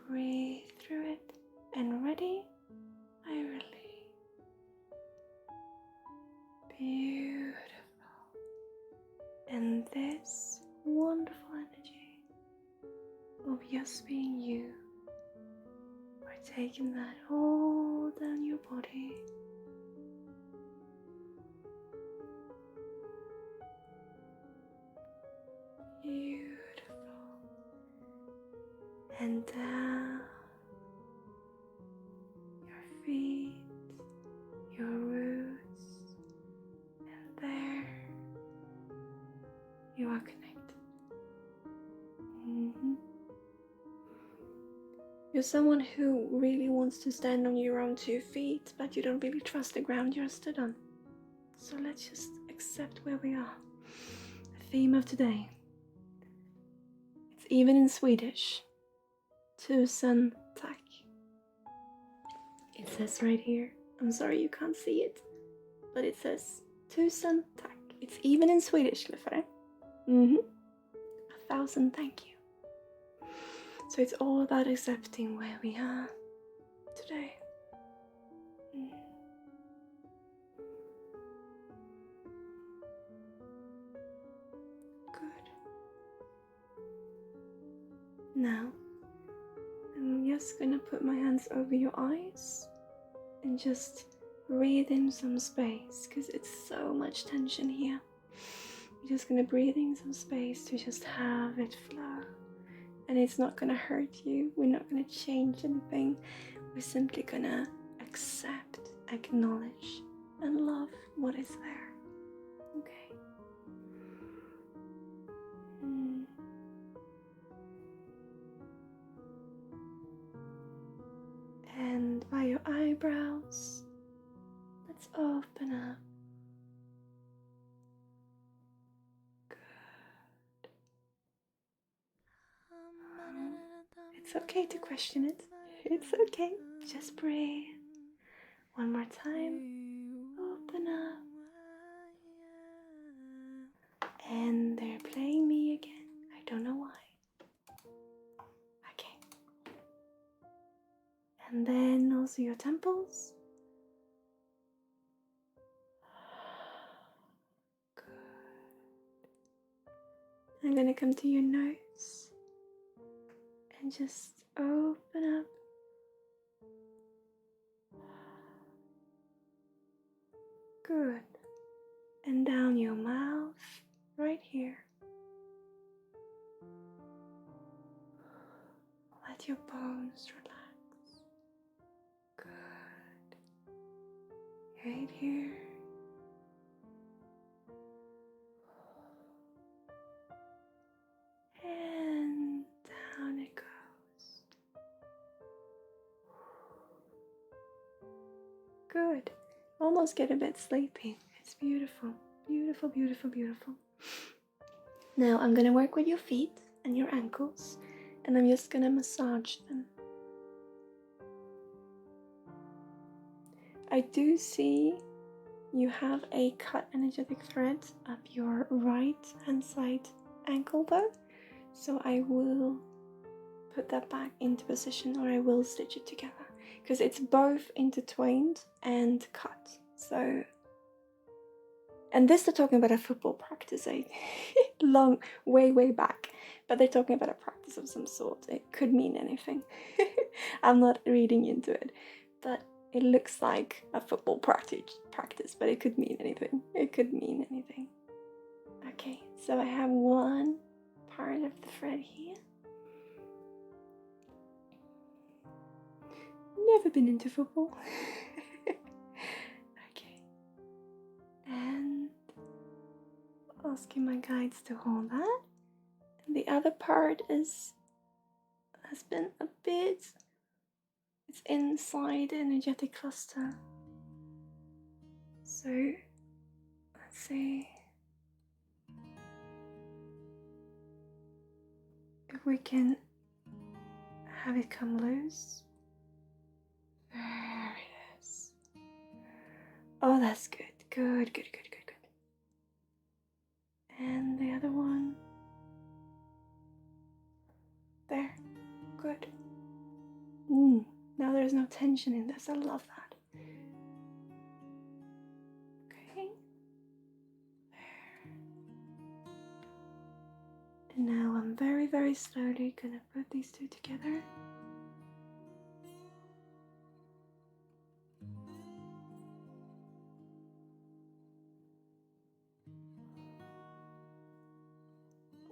Breathe through it. And ready, I release. Beautiful. And this wonderful energy of just being you, we're taking that all down your body. Beautiful. And down your feet, your roots, and there you are connected. You're someone who really wants to stand on your own 2 feet, but you don't really trust the ground you're stood on. So let's just accept where we are. The theme of today. It's even in Swedish. Tusen tack. It says right here. I'm sorry you can't see it, but it says tusen tack. It's even in Swedish, Lefare. 1,000 thank you. So it's all about accepting where we are today. Good. Now, I'm just gonna put my hands over your eyes and just breathe in some space, because it's so much tension here. You're just gonna breathe in some space to just have it flow. And it's not gonna hurt you. We're not gonna change anything. We're simply gonna accept, acknowledge, and love what is there. Okay. And by your eyebrows, let's open up. Good. It's okay to question it. It's okay. Just breathe. One more time. Open up. And they're playing me again. I don't know why. Okay. And then also your temples. Good. I'm going to come to your nose and just open up. Good. And down your mouth, right here. Let your bones relax. Good. Right here. And down it goes. Good. Almost get a bit sleepy. It's beautiful. Beautiful, beautiful, beautiful. Now I'm going to work with your feet and your ankles, and I'm just going to massage them. I do see you have a cut energetic thread up your right hand side ankle though, so I will put that back into position, or I will stitch it together, because it's both intertwined and cut. So, and this they're talking about a football practice, long, way back, but they're talking about a practice of some sort. It could mean anything. I'm not reading into it, but it looks like a football practice, but it could mean anything. It could mean anything. Okay, so I have one part of the thread here. Never been into football. Okay. And asking my guides to hold that. And the other part has been a bit, it's inside the energetic cluster. So let's see if we can have it come loose. There it is. Oh, that's good. Good. And the other one. There. Good. Now there's no tension in this. I love that. Okay. There. And now I'm very, very slowly gonna put these two together.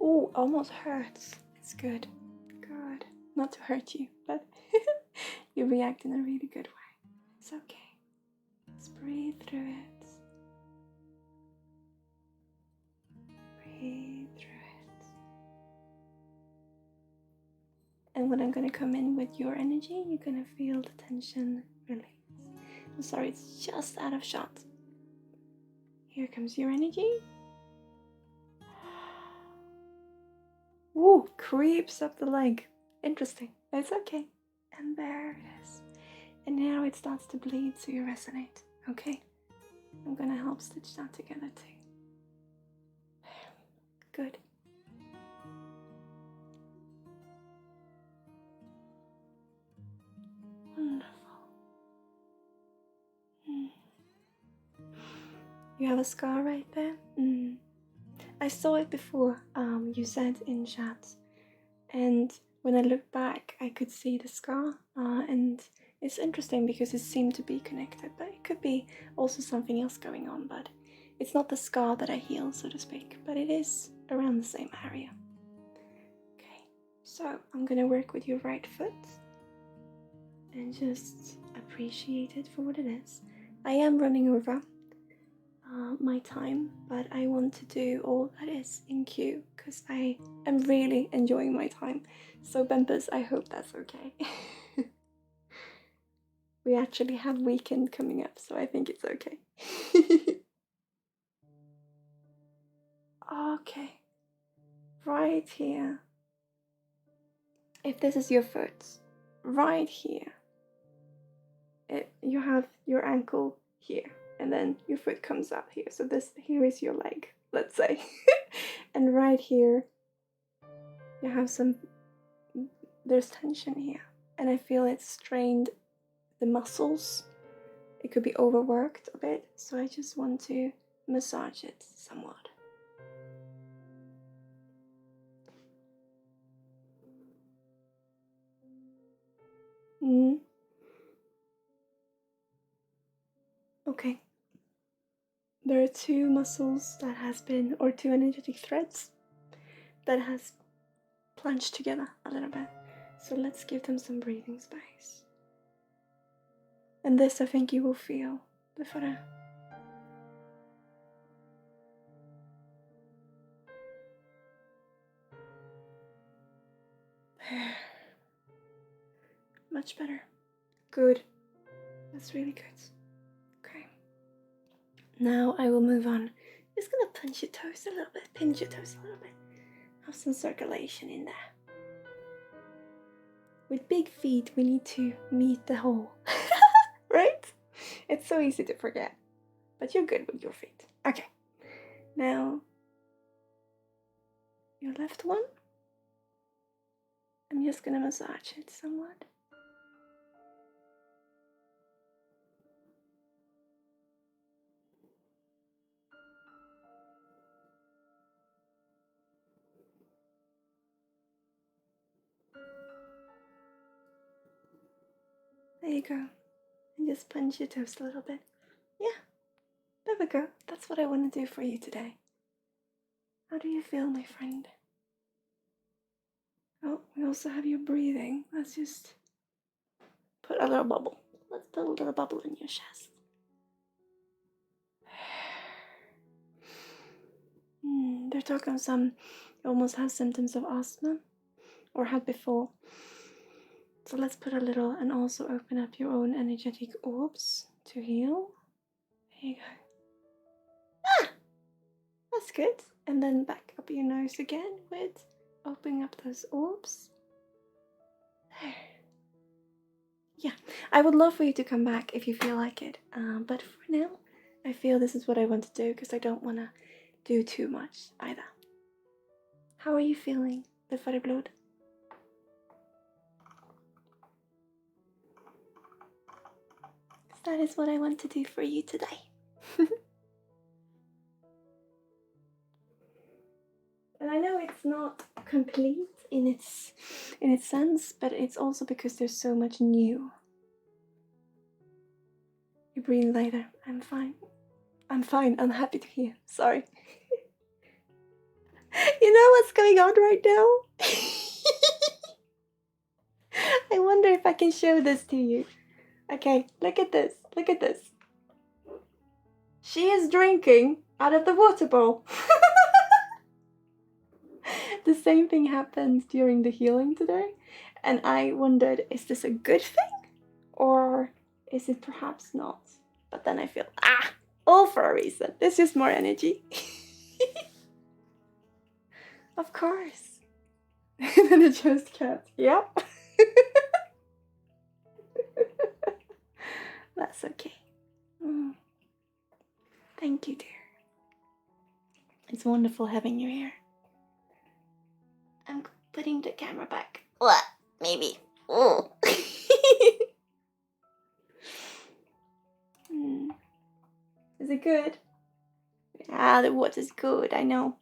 Oh, almost hurts. It's good. Good. Not to hurt you, but you react in a really good way. It's okay. Just breathe through it. Breathe through it. And when I'm going to come in with your energy, you're going to feel the tension release. I'm sorry, it's just out of shot. Here comes your energy. Ooh, creeps up the leg. Interesting. It's okay. And there it is. And now it starts to bleed, so you resonate. Okay? I'm gonna help stitch that together too. Good. Wonderful. You have a scar right there? I saw it before, you said in chat. And when I looked back, I could see the scar. And it's interesting because it seemed to be connected, but it could be also something else going on. But it's not the scar that I heal, so to speak, but it is around the same area. Okay, So I'm gonna work with your right foot and just appreciate it for what it is. I am running over my time, but I want to do all that is in queue because I am really enjoying my time. So Bempus, I hope that's okay. We actually have weekend coming up, so I think it's okay. Okay, right here. If this is your foot, right here, you have your ankle here, and then your foot comes out here. So this here is your leg, let's say. And right here, you have there's tension here. And I feel it's strained the muscles. It could be overworked a bit. So I just want to massage it somewhat. Okay. There are two muscles that has been, or two energetic threads that has plunged together a little bit. So let's give them some breathing space. And this I think you will feel before there. Much better. Good. That's really good. Okay. Now I will move on. Just gonna punch your toes a little bit, pinch your toes a little bit. Have some circulation in there. With big feet, we need to meet the hole. Right? It's so easy to forget. But you're good with your feet. Okay. Now, your left one. I'm just gonna massage it somewhat. There you go. And just punch your toes a little bit. Yeah, there we go. That's what I want to do for you today. How do you feel, my friend? Oh, we also have your breathing. Let's just put a little bubble. Let's put a little bubble in your chest. They're talking you almost have symptoms of asthma or had before. So let's put a little and also open up your own energetic orbs to heal. There you go. Ah! That's good. And then back up your nose again with opening up those orbs. There. Yeah, I would love for you to come back if you feel like it. But for now, I feel this is what I want to do because I don't want to do too much either. How are you feeling, the blood? That is what I want to do for you today. And I know it's not complete in its sense, but it's also because there's so much new. You breathe later. I'm fine. I'm fine. I'm happy to hear. Sorry. You know what's going on right now? I wonder if I can show this to you. Okay, look at this. Look at this. She is drinking out of the water bowl. The same thing happened during the healing today. And I wondered, is this a good thing? Or is it perhaps not? But then I feel, all for a reason. There's just more energy. Of course. And then it just kept, yep. That's okay. Thank you, dear. It's wonderful having you here. I'm putting the camera back. What? Maybe. Oh. Is it good? Yeah, the water's good, I know.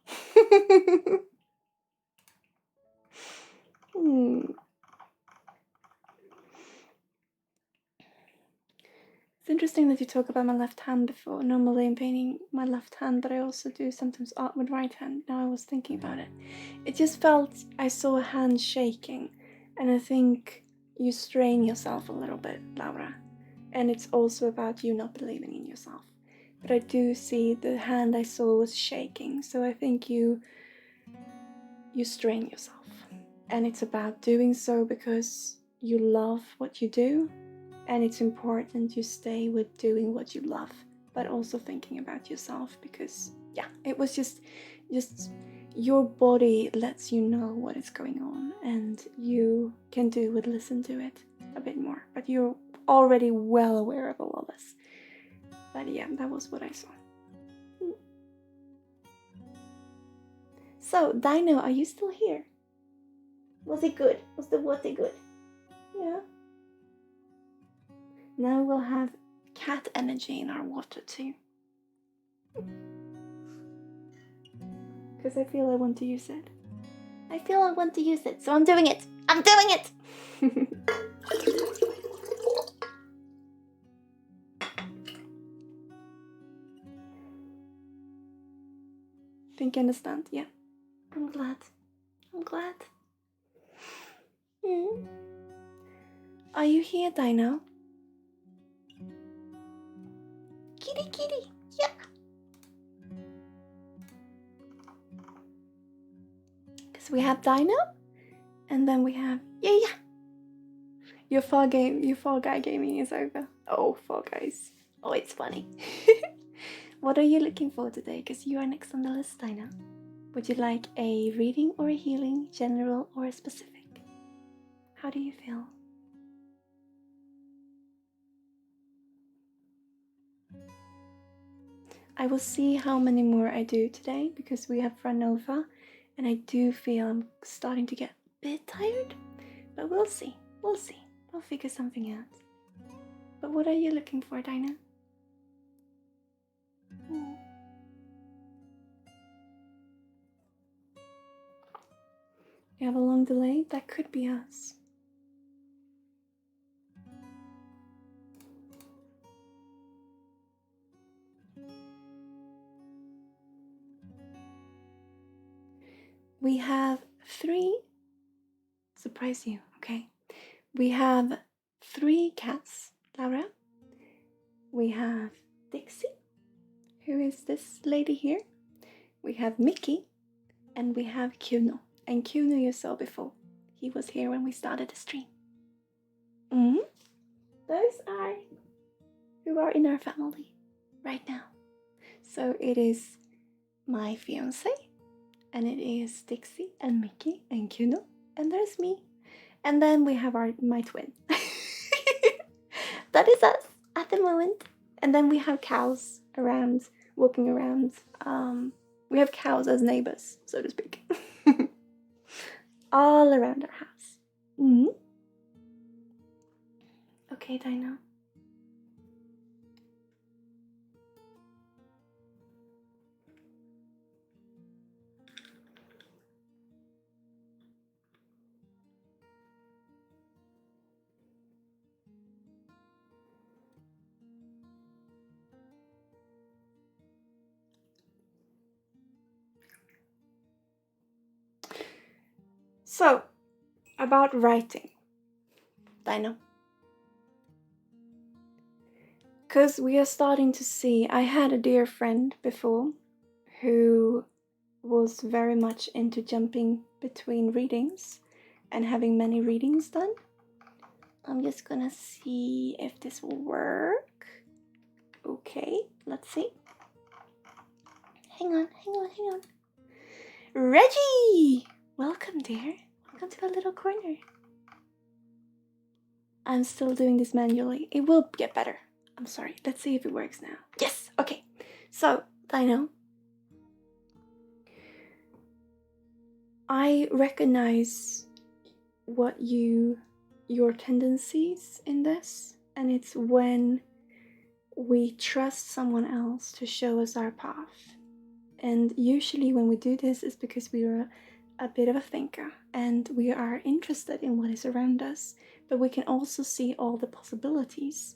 Is interesting that you talk about my left hand before. Normally I'm painting my left hand, but I also do sometimes art with right hand. Now I was thinking about it. It just felt, I saw a hand shaking, and I think you strain yourself a little bit, Laura. And it's also about you not believing in yourself. But I do see the hand I saw was shaking, so I think you strain yourself. And it's about doing so because you love what you do, and it's important you stay with doing what you love, but also thinking about yourself, because yeah, it was just your body lets you know what is going on, and you can do with listen to it a bit more, but you're already well aware of all of this. But yeah, that was what I saw. So Dino, are you still here? Was it good? Was the water good? Yeah. Now we'll have cat energy in our water too. Because I feel I want to use it. I feel I want to use it, so I'm doing it. I'm doing it! Think you understand? Yeah. I'm glad. I'm glad. Are you here, Dino? Kitty, kitty. Yeah. Because we have Dino, and then we have yeah. Your Fall Guy gaming is over. Oh, Fall Guys. Oh, it's funny. What are you looking for today? Because you are next on the list, Dino. Would you like a reading or a healing, general or a specific? How do you feel? I will see how many more I do today, because we have Franova, and I do feel I'm starting to get a bit tired, but we'll see. We'll see. We'll figure something out. But what are you looking for, Dinah? You have a long delay? That could be us. We have 3, surprise you, okay? We have 3 cats, Laura. We have Dixie, who is this lady here. We have Mickey, and we have Kuno. And Kuno you saw before. He was here when we started the stream. Those are who are in our family right now. So it is my fiance, and it is Dixie and Mickey and Kuno, and there's me. And then we have my twin. That is us at the moment. And then we have cows around, walking around. We have cows as neighbors, so to speak. All around our house. Okay, Dino. So, about writing, Dino. Because we are starting to see, I had a dear friend before who was very much into jumping between readings and having many readings done. I'm just gonna see if this will work. Okay, let's see. Hang on. Reggie! Welcome, dear. Welcome to our little corner. I'm still doing this manually. It will get better. I'm sorry. Let's see if it works now. Yes! Okay. So, Dino, I recognize what your tendencies in this, and it's when we trust someone else to show us our path. And usually when we do this, it's because we are a bit of a thinker and we are interested in what is around us, but we can also see all the possibilities.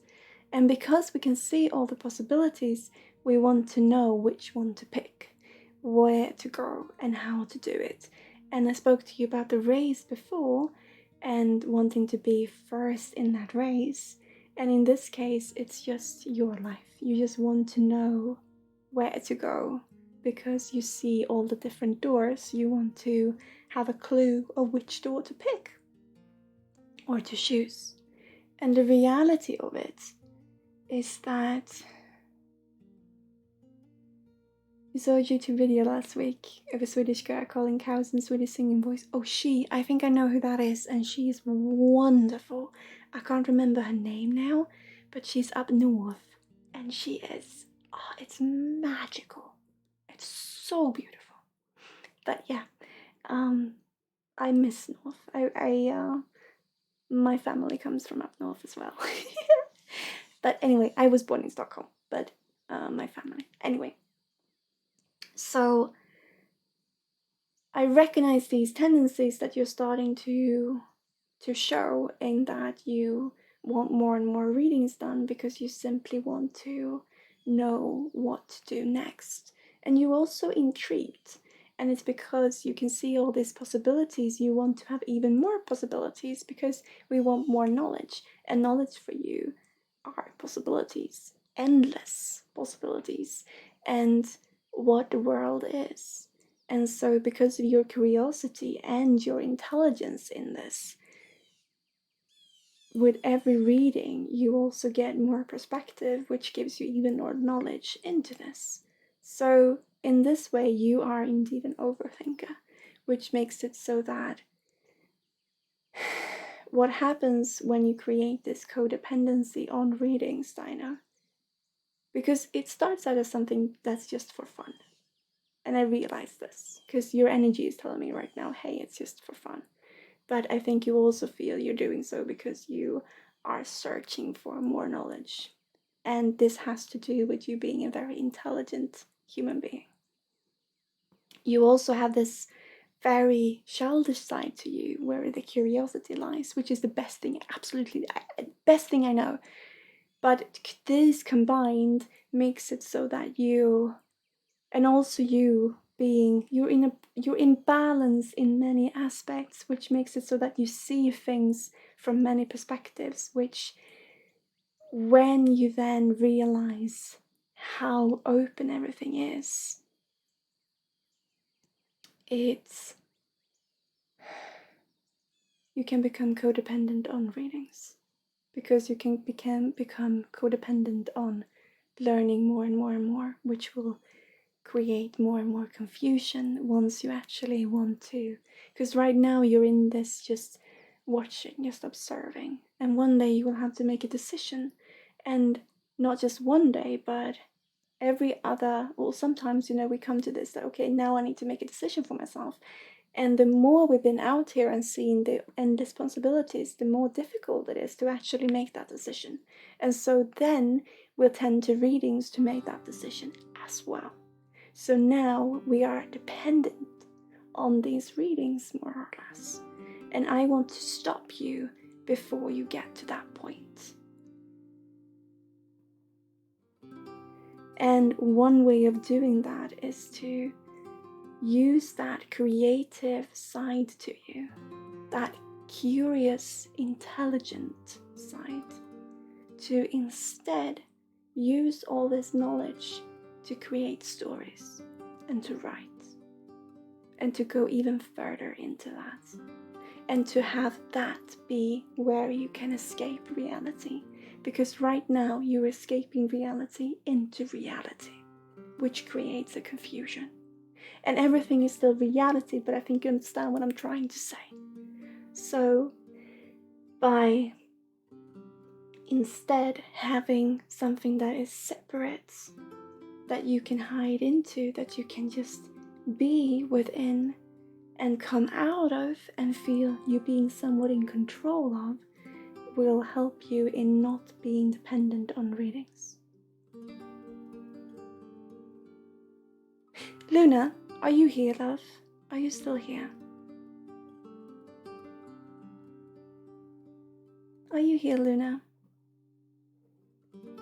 And because we can see all the possibilities, we want to know which one to pick, where to go, and how to do it. And I spoke to you about the race before and wanting to be first in that race. And in this case, it's just your life. You just want to know where to go because you see all the different doors. You want to have a clue of which door to pick or to choose. And the reality of it is that we saw a YouTube video last week of a Swedish girl calling cows in Swedish singing voice. Oh, I think I know who that is, and she is wonderful. I can't remember her name now, but she's up north, and she is, it's magical. It's so beautiful. But yeah, I miss North. My family comes from up north as well. But anyway, I was born in Stockholm, but my family. Anyway. So I recognize these tendencies that you're starting to show, in that you want more and more readings done because you simply want to know what to do next. And you're also intrigued. And it's because you can see all these possibilities, you want to have even more possibilities because we want more knowledge. And knowledge for you are possibilities, endless possibilities, and what the world is. And so because of your curiosity and your intelligence in this, with every reading you also get more perspective, which gives you even more knowledge into this. So in this way you are indeed an overthinker, which makes it so that what happens when you create this codependency on readings, Dinah, because it starts out as something that's just for fun. And I realize this because your energy is telling me right now, hey, it's just for fun. But I think you also feel you're doing so because you are searching for more knowledge. And this has to do with you being a very intelligent human being. You also have this very childish side to you where the curiosity lies, which is the best thing, absolutely best thing I know. But this combined makes it so that you, and also you being, you're in balance in many aspects, which makes it so that you see things from many perspectives, which when you then realize how open everything is, you can become codependent on readings, because you can become codependent on learning more and more and more, which will create more and more confusion once you actually want to. Because right now you're in this just watching, just observing, and one day you will have to make a decision, and not just one day, but every other, well, sometimes, we come to this that, okay, now I need to make a decision for myself. And the more we've been out here and seen the endless possibilities, the more difficult it is to actually make that decision. And so then we'll tend to readings to make that decision as well. So now we are dependent on these readings, more or less. And I want to stop you before you get to that point. And one way of doing that is to use that creative side to you, that curious, intelligent side, to instead use all this knowledge to create stories and to write, and to go even further into that, and to have that be where you can escape reality. Because right now you're escaping reality into reality, which creates a confusion. And everything is still reality, but I think you understand what I'm trying to say. So by instead having something that is separate, that you can hide into, that you can just be within and come out of and feel you being somewhat in control of, will help you in not being dependent on readings. Luna, are you here, love? Are you still here? Are you here, Luna?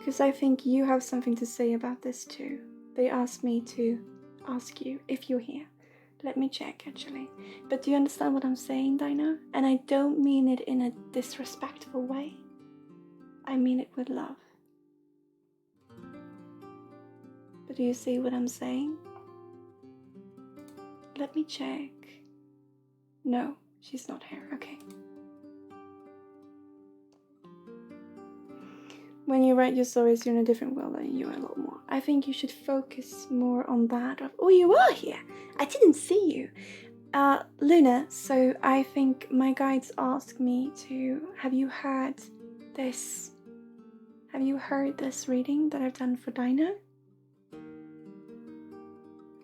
Because I think you have something to say about this too. They asked me to ask you if you're here. Let me check actually. But do you understand what I'm saying, Dinah? And I don't mean it in a disrespectful way. I mean it with love. But do you see what I'm saying? Let me check. No, she's not here. Okay. When you write your stories, you're in a different world and you are a lot more. I think you should focus more on that. Oh, you are here. I didn't see you. Luna, so I think my guides asked me to, have you heard this reading that I've done for Dinah?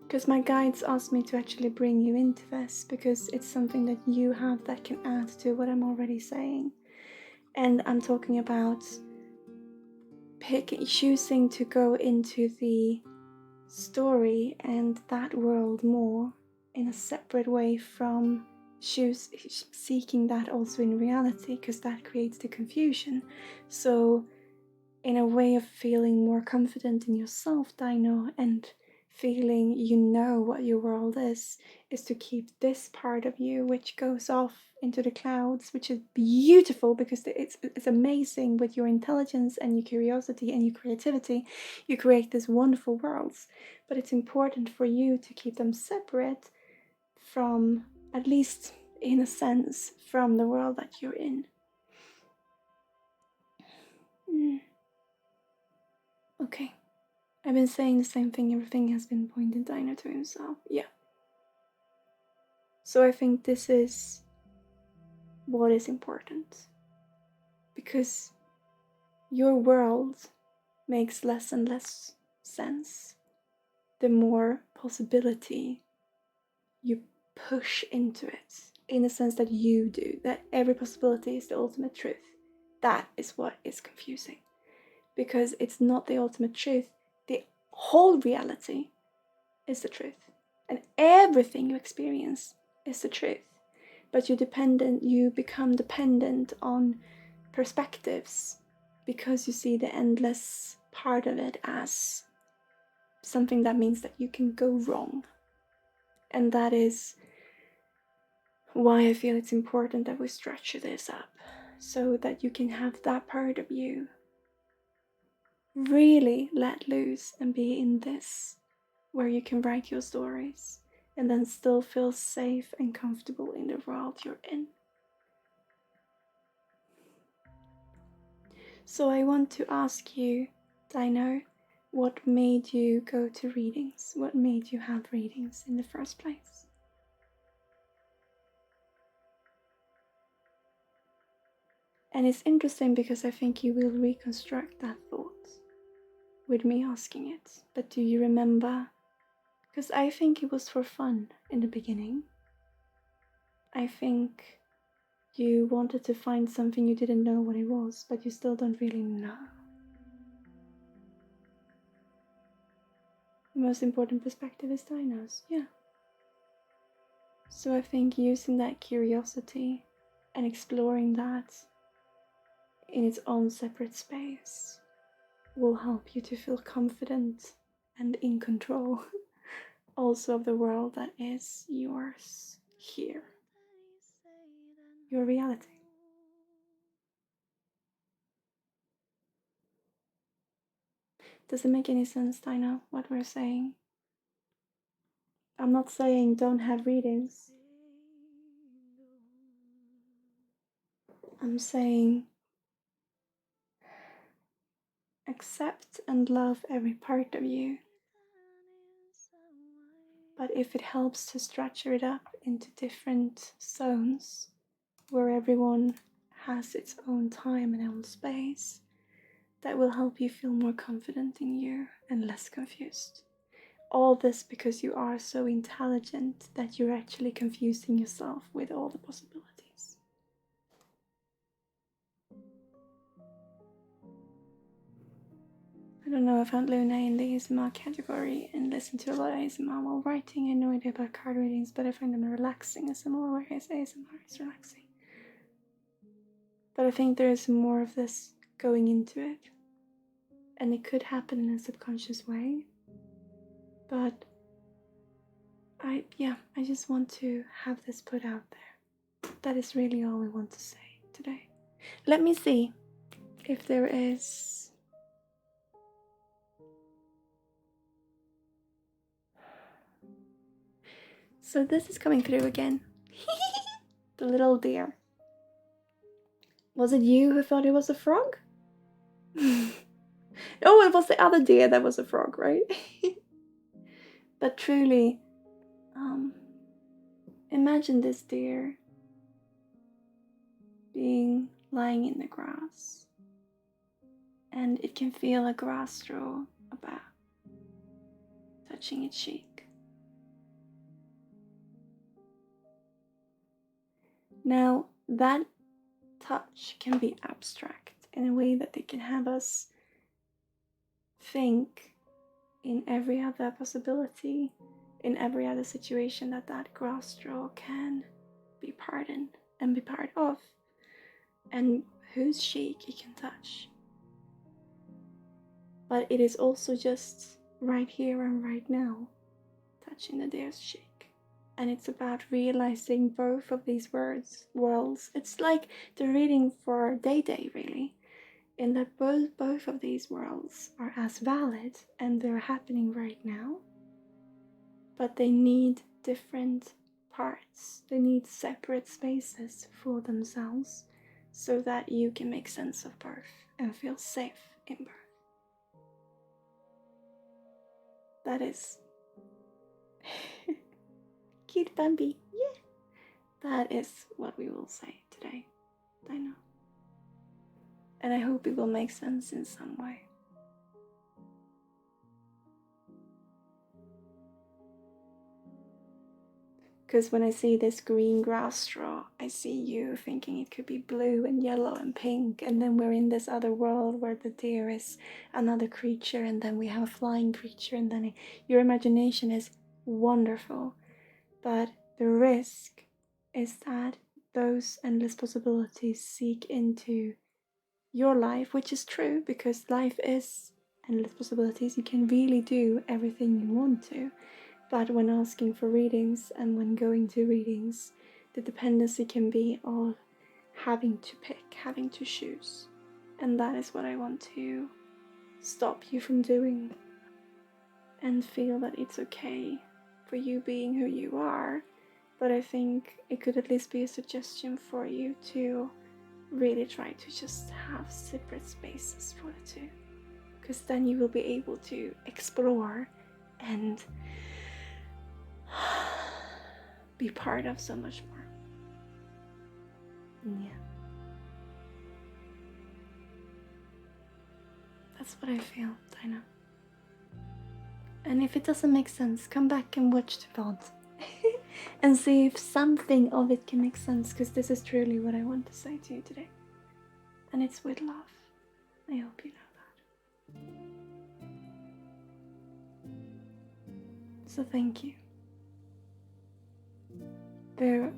Because my guides asked me to actually bring you into this because it's something that you have that can add to what I'm already saying. And I'm talking about choosing to go into the story and that world more in a separate way from seeking that also in reality, because that creates the confusion. So in a way of feeling more confident in yourself, Dino, and feeling you know what your world is to keep this part of you which goes off into the clouds, which is beautiful because it's amazing. With your intelligence and your curiosity and your creativity, you create these wonderful worlds, but it's important for you to keep them separate from, at least in a sense, from the world that you're in. Okay, I've been saying the same thing. Everything has been pointed Dino to himself. Yeah. So I think this is what is important, because your world makes less and less sense the more possibility you push into it, in the sense that you do, that every possibility is the ultimate truth. That is what is confusing, because it's not the ultimate truth. The whole reality is the truth, and everything you experience is the truth. But you become dependent on perspectives because you see the endless part of it as something that means that you can go wrong. And that is why I feel it's important that we structure this up, so that you can have that part of you really let loose and be in this, where you can write your stories and then still feel safe and comfortable in the world you're in. So I want to ask you, Dino, what made you go to readings? What made you have readings in the first place? And it's interesting because I think you will reconstruct that thought with me asking it. But do you remember? Because I think it was for fun in the beginning. I think you wanted to find something you didn't know what it was, but you still don't really know. The most important perspective is Dino's, yeah. So I think using that curiosity and exploring that in its own separate space will help you to feel confident and in control also of the world that is yours here, your reality. Does it make any sense, Dino, what we're saying? I'm not saying don't have readings. I'm saying accept and love every part of you. But if it helps to structure it up into different zones where everyone has its own time and own space, that will help you feel more confident in you and less confused. All this because you are so intelligent that you're actually confusing yourself with all the possibilities. I don't know, I found Luna in the ASMR category and listened to a lot of ASMR while writing. I had no idea about card readings, but I find them relaxing, a similar way as ASMR is relaxing. But I think there is more of this going into it. and it could happen in a subconscious way. But I just want to have this put out there. That is really all I want to say today. Let me see if there is... So this is coming through again. The little deer. Was it you who thought it was a frog? Oh, it was the other deer that was a frog, right? But truly, imagine this deer lying in the grass, and it can feel a grass straw about touching its cheek. Now, that touch can be abstract in a way that it can have us think in every other possibility, in every other situation that grass straw can be part in and be part of, and whose cheek it can touch. But it is also just right here and right now, touching the deer's cheek. And it's about realizing both of these worlds. It's like the reading for Day, really, in that both of these worlds are as valid and they're happening right now, but they need different parts. They need separate spaces for themselves so that you can make sense of birth and feel safe in birth. That is cute Bambi, yeah. That is what we will say today, I know. And I hope it will make sense in some way. Because when I see this green grass straw, I see you thinking it could be blue and yellow and pink, and then we're in this other world where the deer is another creature, and then we have a flying creature, and then your imagination is wonderful. But the risk is that those endless possibilities seek into your life, which is true, because life is endless possibilities. You can really do everything you want to. But when asking for readings and when going to readings, the dependency can be of having to pick, having to choose. And that is what I want to stop you from doing. And feel that it's okay for you being who you are. But I think it could at least be a suggestion for you to really try to just have separate spaces for the two. Because then you will be able to explore and be part of so much more. Yeah. That's what I feel, Dinah. And if it doesn't make sense, come back and watch the VOD and see if something of it can make sense, because this is truly what I want to say to you today. And it's with love. I hope you know that. So thank you. There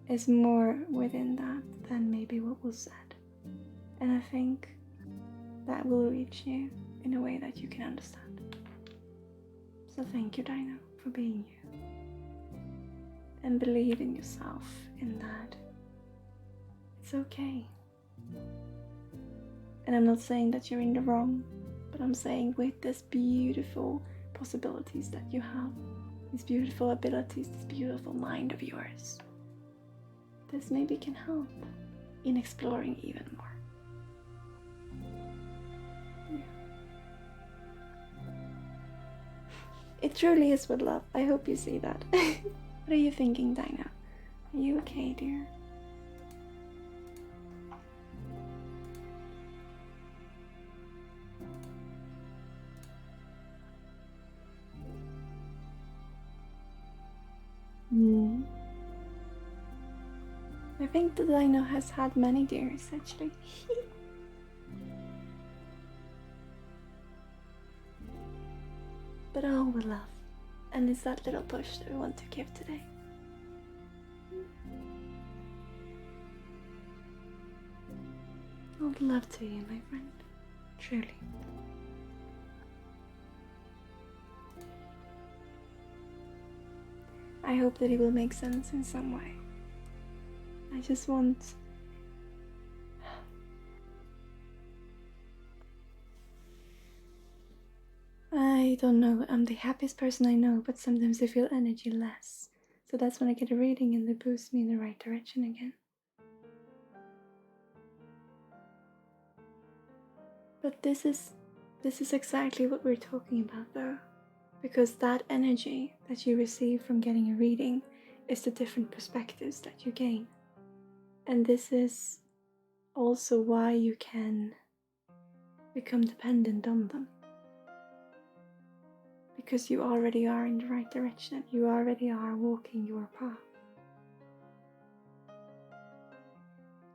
is more within that than maybe what was said. And I think that will reach you in a way that you can understand. So thank you, Dino, for being you. And believe in yourself, in that it's okay. And I'm not saying that you're in the wrong, but I'm saying with this beautiful possibilities that you have, these beautiful abilities, this beautiful mind of yours, this maybe can help in exploring even more. Yeah. It truly is with love. I hope you see that. What are you thinking, Dinah? Are you okay, dear? I think the Dino has had many deers, actually. But all with love. And it's that little push that we want to give today. All the love to you, my friend. Truly. I hope that it will make sense in some way. I just want... I don't know, I'm the happiest person I know, but sometimes I feel energy less. So that's when I get a reading and they boost me in the right direction again. But this is exactly what we're talking about though. Because that energy that you receive from getting a reading is the different perspectives that you gain. And this is also why you can become dependent on them. Because you already are in the right direction. You already are walking your path.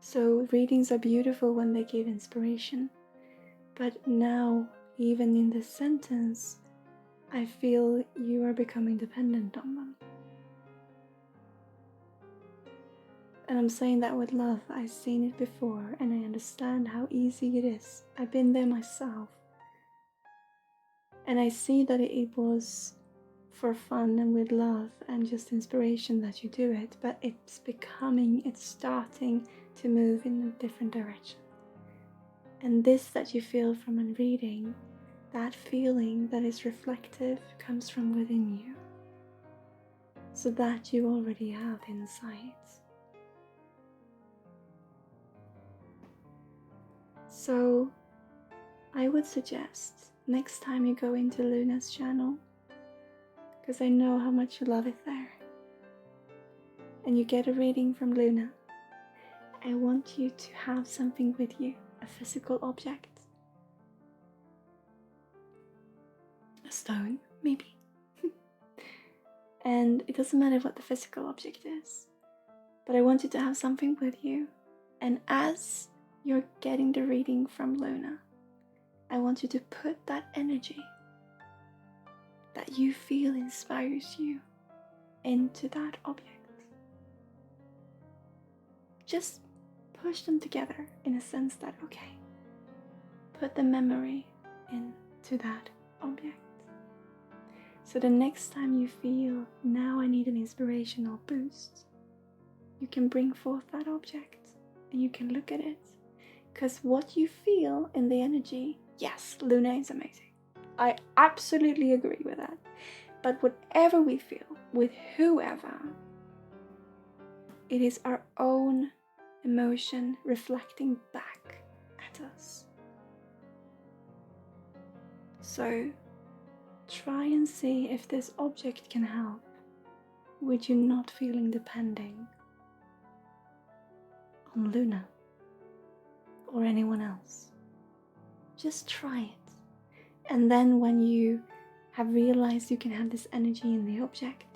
So readings are beautiful when they give inspiration. But now, even in this sentence, I feel you are becoming dependent on them. And I'm saying that with love. I've seen it before and I understand how easy it is. I've been there myself. And I see that it was for fun and with love and just inspiration that you do it, but it's starting to move in a different direction. And this that you feel from a reading, that feeling that is reflective comes from within you. So that you already have insight. So I would suggest next time you go into Luna's channel, because I know how much you love it there, and you get a reading from Luna, I want you to have something with you, a physical object. A stone, maybe. And it doesn't matter what the physical object is, but I want you to have something with you. And as you're getting the reading from Luna, I want you to put that energy that you feel inspires you into that object. Just push them together in a sense that, okay, put the memory into that object. So the next time you feel, now I need an inspirational boost, you can bring forth that object and you can look at it. Because what you feel in the energy, yes, Luna is amazing. I absolutely agree with that. But whatever we feel, with whoever, it is our own emotion reflecting back at us. So try and see if this object can help with you not feeling depending on Luna or anyone else. Just try it. And then when you have realized you can have this energy in the object,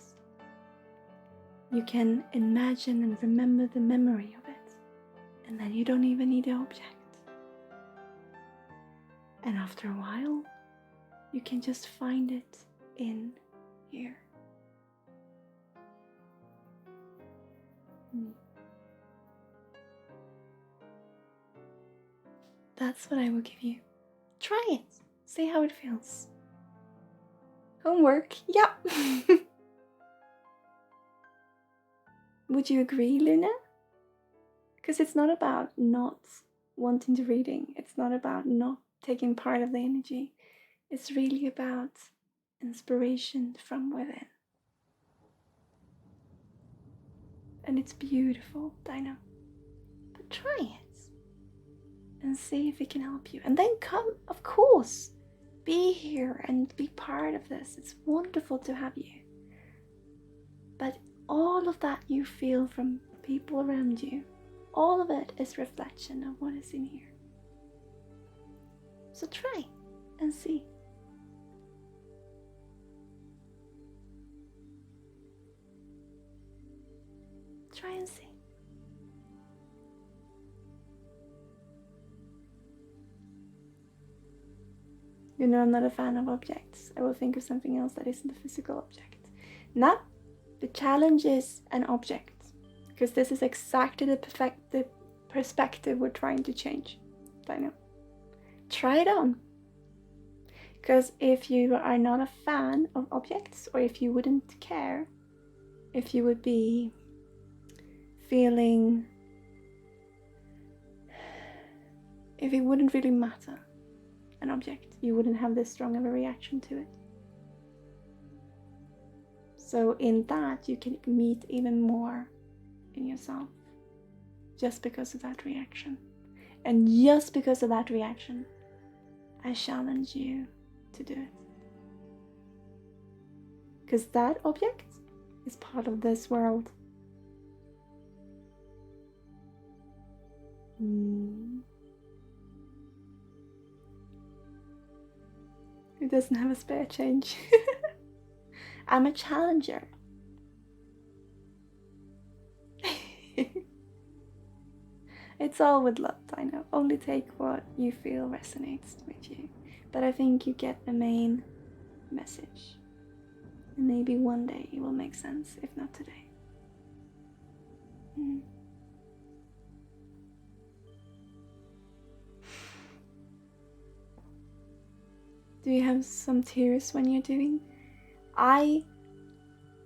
you can imagine and remember the memory of it. And then you don't even need the object. And after a while, you can just find it in here. That's what I will give you. Try it. See how it feels. Homework. Yeah. Would you agree, Luna? Because it's not about not wanting the reading. It's not about not taking part of the energy. It's really about inspiration from within. And it's beautiful, Dino. But try it and see if it can help you. And then come, of course, be here and be part of this. It's wonderful to have you. But all of that you feel from people around you, all of it is reflection of what is in here. So try and see. Try and see. You know, I'm not a fan of objects. I will think of something else that isn't a physical object. Now, the challenge is an object, because this is exactly the perspective we're trying to change. I know. Try it on. Because if you are not a fan of objects, or if you wouldn't care if you would be feeling, if it wouldn't really matter an object, you wouldn't have this strong of a reaction to it. So in that, you can meet even more in yourself just because of that reaction. And just because of that reaction, I challenge you to do it. Because that object is part of this world. It doesn't have a spare change. I'm a challenger. It's all with love, I know. Only take what you feel resonates with you. But I think you get the main message. And maybe one day it will make sense, if not today. Do you have some tears when you're doing?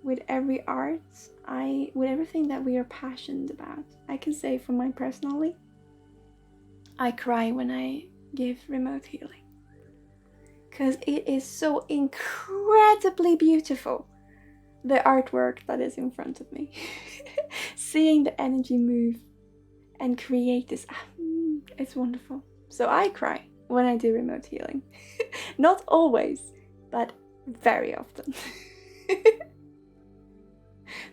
With every art, with everything that we are passionate about, I can say for my personally, I cry when I give remote healing. Because it is so incredibly beautiful, the artwork that is in front of me. Seeing the energy move and create this, it's wonderful. So I cry when I do remote healing. Not always, but very often.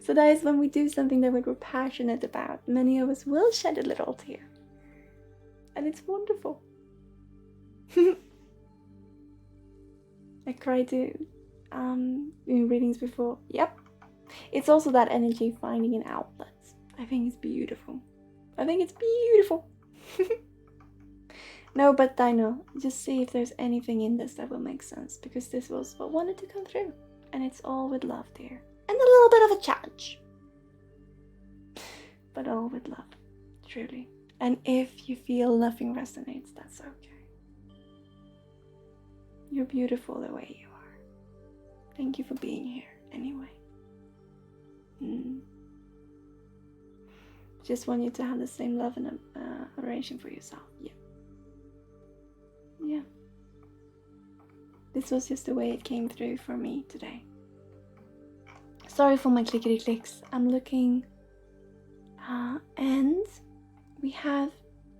So that is when we do something that we're passionate about. Many of us will shed a little tear. And it's wonderful. I cried too in readings before. Yep. It's also that energy finding an outlet. I think it's beautiful. I think it's beautiful. No, but Dino, just see if there's anything in this that will make sense, because this was what wanted to come through. And it's all with love, dear. And a little bit of a challenge. But all with love, truly. And if you feel nothing resonates, that's okay. You're beautiful the way you are. Thank you for being here anyway. Just want you to have the same love and adoration for yourself. Yeah. This was just the way it came through for me today. Sorry for my clickety clicks. I'm looking, and we have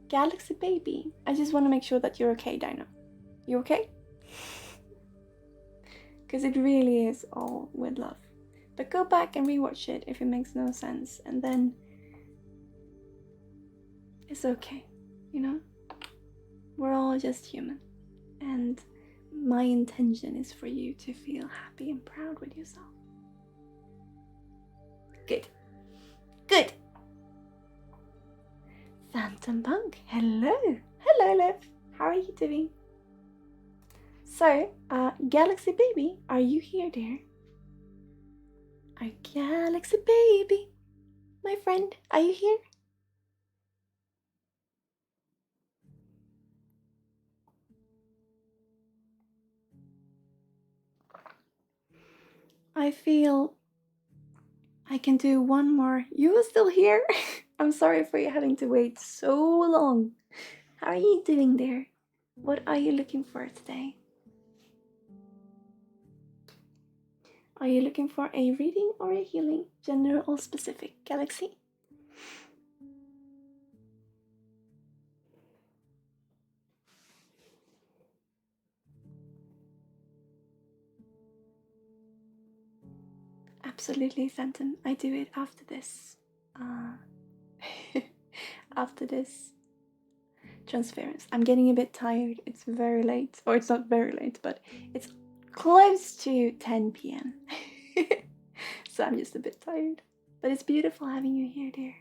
Galaxy Baby. I just want to make sure that you're okay, Dino. You okay? Because it really is all with love. But go back and rewatch it if it makes no sense, and then it's okay, you know? We're all just human, and my intention is for you to feel happy and proud with yourself. Good. Good. Phantom Punk, hello. Hello, Liv. How are you doing? So, Galaxy Baby, are you here, dear? Our Galaxy Baby, my friend, are you here? I feel I can do one more. You are still here? I'm sorry for you having to wait so long. How are you doing there? What are you looking for today? Are you looking for a reading or a healing? General or specific? Galaxy? Absolutely, Phantom. I do it after this. After this transference. I'm getting a bit tired. It's very late. Or it's not very late, but it's close to 10 p.m. So I'm just a bit tired. But it's beautiful having you here, dear.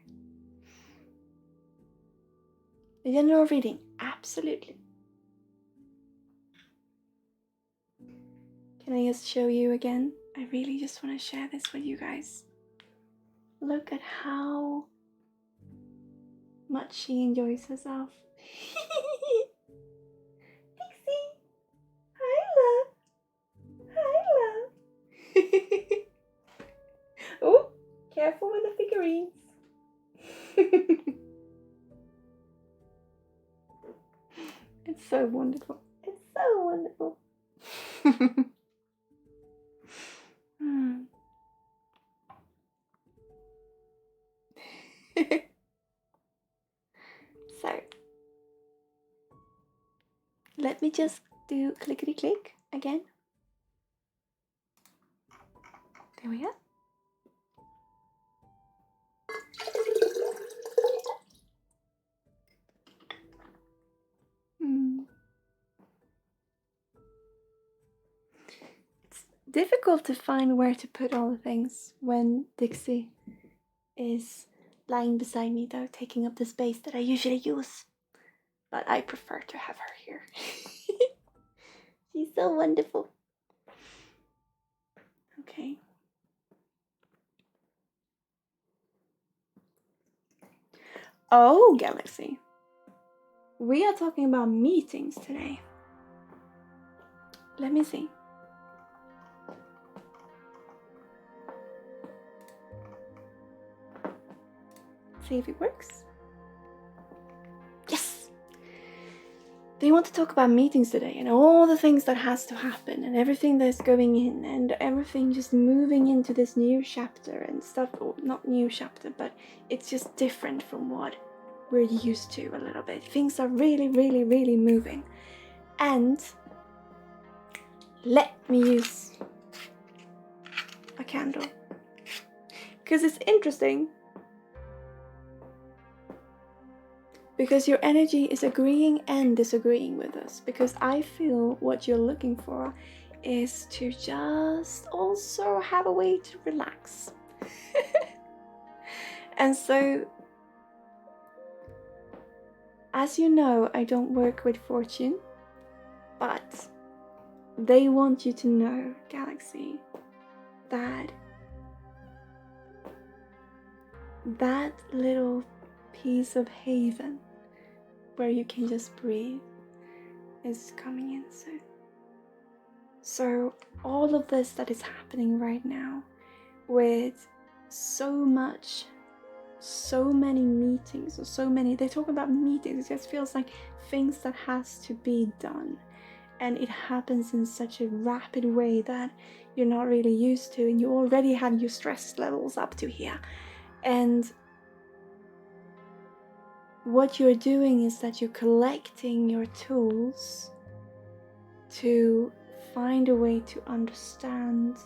A general reading. Absolutely. Can I just show you again? I really just want to share this with you guys. Look at how much she enjoys herself. Pixie! Hi, love! Hi, love! Oh, It's so wonderful. It's so wonderful. Hmm. So, let me just do clickety click again. There we go. It's difficult to find where to put all the things when Dixie is lying beside me, though, taking up the space that I usually use. But I prefer to have her here. She's so wonderful. Okay. Oh, Galaxy. We are talking about meetings today. Let me see. See if it works. Yes! They want to talk about meetings today and all the things that has to happen and everything that's going in and everything just moving into this new chapter and stuff. Or not new chapter, but it's just different from what we're used to a little bit. Things are really, really, really moving. And let me use a candle. Because it's interesting. Because your energy is agreeing and disagreeing with us. Because I feel what you're looking for is to just also have a way to relax. And so, as you know, I don't work with fortune, but they want you to know, Galaxy, that that little piece of haven where you can just breathe is coming in soon. So all of this that is happening right now with so many meetings or so many, they talk about meetings, it just feels like things that has to be done, and it happens in such a rapid way that you're not really used to, and you already have your stress levels up to here. And what you're doing is that you're collecting your tools to find a way to understand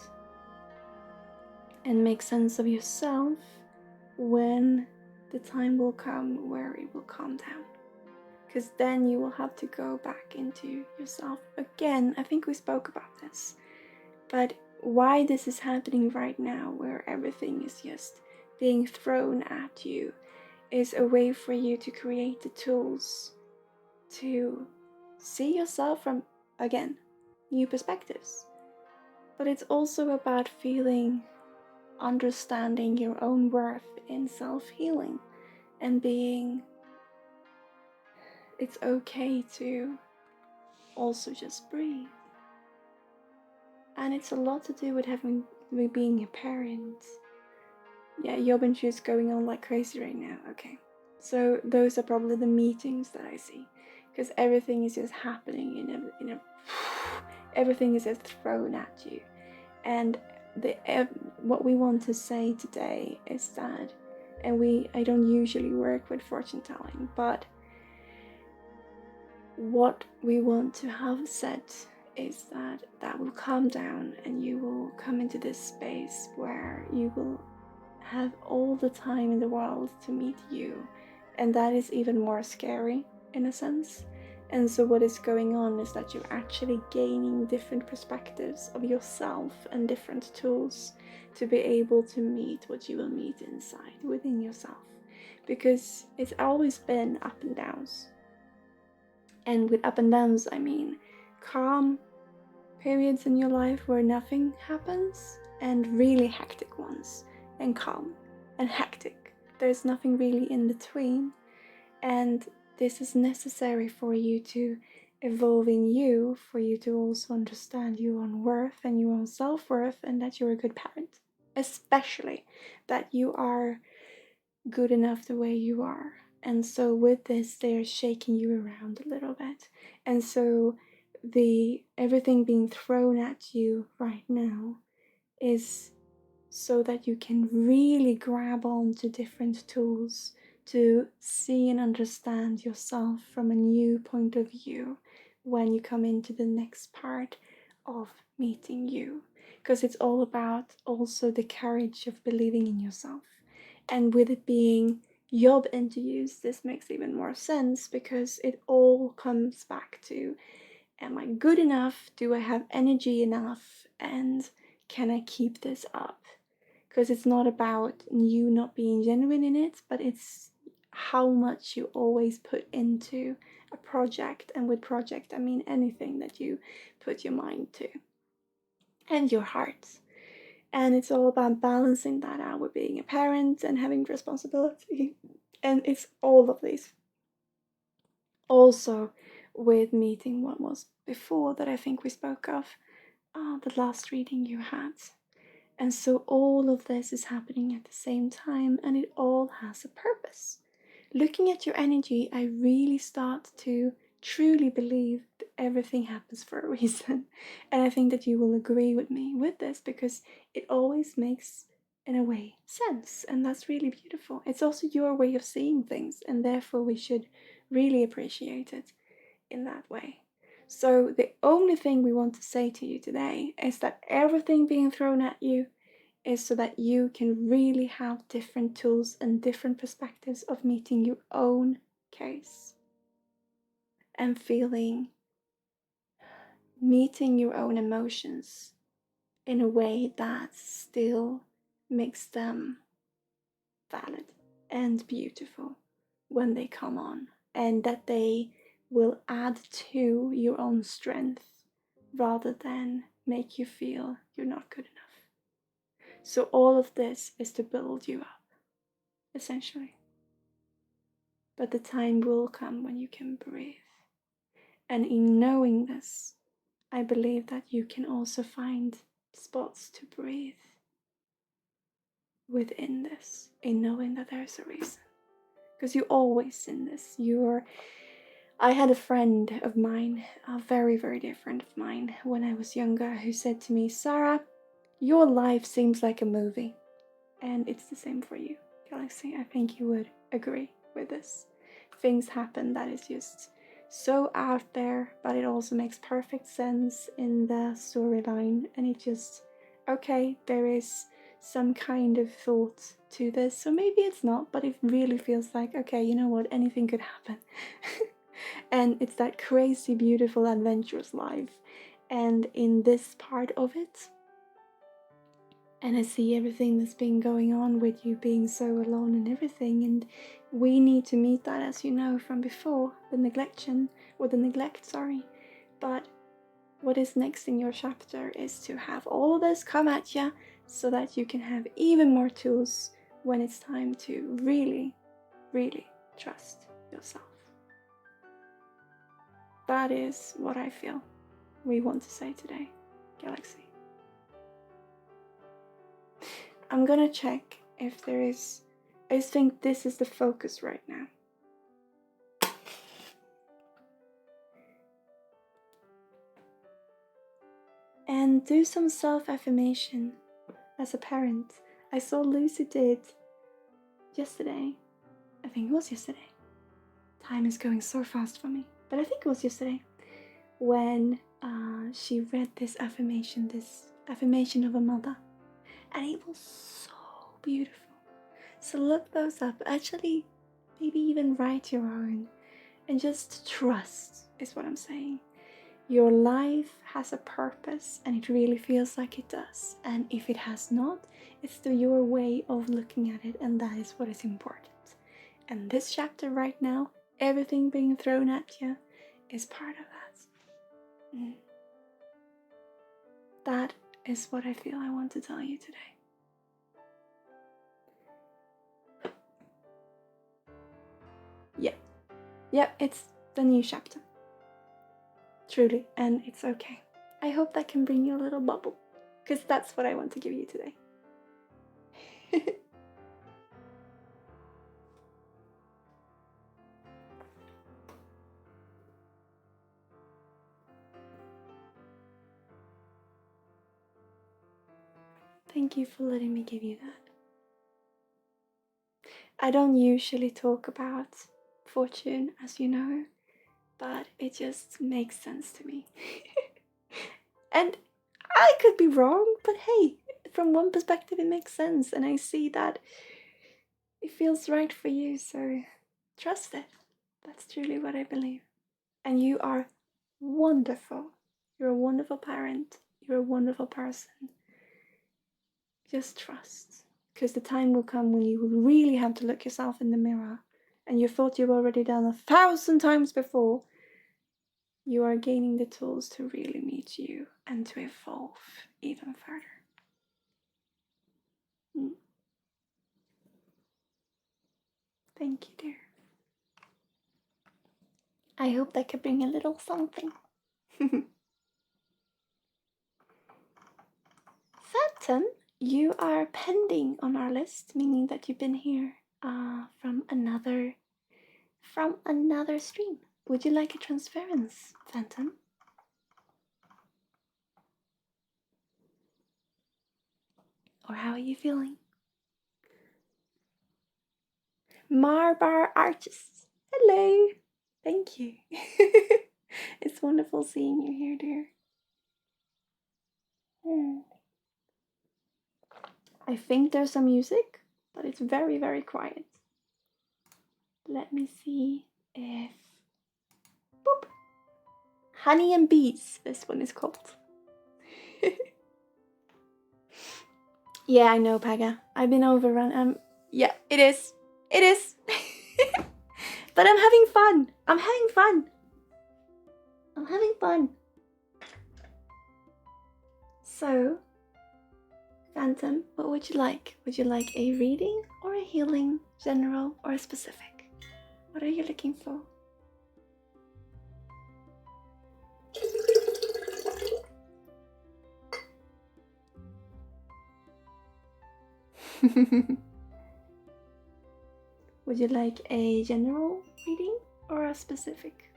and make sense of yourself when the time will come where it will calm down. Because then you will have to go back into yourself again. I think we spoke about this. But why this is happening right now, where everything is just being thrown at you, is a way for you to create the tools to see yourself from, again, new perspectives. But it's also about understanding your own worth in self-healing and being, it's okay to also just breathe. And it's a lot to do with being a parent. Yeah, Jobbenchu is going on like crazy right now. Okay, so those are probably the meetings that I see, because everything is just happening in a everything is just thrown at you. And what we want to say today is that, and I don't usually work with fortune telling, but what we want to have said is that will calm down and you will come into this space where you will have all the time in the world to meet you, and that is even more scary in a sense. And so what is going on is that you're actually gaining different perspectives of yourself and different tools to be able to meet what you will meet inside within yourself, because it's always been up and downs. And with up and downs, I mean calm periods in your life where nothing happens, and really hectic ones, and calm and hectic. There's nothing really in between. And this is necessary for you to evolve in you, for you to also understand your own worth and your own self-worth, and that you're a good parent. Especially that you are good enough the way you are. And so with this, they're shaking you around a little bit. And so everything being thrown at you right now is so that you can really grab on to different tools to see and understand yourself from a new point of view when you come into the next part of meeting you. Because it's all about also the courage of believing in yourself. And with it being job interviews, this makes even more sense because it all comes back to, am I good enough? Do I have energy enough? And can I keep this up? Because it's not about you not being genuine in it, but it's how much you always put into a project. And with project, I mean anything that you put your mind to and your heart. And it's all about balancing that out with being a parent and having responsibility. And it's all of these. Also, with meeting what was before that I think we spoke of, the last reading you had. And so all of this is happening at the same time, and it all has a purpose. Looking at your energy, I really start to truly believe that everything happens for a reason. And I think that you will agree with me with this because it always makes, in a way, sense. And that's really beautiful. It's also your way of seeing things, and therefore we should really appreciate it in that way. So the only thing we want to say to you today is that everything being thrown at you is so that you can really have different tools and different perspectives of meeting your own case and meeting your own emotions in a way that still makes them valid and beautiful when they come on, and that they will add to your own strength rather than make you feel you're not good enough. So all of this is to build you up, essentially. But the time will come when you can breathe. And in knowing this, I believe that you can also find spots to breathe within this, in knowing that there's a reason. Because you're always in this. I had a friend of mine, a very, very dear friend of mine, when I was younger, who said to me, Sarah, your life seems like a movie. And it's the same for you, Galaxy. I think you would agree with this. Things happen that is just so out there, but it also makes perfect sense in the storyline. And it just, okay, there is some kind of thought to this. So maybe it's not, but it really feels like, okay, you know what, anything could happen. And it's that crazy, beautiful, adventurous life. And in this part of it, and I see everything that's been going on with you being so alone and everything, and we need to meet that, as you know from before, the neglect, sorry. But what is next in your chapter is to have all of this come at you so that you can have even more tools when it's time to really, really trust yourself. That is what I feel we want to say today, Galaxy. I'm gonna check if there is. I just think this is the focus right now. And do some self-affirmation as a parent. I saw Lucy did yesterday. I think it was yesterday. Time is going so fast for me. But I think it was yesterday when she read this affirmation of a mother. And it was so beautiful. So look those up. Actually, maybe even write your own. And just trust is what I'm saying. Your life has a purpose, and it really feels like it does. And if it has not, it's still your way of looking at it, and that is what is important. And this chapter right now, everything being thrown at you, is part of that. That is what I feel I want to tell you today. Yep, it's the new chapter. Truly, and it's okay. I hope that can bring you a little bubble, because that's what I want to give you today. Thank you for letting me give you that. I don't usually talk about fortune, as you know, but it just makes sense to me. And I could be wrong, but hey, from one perspective it makes sense, and I see that it feels right for you, so trust it. That's truly what I believe. And you are wonderful. You're a wonderful parent. You're a wonderful person. Just trust. Because the time will come when you will really have to look yourself in the mirror and you thought you've already done 1,000 times before. You are gaining the tools to really meet you and to evolve even further. Thank you, dear. I hope that could bring a little something. Saturn, you are pending on our list, meaning that you've been here from another stream. Would you like a transference, Phantom? Or how are you feeling? Marbar Arches. Hello. Thank you. It's wonderful seeing you here, dear. I think there's some music, but it's very, very quiet. Let me see if... Boop! Honey and Bees, this one is called. Yeah, I know, Paga. I've been overrun. Yeah, it is. It is. But I'm having fun. I'm having fun. I'm having fun. So, Phantom, what would you like? Would you like a reading or a healing, general or a specific? What are you looking for? Would you like a general reading or a specific?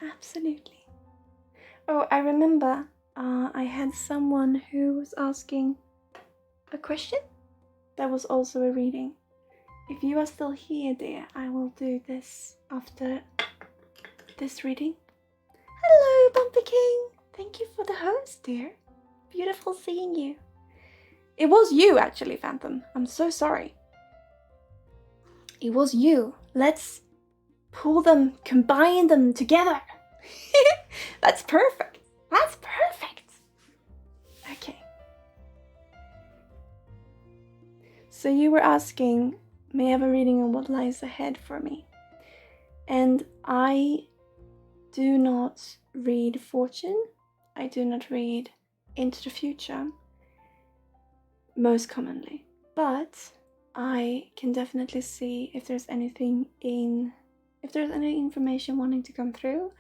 Absolutely. Oh, I remember I had someone who was asking a question that was also a reading. If you are still here, dear, I will do this after this reading. Hello, Bumpy King. Thank you for the host, dear. Beautiful seeing you. It was you, actually, Phantom. I'm so sorry. It was you. Let's pull them, combine them together. That's perfect. That's perfect. Okay. So you were asking, may I have a reading on what lies ahead for me? And I do not read fortune. I do not read into the future, most commonly. But I can definitely see if there's anything if there's any information wanting to come through,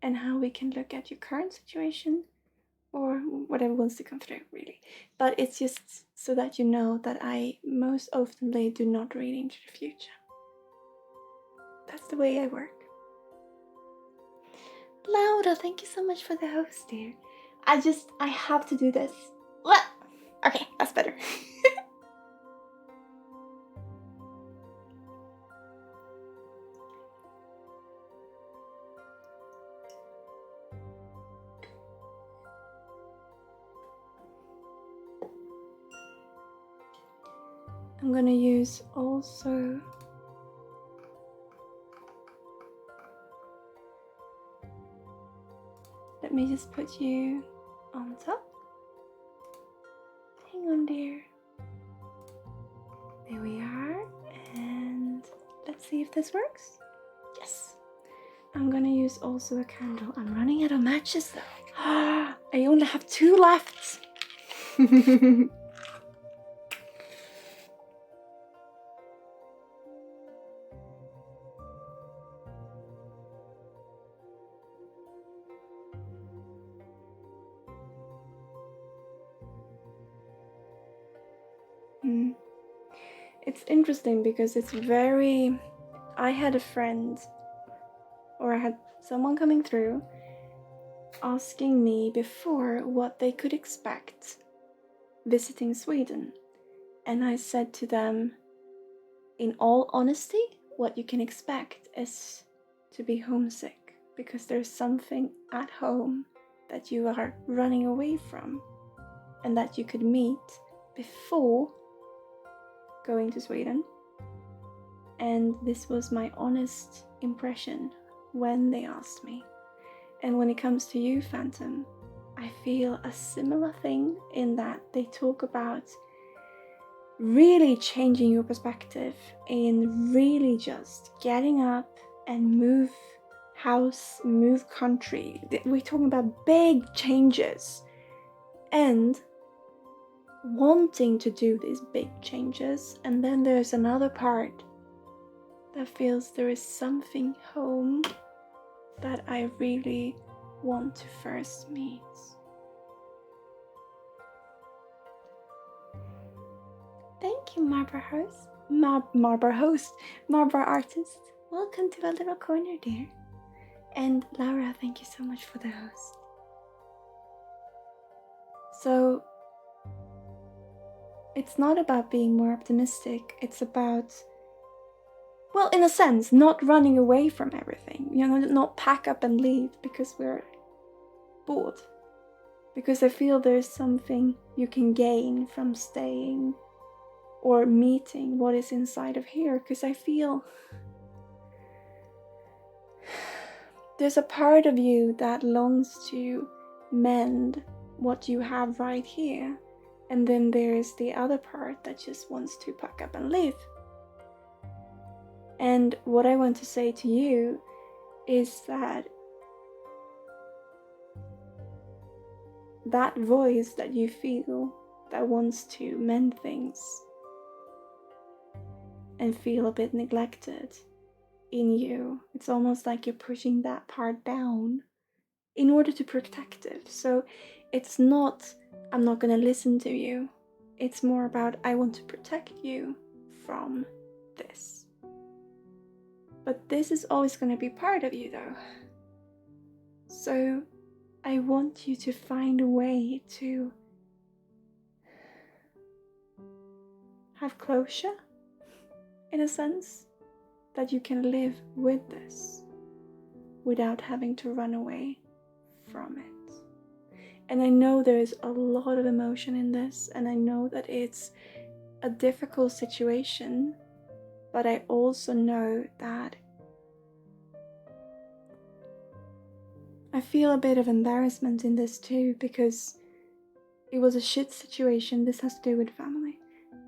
and how we can look at your current situation or whatever wants to come through, really. But it's just so that you know that I most oftenly do not read into the future. That's the way I work. Laura, thank you so much for the host, dear. I have to do this. What? Okay, that's better. I'm gonna use also let me just put you on top. Hang on, dear. There we are, and let's see if this works. Yes. I'm gonna use also a candle. I'm running out of matches though. I only have 2 left. It's interesting because it's very... I had a friend, or I had someone coming through asking me before what they could expect visiting Sweden. And I said to them, in all honesty, what you can expect is to be homesick because there's something at home that you are running away from and that you could meet before going to Sweden. And this was my honest impression when they asked me. And when it comes to you, Phantom, I feel a similar thing in that they talk about really changing your perspective in really just getting up and move house, move country. We're talking about big changes and wanting to do these big changes. And then there's another part that feels there is something home that I really want to first meet. Thank you, Marber Host. Marber Artist. Welcome to our little corner, dear. And Laura, thank you so much for the host. So, it's not about being more optimistic. It's about, well, in a sense, not running away from everything. You know, not pack up and leave because we're bored. Because I feel there's something you can gain from staying or meeting what is inside of here. Because I feel there's a part of you that longs to mend what you have right here. And then there's the other part that just wants to pack up and leave. And what I want to say to you is that that voice that you feel that wants to mend things and feel a bit neglected in you, it's almost like you're pushing that part down in order to protect it. So it's not, I'm not going to listen to you. It's more about, I want to protect you from this. But this is always going to be part of you though. So I want you to find a way to have closure, in a sense, that you can live with this without having to run away from it. And I know there is a lot of emotion in this, and I know that it's a difficult situation, but I also know that I feel a bit of embarrassment in this too, because it was a shit situation. This has to do with family.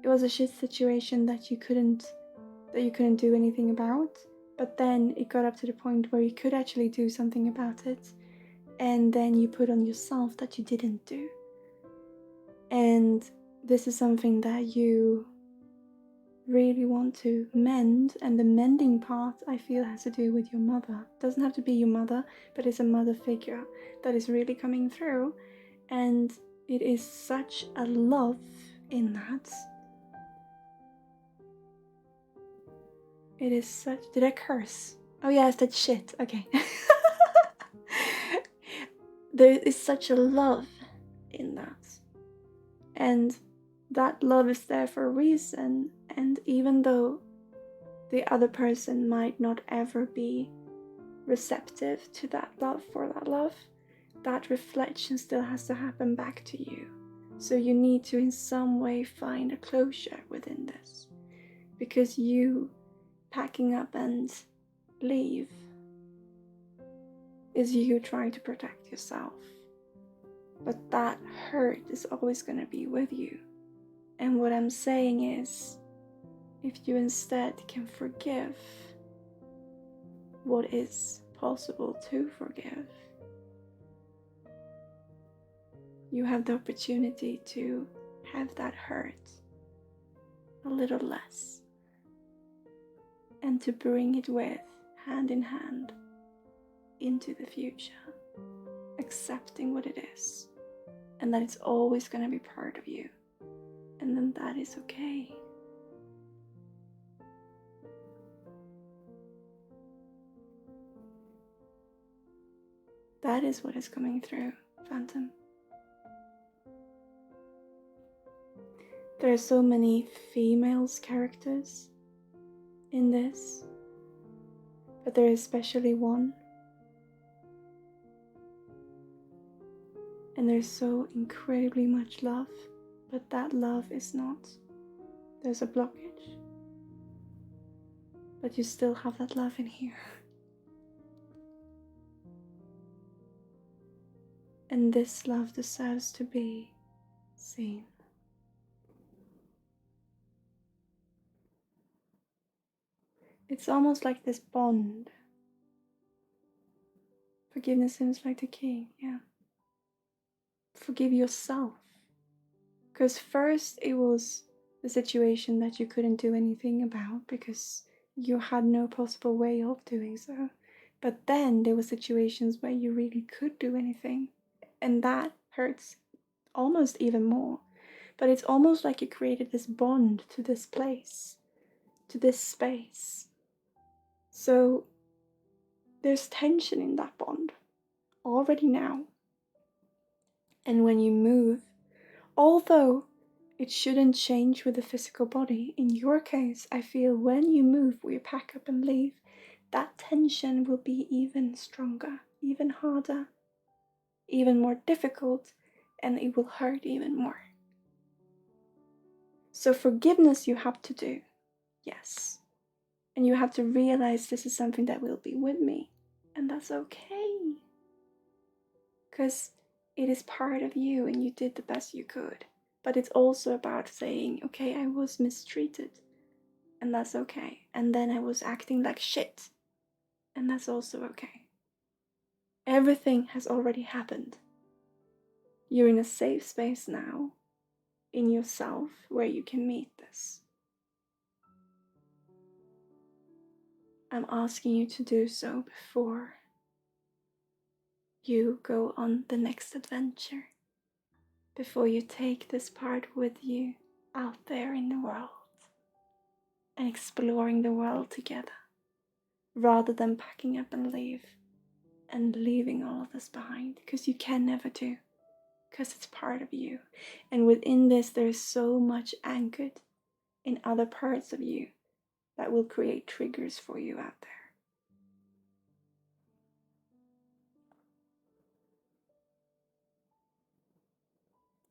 It was a shit situation that you couldn't do anything about, but then it got up to the point where you could actually do something about it, and then you put on yourself that you didn't do. And this is something that you really want to mend, and the mending part I feel has to do with your mother. It doesn't have to be your mother, but it's a mother figure that is really coming through, and it is such a love in that. It is such, did I curse? Oh yes, that's shit, okay. There is such a love in that. And that love is there for a reason. And even though the other person might not ever be receptive to that love, that reflection still has to happen back to you. So you need to in some way find a closure within this. Because you packing up and leave is you trying to protect yourself. But that hurt is always going to be with you. And what I'm saying is, if you instead can forgive what is possible to forgive, you have the opportunity to have that hurt a little less, and to bring it with, hand in hand, into the future, accepting what it is, and that it's always going to be part of you, and then that is okay. That is what is coming through, Phantom. There are so many females characters in this, but there is especially one. And there's so incredibly much love, but that love is not. There's a blockage. But you still have that love in here. And this love deserves to be seen. It's almost like this bond. Forgiveness seems like the key, yeah. Forgive yourself. Because first it was the situation that you couldn't do anything about because you had no possible way of doing so. But then there were situations where you really could do anything. And that hurts almost even more. But it's almost like you created this bond to this place, to this space. So there's tension in that bond already now. And when you move, although it shouldn't change with the physical body, in your case, I feel when you move, we pack up and leave, that tension will be even stronger, even harder, even more difficult, and it will hurt even more. So forgiveness you have to do, yes. And you have to realize this is something that will be with me, and that's okay. Because it is part of you and you did the best you could. But it's also about saying, okay, I was mistreated, and that's okay. And then I was acting like shit, and that's also okay. Everything has already happened. You're in a safe space now, in yourself, where you can meet this. I'm asking you to do so before you go on the next adventure, before you take this part with you out there in the world and exploring the world together, rather than packing up and leave and leaving all of this behind, because you can never do, because it's part of you. And within this, there is so much anchored in other parts of you that will create triggers for you out there.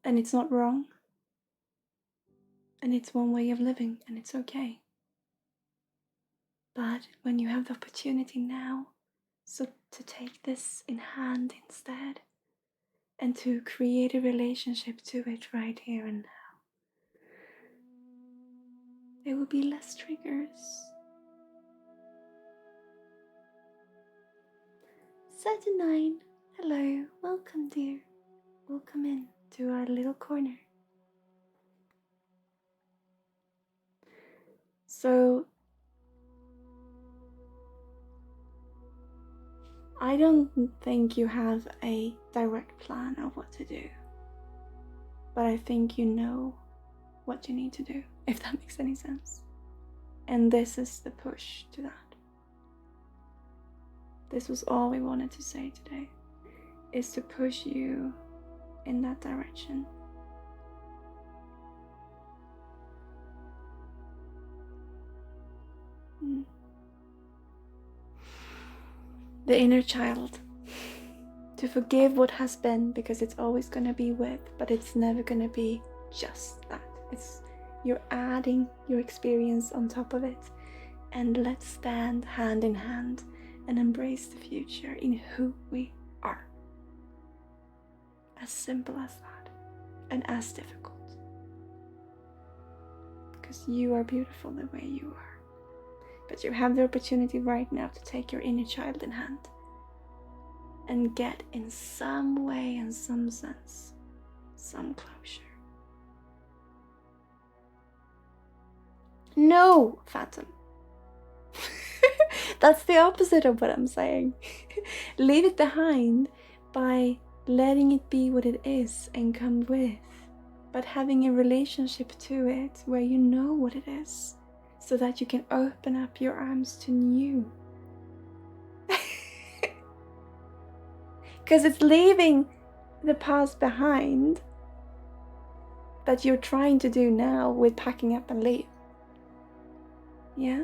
And it's not wrong. And it's one way of living, and it's okay. But when you have the opportunity now, so to take this in hand instead, and to create a relationship to it right here and now, there will be less triggers. Saturnine, hello, welcome dear. Welcome in to our little corner. So, I don't think you have a direct plan of what to do. But I think you know what you need to do, if that makes any sense. And this is the push to that. This was all we wanted to say today, is to push you in that direction. The inner child. To forgive what has been, because it's always going to be with, but it's never going to be just that. You're adding your experience on top of it. And let's stand hand in hand and embrace the future in who we are. As simple as that, and as difficult. Because you are beautiful the way you are. But you have the opportunity right now to take your inner child in hand and get, in some way, in some sense, some closure. No, Phantom. That's the opposite of what I'm saying. Leave it behind by letting it be what it is and come with, but having a relationship to it where you know what it is, so that you can open up your arms to new. Because it's leaving the past behind that you're trying to do now with packing up and leave. Yeah?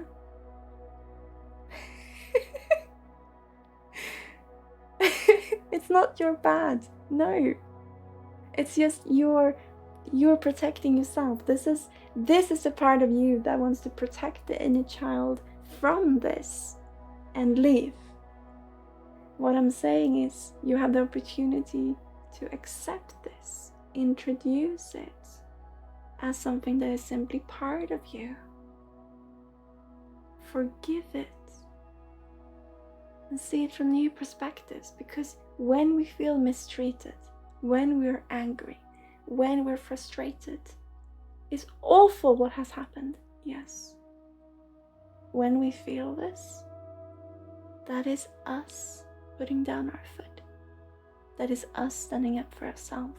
It's not your bad. No. It's just you're protecting yourself. This is the part of you that wants to protect the inner child from this and leave. What I'm saying is you have the opportunity to accept this, introduce it as something that is simply part of you. Forgive it and see it from new perspectives, because when we feel mistreated, when we're angry, when we're frustrated, it's awful what has happened, yes. When we feel this, that is us putting down our foot. That is us standing up for ourselves.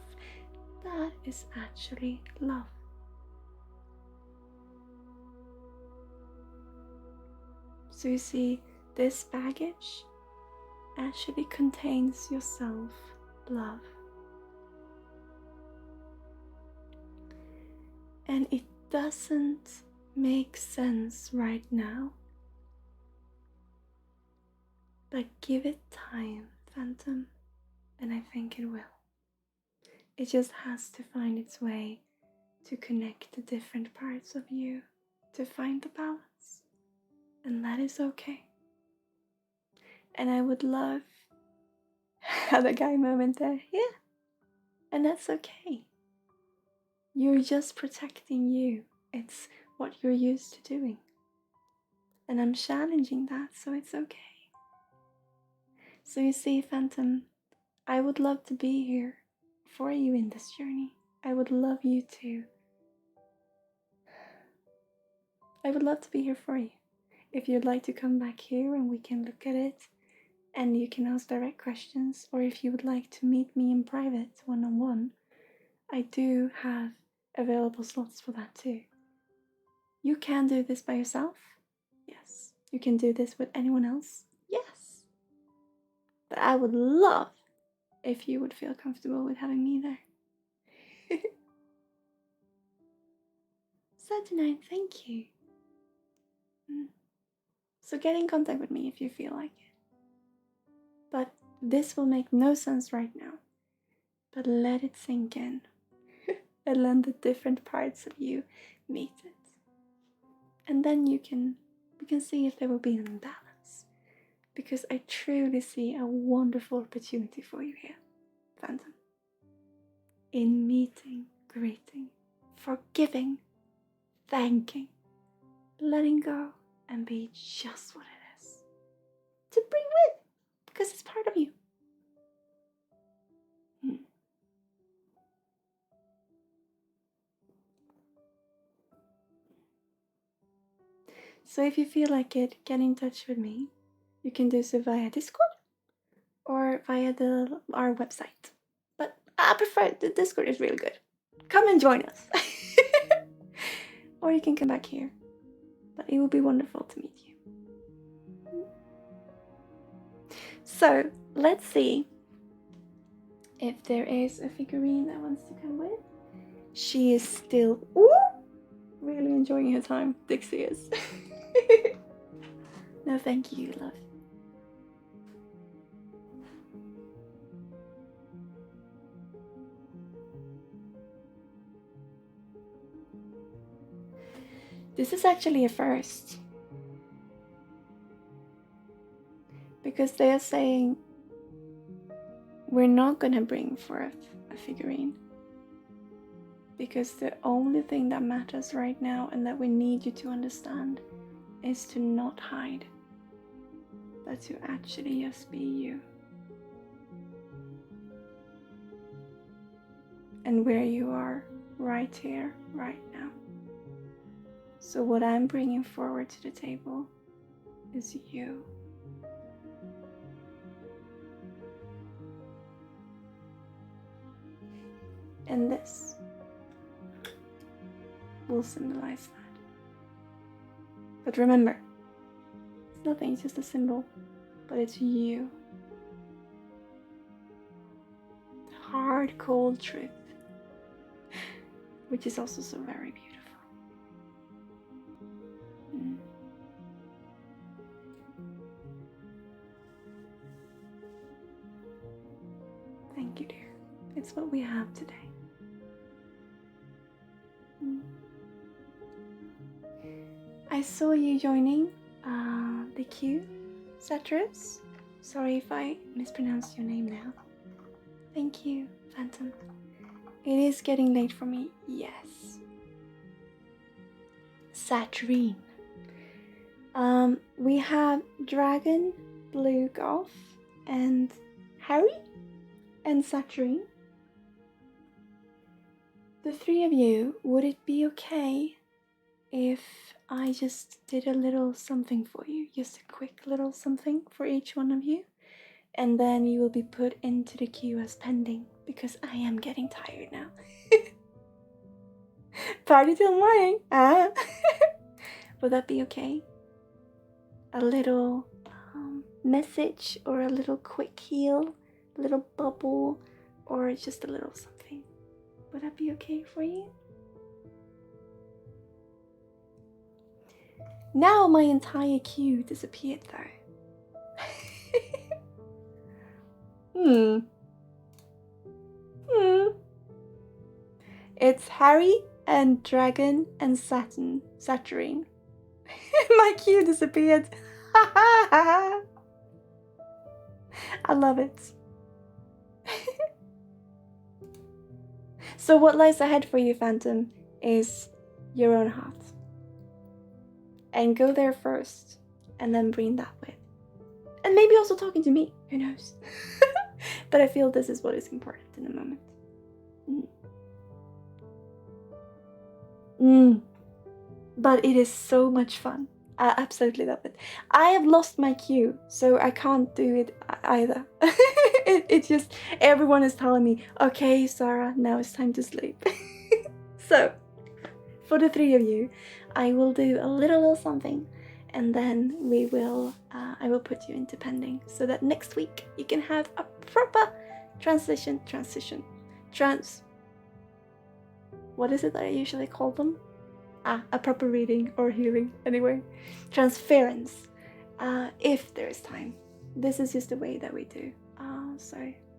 That is actually love. So you see, this baggage actually contains your self-love. And it doesn't make sense right now. But give it time, Phantom, and I think it will. It just has to find its way to connect the different parts of you to find the balance. And that is okay. And I would love have a guy moment there. Yeah. And that's okay. You're just protecting you. It's what you're used to doing. And I'm challenging that, so it's okay. So you see, Phantom, I would love to be here for you in this journey. I would love you to. I would love to be here for you. If you'd like to come back here and we can look at it and you can ask direct questions, or if you would like to meet me in private one-on-one, I do have available slots for that too. You can do this by yourself. Yes. You can do this with anyone else. Yes. But I would love if you would feel comfortable with having me there. Saturnine, thank you. So get in contact with me if you feel like it. But this will make no sense right now. But let it sink in. And let the different parts of you meet it. And then we can see if there will be an imbalance. Because I truly see a wonderful opportunity for you here, Phantom. In meeting, greeting, forgiving, thanking, letting go, and be just what it is. To bring with, because it's part of you. So if you feel like it, get in touch with me. You can do so via Discord or via our website. But I prefer the Discord is really good. Come and join us. Or you can come back here. But it would be wonderful to meet you. So let's see if there is a figurine that wants to come with. She is still really enjoying her time. Dixie is. No, thank you, love. This is actually a first. Because they are saying we're not gonna bring forth a figurine. Because the only thing that matters right now and that we need you to understand is to not hide. But to actually just be you. And where you are right here, right now. So what I'm bringing forward to the table is you. And this will symbolize that. But remember, it's nothing, it's just a symbol, but it's you. hard, cold truth, which is also so very beautiful. Thank you, dear. It's what we have today. I saw you joining the queue, Cetrus. Sorry if I mispronounced your name now. Thank you, Phantom. It is getting late for me, yes. Saturine. We have Dragon, Blue Golf, and Harry, and Saturine. The three of you, would it be okay if I just did a little something for you? Just a quick little something for each one of you? And then you will be put into the queue as pending, because I am getting tired now. Party till morning! Would that be okay? A little message, or a little quick heal, a little bubble, or just a little something. Would that be okay for you? Now my entire queue disappeared though. It's Harry and Dragon and Saturine. My queue disappeared. I love it. So what lies ahead for you, Phantom, is your own heart. And go there first, and then bring that with. And maybe also talking to me, who knows? But I feel this is what is important in the moment. But it is so much fun. I absolutely love it. I have lost my queue, so I can't do it either. It's just, everyone is telling me, okay, Sarah, now it's time to sleep. So, for the three of you, I will do a little something, and then we will, I will put you into pending, so that next week you can have a proper what is it that I usually call them? A proper reading or healing, anyway. Transference, if there is time. This is just the way that we do. So,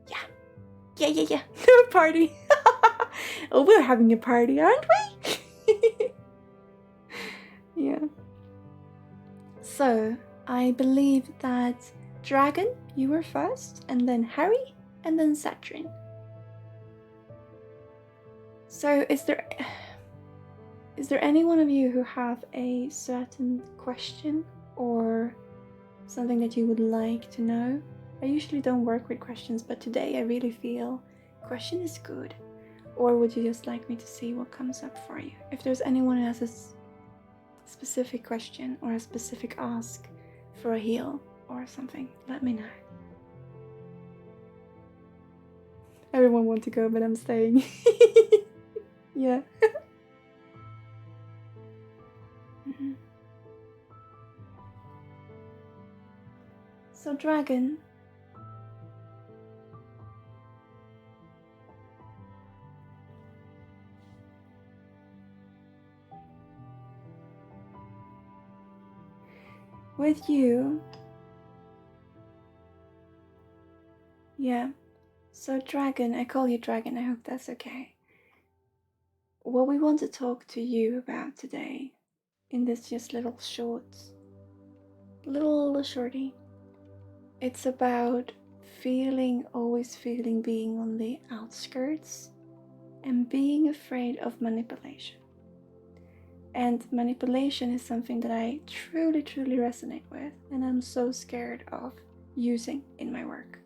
yeah. Party. Oh, we're having a party, aren't we? Yeah. So, I believe that Dragon, you were first, and then Harry, and then Saturine. So, is there any one of you who have a certain question or something that you would like to know? I usually don't work with questions, but today I really feel question is good. Or would you just like me to see what comes up for you? If there's anyone who has a specific question or a specific ask for a heal or something, let me know. Everyone wants to go, but I'm staying. Yeah. So, Dragon, with you, yeah. So, Dragon, I call you Dragon, I hope that's okay. What we want to talk to you about today, in this just little shorty, it's about always feeling being on the outskirts and being afraid of manipulation. And manipulation is something that I truly resonate with, and I'm so scared of using in my work.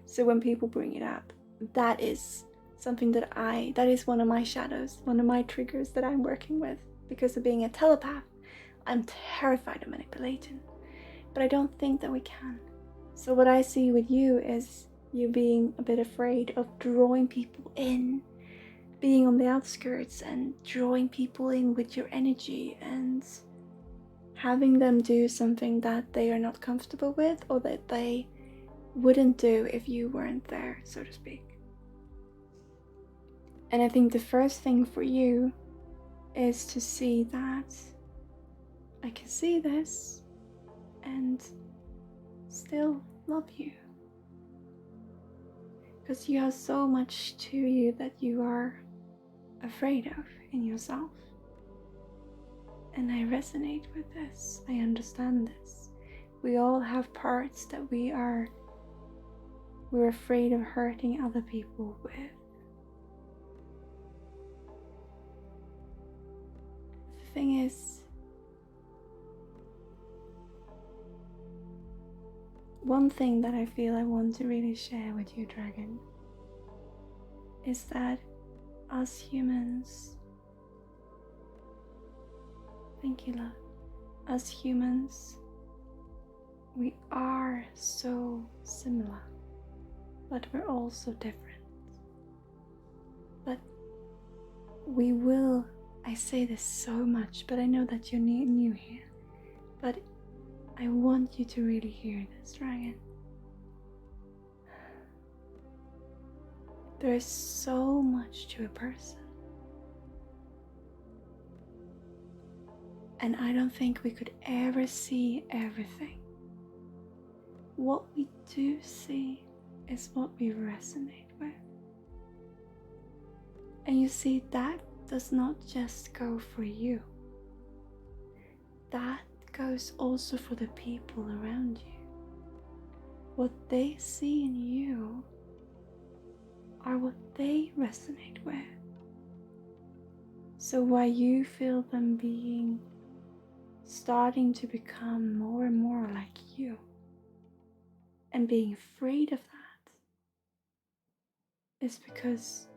So when people bring it up, that is something that is one of my shadows, one of my triggers that I'm working with. Because of being a telepath, I'm terrified of manipulating, but I don't think that we can. So what I see with you is you being a bit afraid of drawing people in, being on the outskirts and drawing people in with your energy and having them do something that they are not comfortable with or that they wouldn't do if you weren't there, so to speak. And I think the first thing for you is to see that I can see this and still love you. Because you have so much to you that you are afraid of in yourself. And I resonate with this. I understand this. We all have parts that we're afraid of hurting other people with. The thing is, one thing that I feel I want to really share with you, Dragon, is that us humans, thank you, love, us humans, we are so similar, but we're also different. But we will, I say this so much, but I know that you're new here, but I want you to really hear this, Dragon. There is so much to a person. And I don't think we could ever see everything. What we do see is what we resonate with. And you see, that does not just go for you. That goes also for the people around you. What they see in you are what they resonate with. So while you feel them starting to become more and more like you, and being afraid of that, is because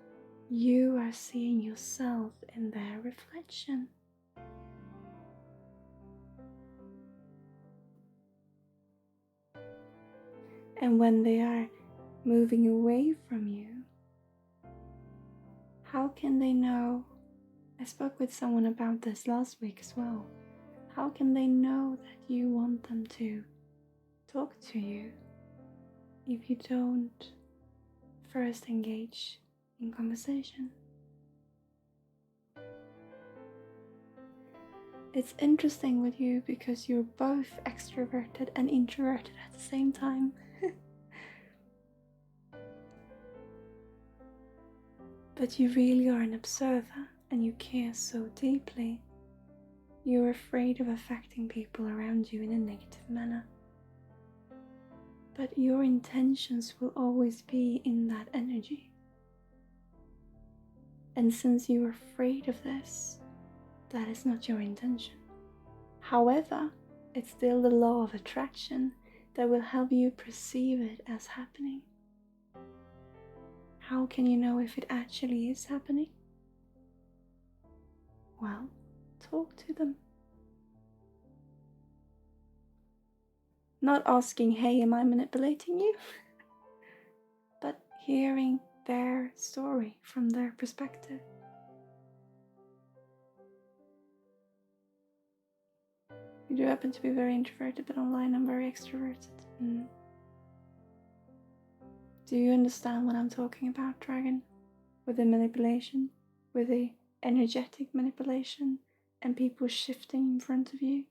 you are seeing yourself in their reflection. And when they are moving away from you, how can they know? I spoke with someone about this last week as well. How can they know that you want them to talk to you if you don't first engage in conversation? It's interesting with you because you're both extroverted and introverted at the same time. But you really are an observer and you care so deeply. You're afraid of affecting people around you in a negative manner. But your intentions will always be in that energy. And since you're afraid of this, that is not your intention. However, it's still the law of attraction that will help you perceive it as happening. How can you know if it actually is happening? Well, talk to them. Not asking, hey, am I manipulating you? But hearing their story from their perspective. You do happen to be very introverted, but online I'm very extroverted. Do you understand what I'm talking about, Dragon? With the manipulation, with the energetic manipulation, and people shifting in front of you?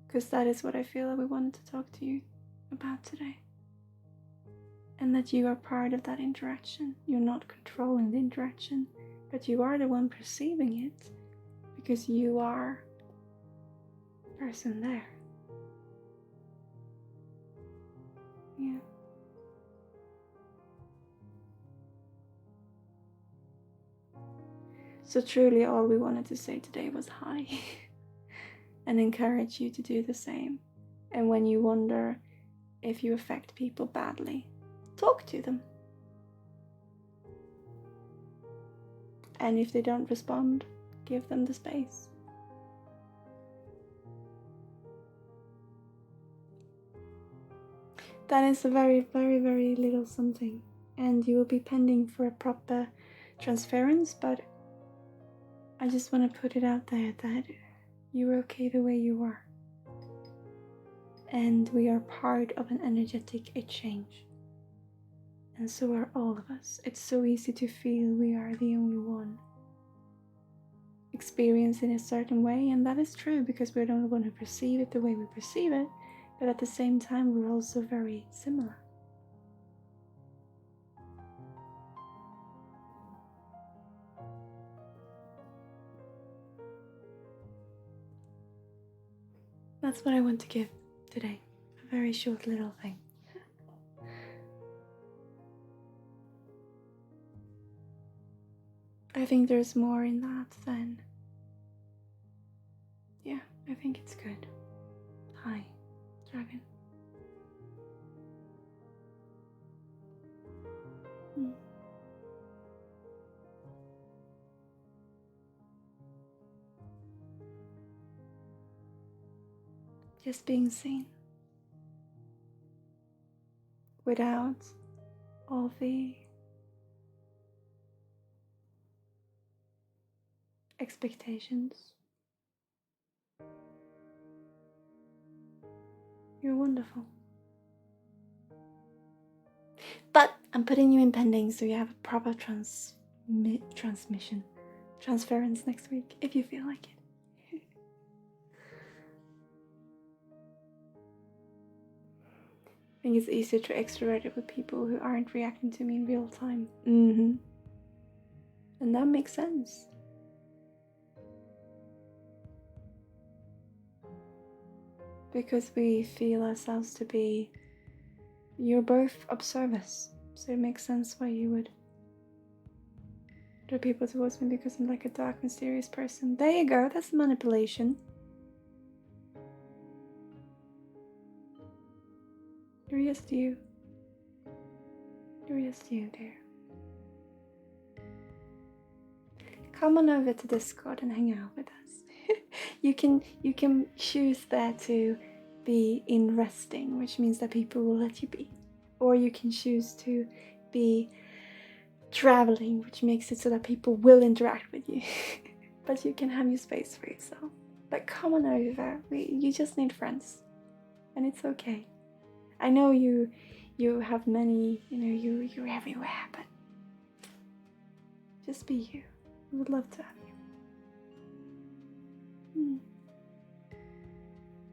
Because that is what I feel that we wanted to talk to you about today. And that you are part of that interaction. You're not controlling the interaction, but you are the one perceiving it because you are the person there. Yeah. So truly all we wanted to say today was hi and encourage you to do the same. And when you wonder if you affect people badly, talk to them. And if they don't respond, give them the space. That is a very, very, very little something. And you will be pending for a proper transference, but I just want to put it out there that you're okay the way you are. And we are part of an energetic exchange. And so are all of us. It's so easy to feel we are the only one experiencing a certain way, and that is true because we're the only one who perceive it the way we perceive it, but at the same time we're also very similar. That's what I want to give today. A very short little thing. I think there's more in that than... Yeah, I think it's good. Hi, dragon. Just being seen. Without all the expectations. You're wonderful. But I'm putting you in pending so you have a proper transference next week, if you feel like it. I think it's easier to extrovert it with people who aren't reacting to me in real time. And that makes sense. Because we feel ourselves to be... You're both observers, so it makes sense why you would draw people towards me, because I'm like a dark, mysterious person. There you go, that's manipulation. You're just you. You're just you, dear. Come on over to Discord and hang out with us. You can choose there to be in resting, which means that people will let you be. Or you can choose to be traveling, which makes it so that people will interact with you. But you can have your space for yourself. But come on over. You just need friends. And it's okay. I know you have many, you're everywhere, but just be you. I would love to have you.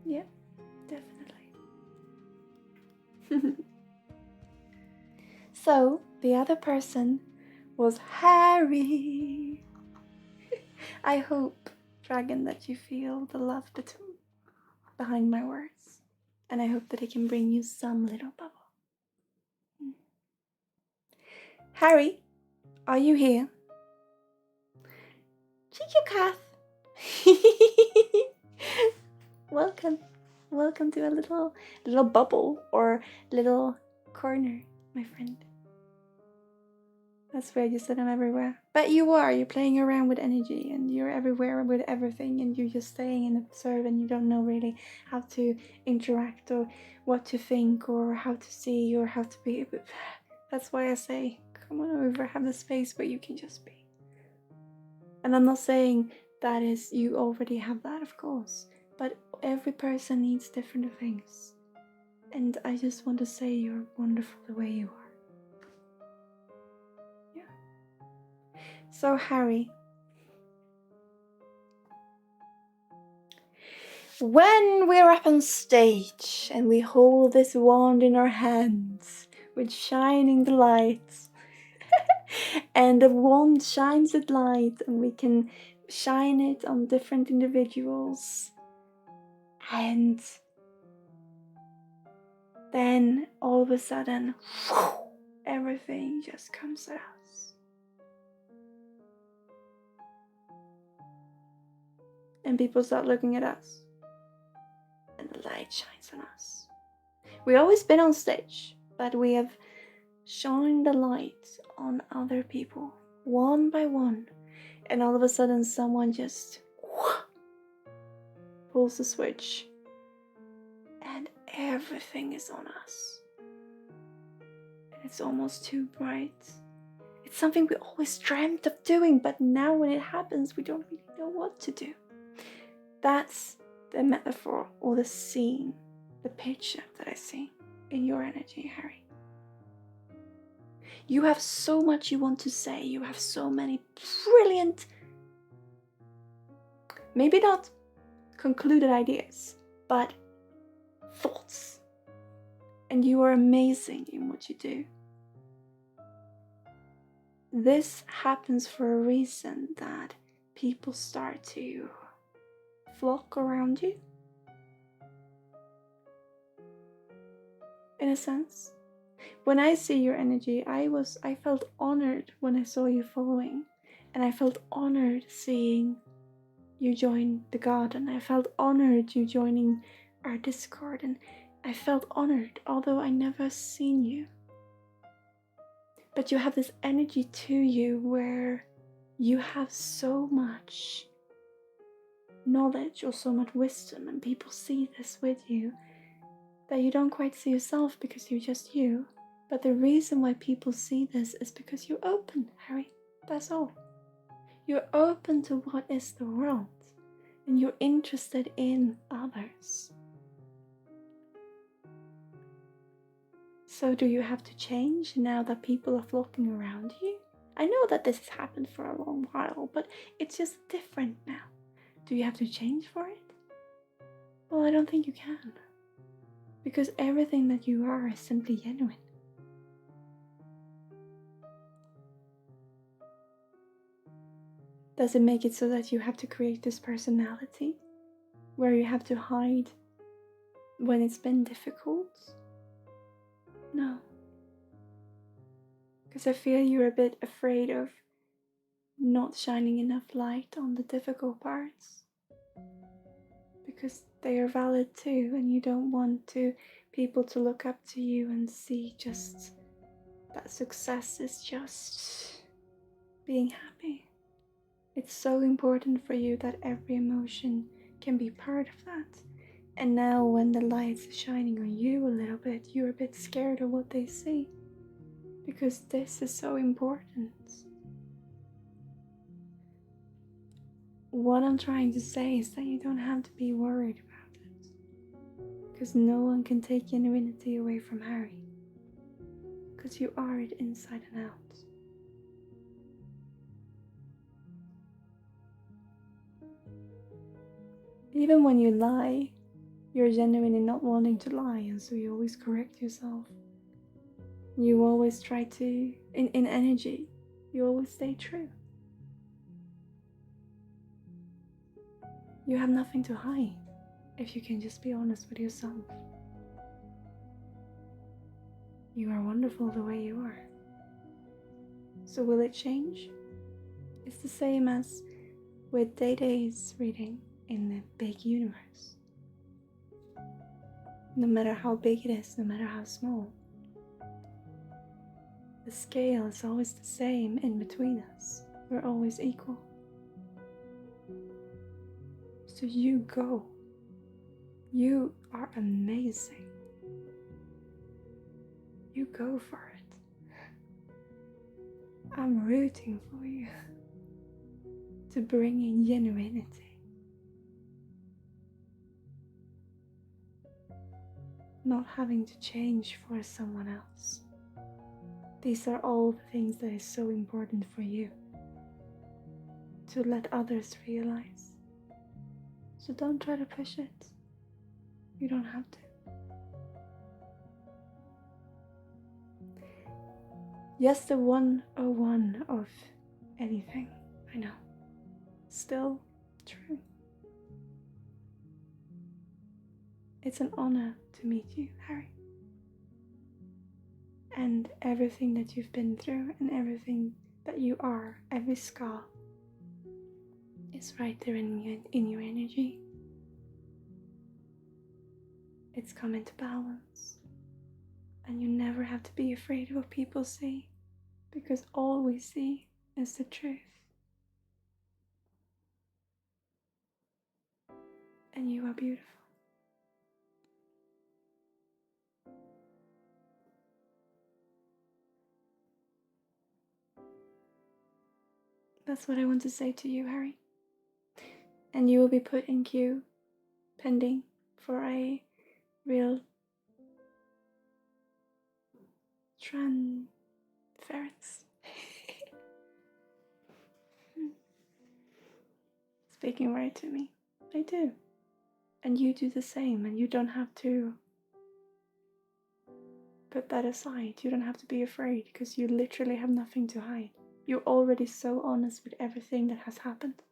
Yeah, definitely. So, the other person was Harry. I hope, Dragon, that you feel the love behind my words. And I hope that it can bring you some little bubble. Harry, are you here? Chichukath. Welcome to a little bubble or little corner, my friend. That's weird, you said I'm everywhere. But you're playing around with energy and you're everywhere with everything and you're just staying and observe and you don't know really how to interact or what to think or how to see or how to be. That's why I say, come on over, have the space where you can just be. And I'm not saying that is, you already have that, of course, but every person needs different things. And I just want to say you're wonderful the way you are. So, Harry, when we're up on stage and we hold this wand in our hands with shining the lights, and the wand shines its light, and we can shine it on different individuals, and then all of a sudden, everything just comes at us. And people start looking at us. And the light shines on us. We've always been on stage, but we have shined the light on other people, one by one. And all of a sudden, someone just pulls the switch. And everything is on us. And it's almost too bright. It's something we always dreamt of doing, but now when it happens, we don't really know what to do. That's the metaphor or the scene, the picture that I see in your energy, Harry. You have so much you want to say. You have so many brilliant, maybe not concluded ideas, but thoughts. And you are amazing in what you do. This happens for a reason, that people start to flock around you. In a sense. When I see your energy, I felt honored when I saw you following. And I felt honored seeing you join the garden. I felt honored you joining our Discord. And I felt honored, although I never seen you. But you have this energy to you where you have so much knowledge or so much wisdom, and people see this with you, that you don't quite see yourself because you're just you. But the reason why people see this is because you're open, Harry. That's all. You're open to what is the world, and you're interested in others. So do you have to change now that people are flocking around you? I know that this has happened for a long while, but it's just different now. Do you have to change for it? Well, I don't think you can. Because everything that you are is simply genuine. Does it make it so that you have to create this personality where you have to hide when it's been difficult? No. Because I feel you're a bit afraid of not shining enough light on the difficult parts. Because they are valid too, and you don't want people to look up to you and see just that success is just being happy. It's so important for you that every emotion can be part of that. And now when the lights are shining on you a little bit, you're a bit scared of what they see. Because this is so important. What I'm trying to say is that you don't have to be worried about it. Because no one can take genuinity away from Harry. Because you are it inside and out. Even when you lie, you're genuine in not wanting to lie, and so you always correct yourself. You always try to, in energy, you always stay true. You have nothing to hide if you can just be honest with yourself. You are wonderful the way you are. So will it change? It's the same as with Day-Day's reading in the big universe. No matter how big it is, no matter how small, the scale is always the same in between us. We're always equal. So you go. You are amazing. You go for it. I'm rooting for you to bring in genuinity. Not having to change for someone else. These are all the things that is so important for you to let others realize. So don't try to push it. You don't have to. Just the 101 of anything, I know. Still true. It's an honor to meet you, Harry. And everything that you've been through and everything that you are, every scar, is right there in your energy. It's come into balance. And you never have to be afraid of what people see, because all we see is the truth. And you are beautiful. That's what I want to say to you, Harry. And you will be put in queue, pending for a real ferrets. Speaking right to me. I do. And you do the same, and you don't have to put that aside. You don't have to be afraid, because you literally have nothing to hide. You're already so honest with everything that has happened.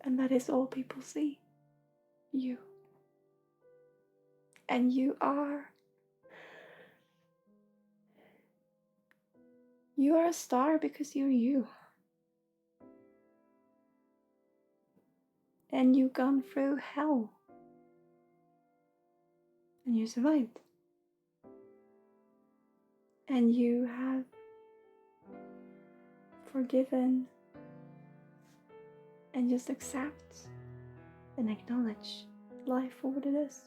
And that is all people see. You. And you are a star because you're you. And you've gone through hell. And you survived. And you have forgiven and just accept and acknowledge life for what it is.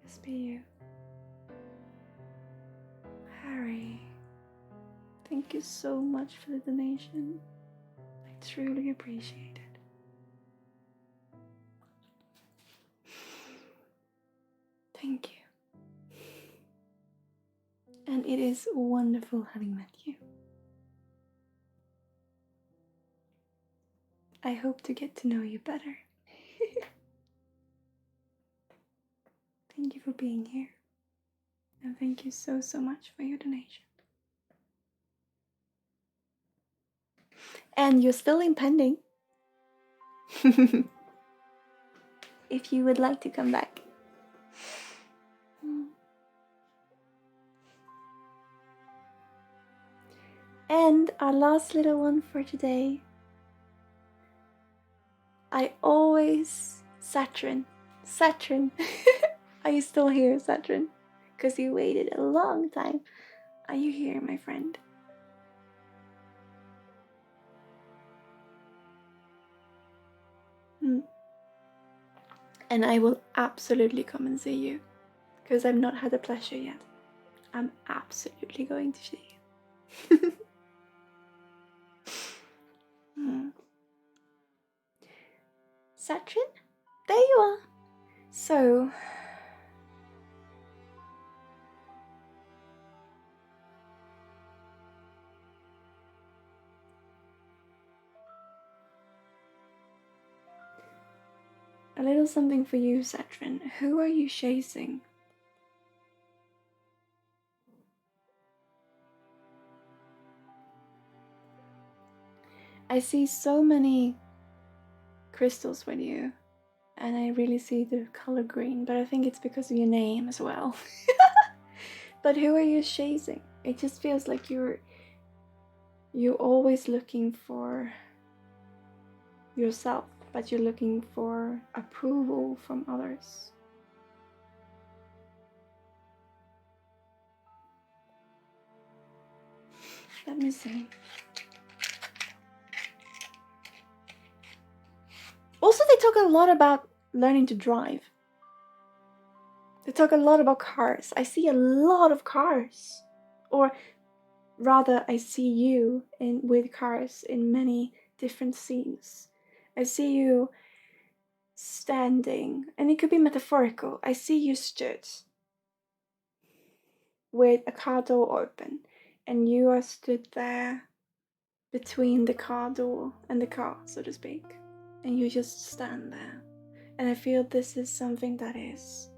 Just be you. Harry, thank you so much for the donation. I truly appreciate it. Thank you. And it is wonderful having met you. I hope to get to know you better. Thank you for being here. And thank you so much for your donation. And you're still in pending. If you would like to come back. And our last little one for today. I always... Saturn. Are you still here, Saturn? Because you waited a long time. Are you here, my friend? And I will absolutely come and see you. Because I've not had the pleasure yet. I'm absolutely going to see you. Saturn? There you are. So... a little something for you, Saturn. Who are you chasing? I see so many crystals with you, and I really see the color green, but I think it's because of your name as well. But who are you chasing? It just feels like you're always looking for yourself, but you're looking for approval from others. Let me see. Also, they talk a lot about learning to drive. They talk a lot about cars. I see a lot of cars. Or rather, I see you with cars in many different scenes. I see you standing, and it could be metaphorical. I see you stood with a car door open, and you are stood there between the car door and the car, so to speak. And you just stand there. And I feel this is something that is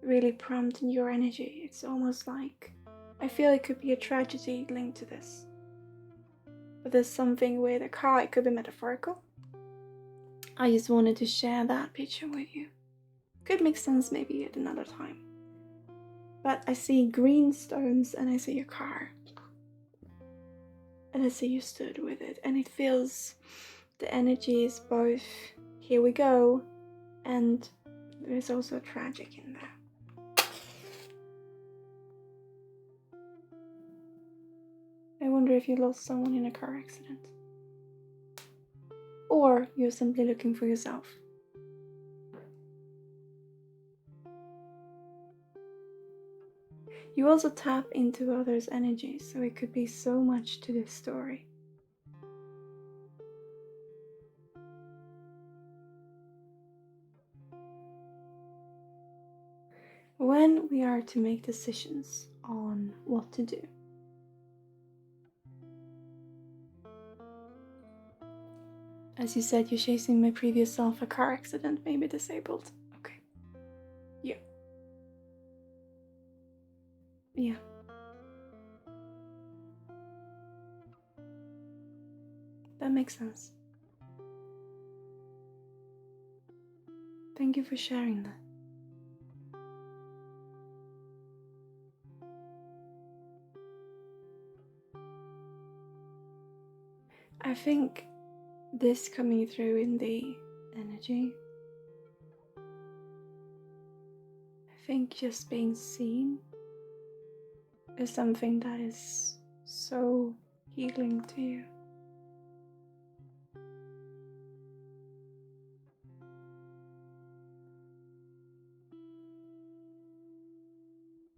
really prompting your energy. It's almost like, I feel it could be a tragedy linked to this. But there's something with a car, it could be metaphorical. I just wanted to share that picture with you. Could make sense maybe at another time. But I see green stones and I see a car. And I see you stood with it. And it feels, the energy is both, here we go, and there's also tragic in there. I wonder if you lost someone in a car accident. Or you're simply looking for yourself. You also tap into others' energy, so it could be so much to this story. when we are to make decisions on what to do, as you said, you're chasing my previous self, a car accident, maybe disabled. Okay. Yeah. Yeah. That makes sense. Thank you for sharing that. I think this coming through in the energy, I think just being seen is something that is so healing to you.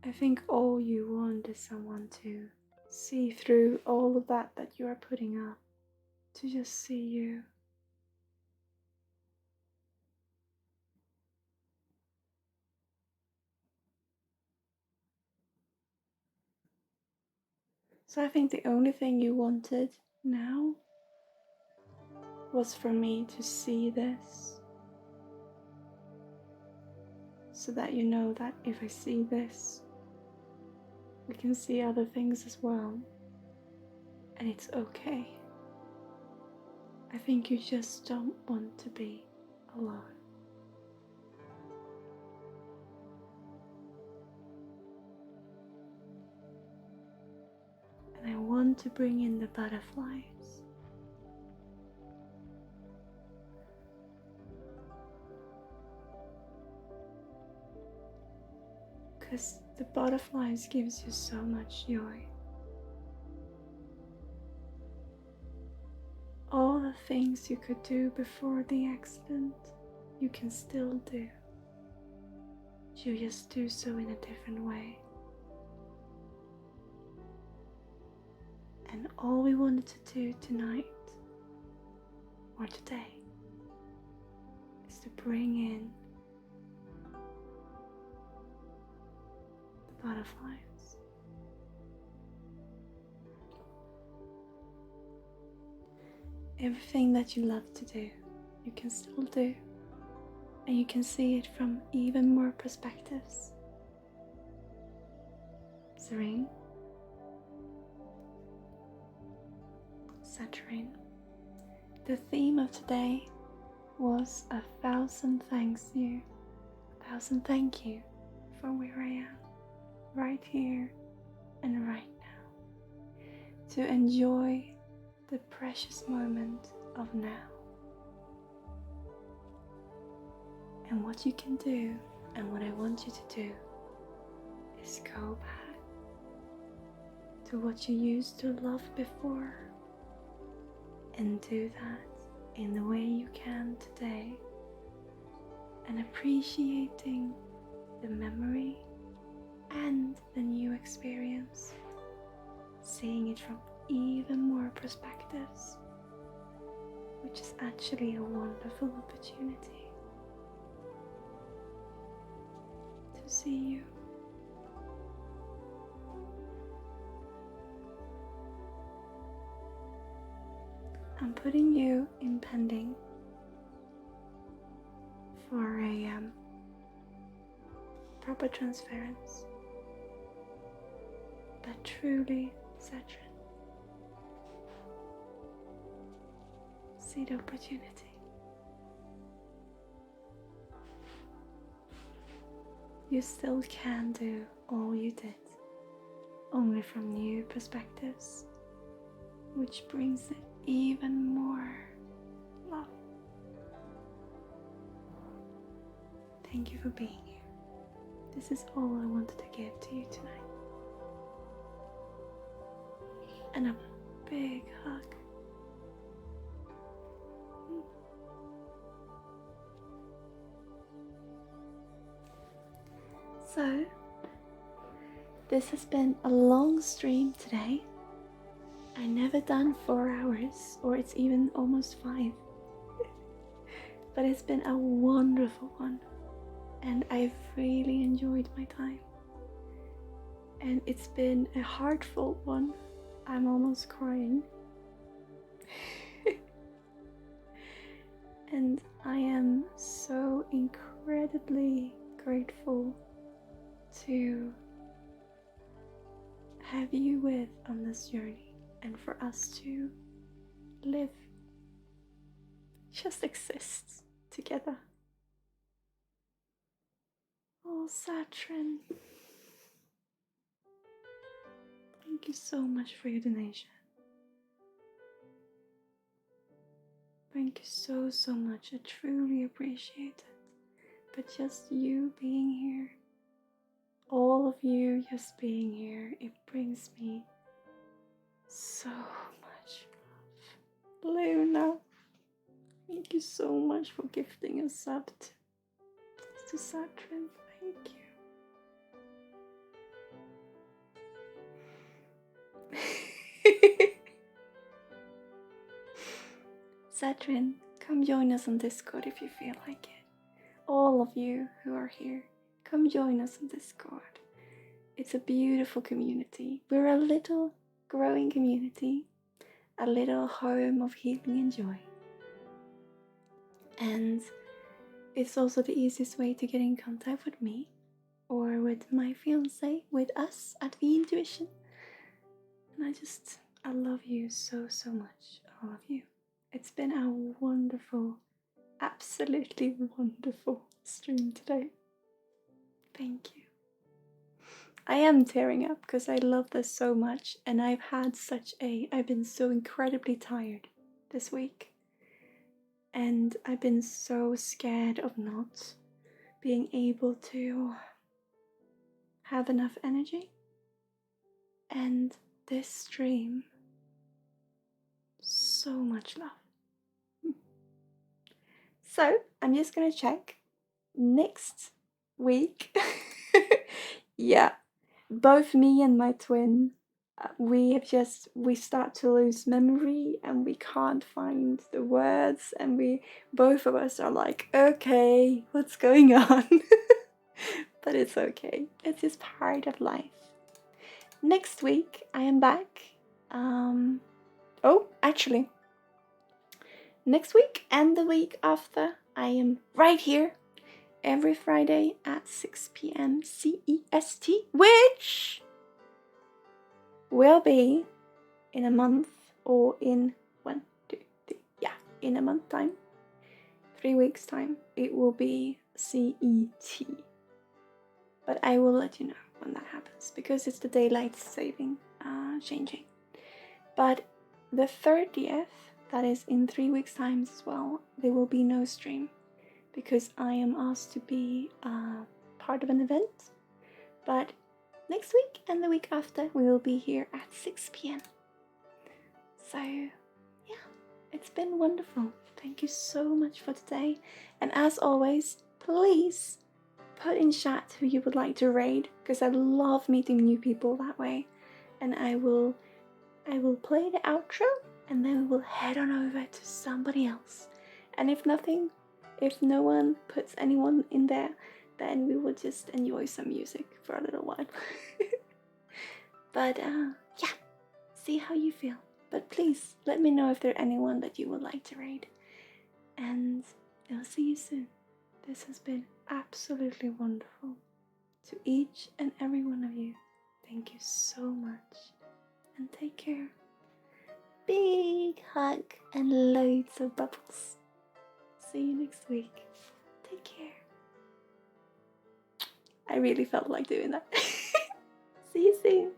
I think all you want is someone to see through all of that you are putting up, to just see you. So I think the only thing you wanted now was for me to see this, so that you know that if I see this, we can see other things as well, and it's okay. I think you just don't want to be alone. And I want to bring in the butterflies. Because the butterflies gives you so much joy. All the things you could do before the accident, you can still do. You just do so in a different way. And all we wanted to do tonight, or today, is to bring in the butterflies. Everything that you love to do, you can still do. And you can see it from even more perspectives. Serene, Saturine. The theme of today was 1,000 thanks you. 1,000 thank you for where I am, right here and right now. To enjoy the precious moment of now. And what you can do, and what I want you to do, is go back to what you used to love before, and do that in the way you can today, and appreciating the memory and the new experience, seeing it from even more perspectives, which is actually a wonderful opportunity to see you. I'm putting you in pending for a proper transference, but truly Saturn. See the opportunity. You still can do all you did, only from new perspectives, which brings it even more love. Thank you for being here. This is all I wanted to give to you tonight. And a big hug. So, this has been a long stream today. I never done 4 hours, or it's even almost 5. But it's been a wonderful one. and I've really enjoyed my time. And it's been a heartfelt one. I'm almost crying. And I am so incredibly grateful to have you with on this journey, and for us to live, just exist together. Oh, Satrin, thank you so much for your donation. Thank you so much. I truly appreciate it. But just you being here, all of you just being here, it brings me so much love. Luna, thank you so much for gifting a sub to Satrin. Thank you. Satrin, come join us on Discord if you feel like it. All of you who are here, come join us on Discord. It's a beautiful community. We're a little growing community, a little home of healing and joy. And it's also the easiest way to get in contact with me or with my fiance, with us at The Intuition. And I love you so much, all of you. It's been a wonderful, absolutely wonderful stream today. Thank you. I am tearing up because I love this so much, and I've been so incredibly tired this week. And I've been so scared of not being able to have enough energy. And this stream, so much love. So I'm just gonna check next week. Yeah, both me and my twin, we start to lose memory and we can't find the words, and both of us are like, okay, what's going on? But it's okay, it's just part of life. Next week I am back. Actually, next week and the week after I am right here every Friday at 6 p.m. CEST, which will be in a month, or in in a month time, 3 weeks time, it will be CET. But I will let you know when that happens, because it's the daylight saving changing. But the 30th, that is in 3 weeks time as well, there will be no stream, because I am asked to be part of an event. But next week and the week after, we will be here at 6 p.m. So yeah, it's been wonderful. Thank you so much for today. And as always, please put in chat who you would like to raid, because I love meeting new people that way. And I will play the outro, and then we will head on over to somebody else. And if no one puts anyone in there, then we will just enjoy some music for a little while. But yeah, see how you feel. But please let me know if there's anyone that you would like to raid. And I'll see you soon. This has been absolutely wonderful. To each and every one of you, thank you so much. And take care. Big hug and loads of bubbles. See you next week. Take care. I really felt like doing that. See you soon.